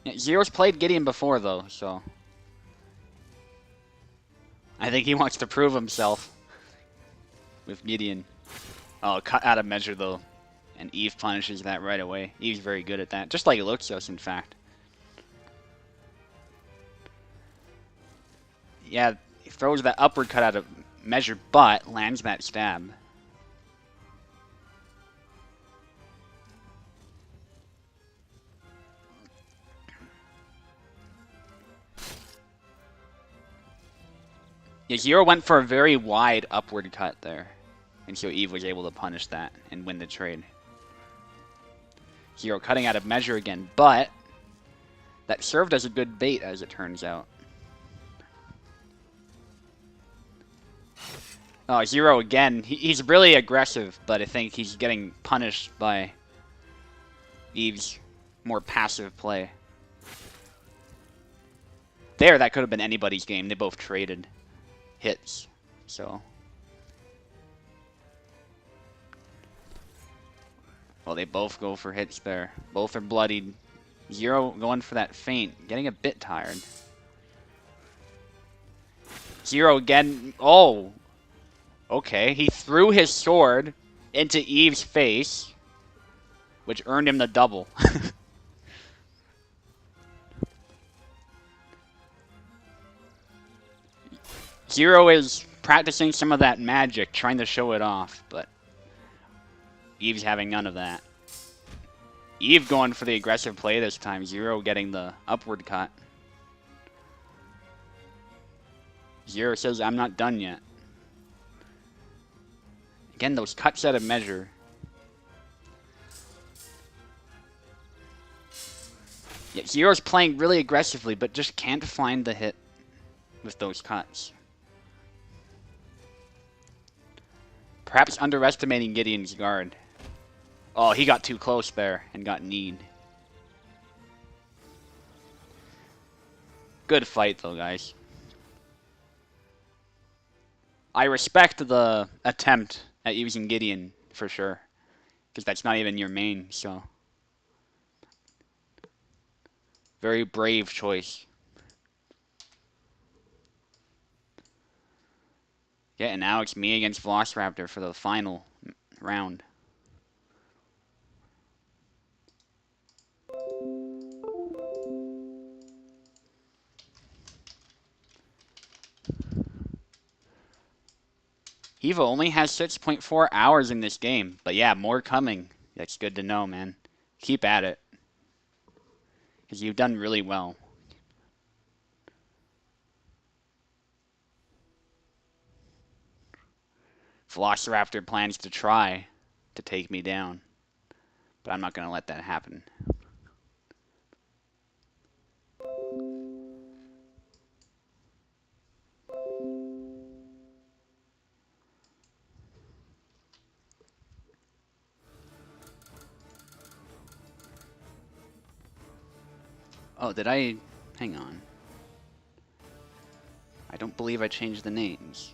Yeah, Zero's played Gideon before, though, so... I think he wants to prove himself with Gideon. Oh, cut out of measure, though. And Eve punishes that right away. Eve's very good at that. Just like Luxios, in fact. Yeah, he throws that upward cut out of measure, but lands that stab. Yeah, Zero went for a very wide upward cut there. And so Eve was able to punish that and win the trade. Zero cutting out of measure again, but that served as a good bait, as it turns out. Oh, Zero again. He's really aggressive, but I think he's getting punished by Eve's more passive play. There, that could have been anybody's game. They both traded hits, so... Well, they both go for hits there. Both are bloodied. Zero going for that feint. Getting a bit tired. Zero again. Oh! Okay, he threw his sword into Eve's face, which earned him the double. Zero is practicing some of that magic, trying to show it off, but Eve's having none of that. Eve going for the aggressive play this time. Zero getting the upward cut. Zero says, I'm not done yet. Again, those cuts out of measure. Yeah, Zero's playing really aggressively, but just can't find the hit with those cuts. Perhaps underestimating Gideon's guard. Oh, he got too close there and got kneed. Good fight, though, guys. I respect the attempt at using Gideon for sure, because that's not even your main. So very brave choice. Yeah, and now it's me against Velociraptor for the final round. Eva only has 6.4 hours in this game, but yeah, more coming. That's good to know, man. Keep at it, because you've done really well. Velociraptor plans to try to take me down, but I'm not going to let that happen. Oh, did I... Hang on. I don't believe I changed the names.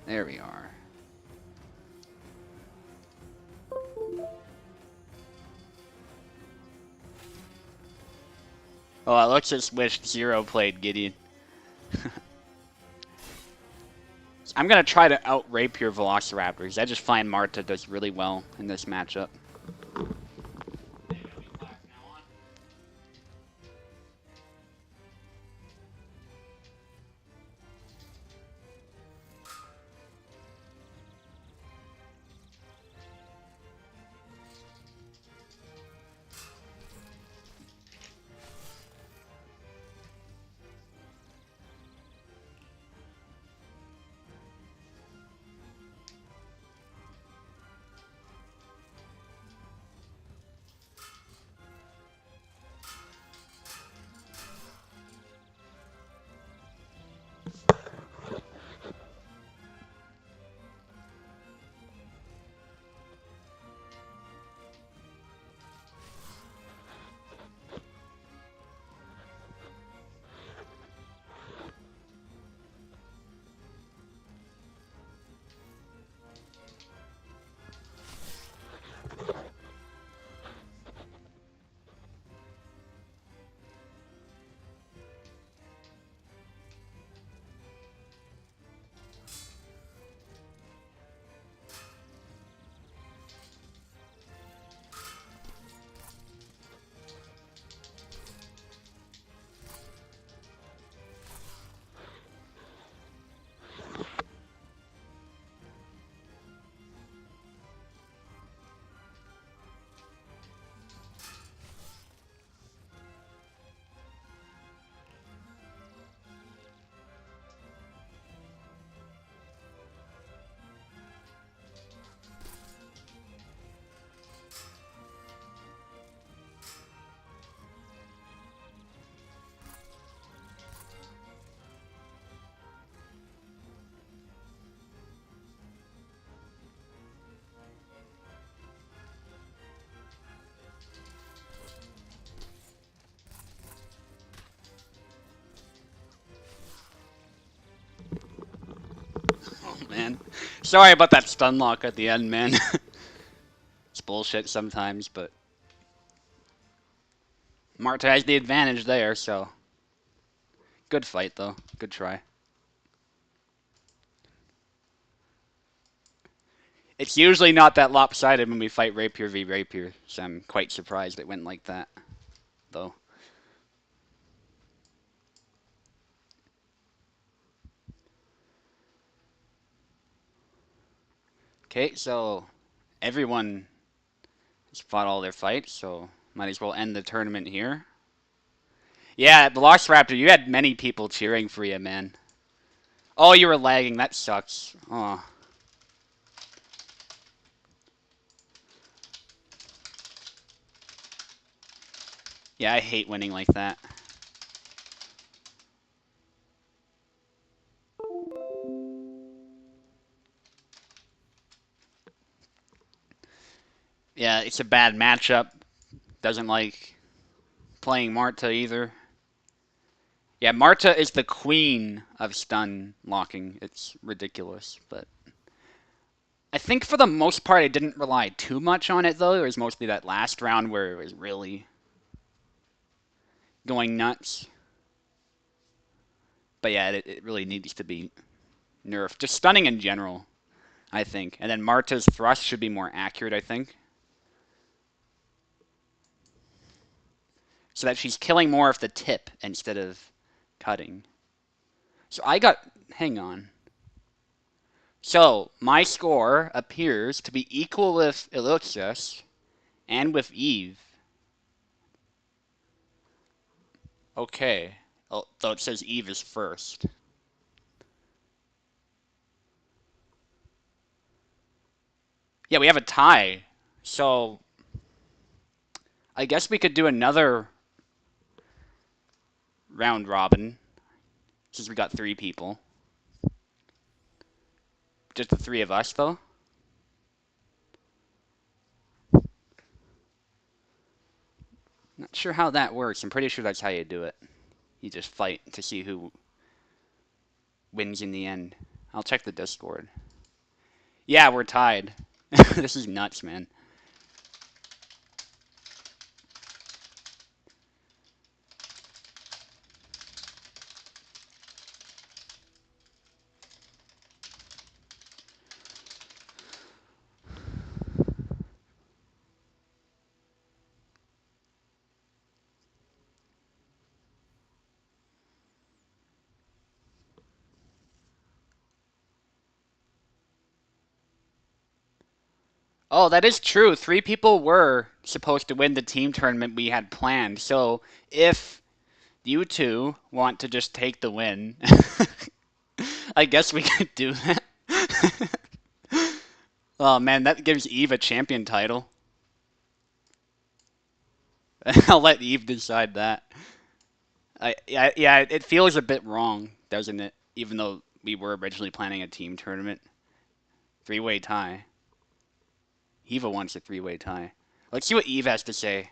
There we are. Oh, let's just wish Zero played Gideon. I'm going to try to out-rape your Velociraptors. I just find Marta does really well in this matchup. Oh, man. Sorry about that stun lock at the end, man. It's bullshit sometimes, but... Marta has the advantage there, so... Good fight, though. Good try. It's usually not that lopsided when we fight Rapier v Rapier, so I'm quite surprised it went like that, though. Okay, so everyone has fought all their fights, so might as well end the tournament here. Yeah, Velociraptor, you had many people cheering for you, man. Oh, you were lagging. That sucks. Oh. Yeah, I hate winning like that. Yeah, it's a bad matchup. Doesn't like playing Marta either. Yeah, Marta is the queen of stun locking. It's ridiculous, but I think for the most part I didn't rely too much on it though. It was mostly that last round where it was really going nuts. But yeah, it really needs to be nerfed. Just stunning in general, I think. And then Marta's thrust should be more accurate, I think. So that she's killing more of the tip instead of cutting. So I got. Hang on. So my score appears to be equal with Eluxius and with Eve. Okay. Oh, though it says Eve is first. Yeah, we have a tie. So I guess we could do another round robin since we got three people. Just the three of us, though. Not sure how that works. I'm pretty sure that's how you do it. You just fight to see who wins in the end. I'll check the Discord. Yeah, we're tied. This is nuts, man. Oh, that is true. Three people were supposed to win the team tournament we had planned. So if you two want to just take the win, I guess we could do that. Oh man, that gives Eve a champion title. I'll let Eve decide that. Yeah, it feels a bit wrong, doesn't it? Even though we were originally planning a team tournament, three-way tie. Eva wants a three-way tie. Let's see what Eve has to say.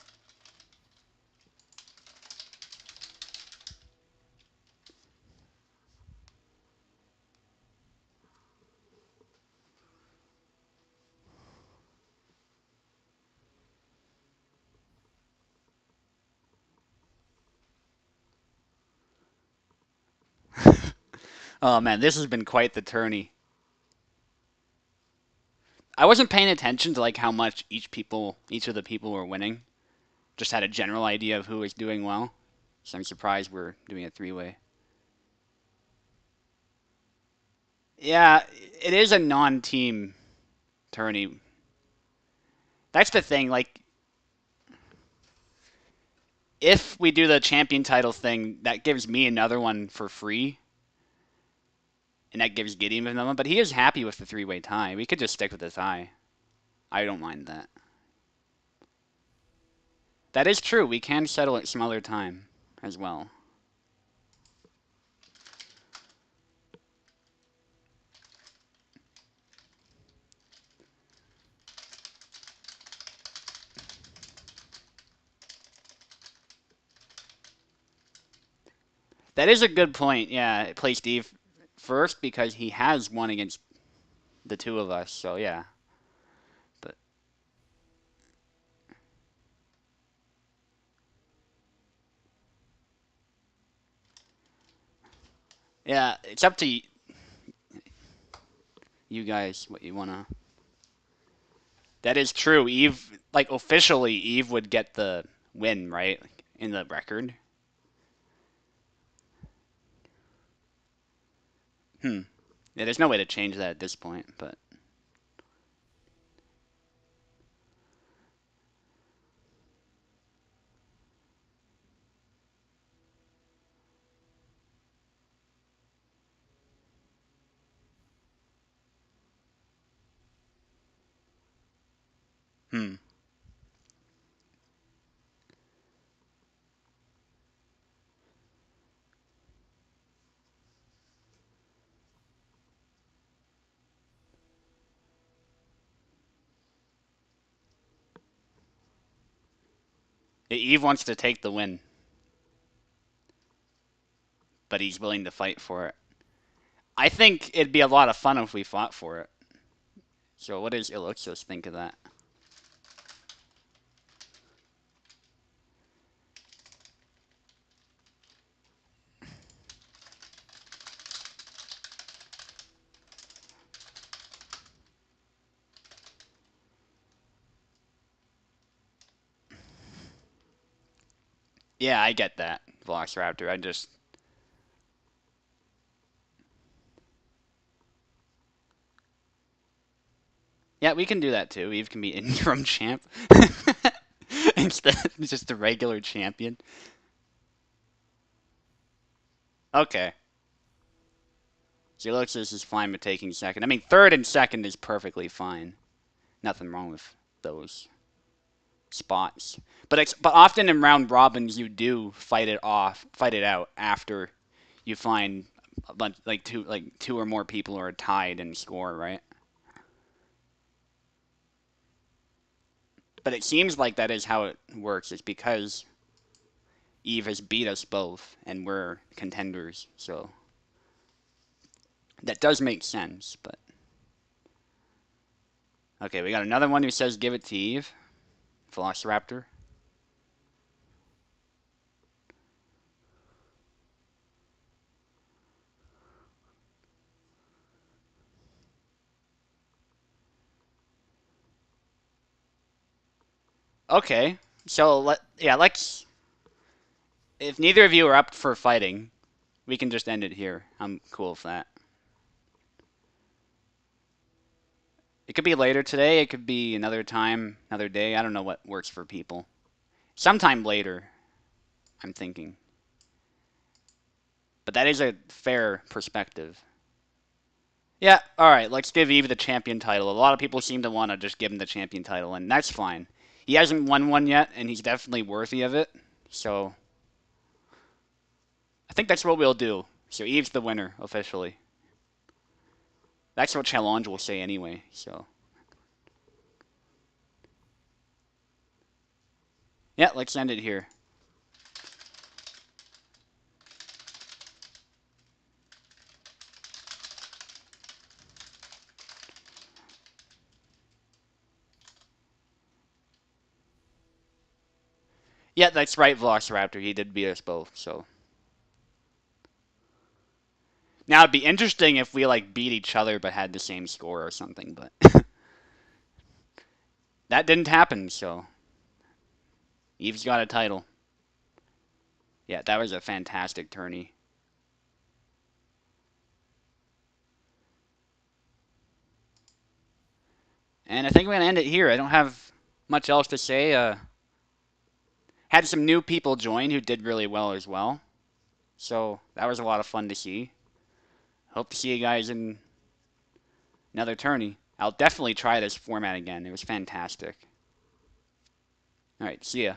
Oh man, this has been quite the tourney. I wasn't paying attention to like how much each of the people were winning. Just had a general idea of who was doing well. So I'm surprised we're doing a three-way. Yeah, it is a non-team tourney. That's the thing. Like, if we do the champion title thing, that gives me another one for free, and that gives Gideon another one. But he is happy with the three-way tie. We could just stick with the tie. I don't mind that. That is true. We can settle it some other time as well. That is a good point. Yeah, play Steve first because he has won against the two of us. So yeah, but yeah, it's up to you guys what you wanna. That is true. Eve, like officially, Eve would get the win, right? Like, in the record. Hmm. Yeah, there's no way to change that at this point, but hmm. Eve wants to take the win, but he's willing to fight for it. I think it'd be a lot of fun if we fought for it. So what does Elixius think of that? Yeah, I get that, Velociraptor. I just Yeah, we can do that too. Eve can be interim champ instead of just a regular champion. Okay. Geluxus is fine with taking second. I mean, third and second is perfectly fine. Nothing wrong with those spots. But often in round robins you do fight it out after you find a bunch like two or more people are tied in score, right? But it seems like that is how it works. It's because Eve has beat us both and we're contenders, so that does make sense, but okay, we got another one who says give it to Eve. Velociraptor. Okay. So let's if neither of you are up for fighting, we can just end it here. I'm cool with that. It could be later today, it could be another time, another day. I don't know what works for people. Sometime later, I'm thinking. But that is a fair perspective. Yeah, alright, let's give Eve the champion title. A lot of people seem to want to just give him the champion title, and that's fine. He hasn't won one yet, and he's definitely worthy of it. So, I think that's what we'll do. So, Eve's the winner, officially. That's what Challenge will say anyway, so. Yeah, let's end it here. Yeah, that's right, Velociraptor. He did beat us both, so. Now, it'd be interesting if we, like, beat each other but had the same score or something, but. That didn't happen, so. Eve's got a title. Yeah, that was a fantastic tourney. And I think we're going to end it here. I don't have much else to say. Had some new people join who did really well as well. So that was a lot of fun to see. Hope to see you guys in another tourney. I'll definitely try this format again. It was fantastic. All right, see ya.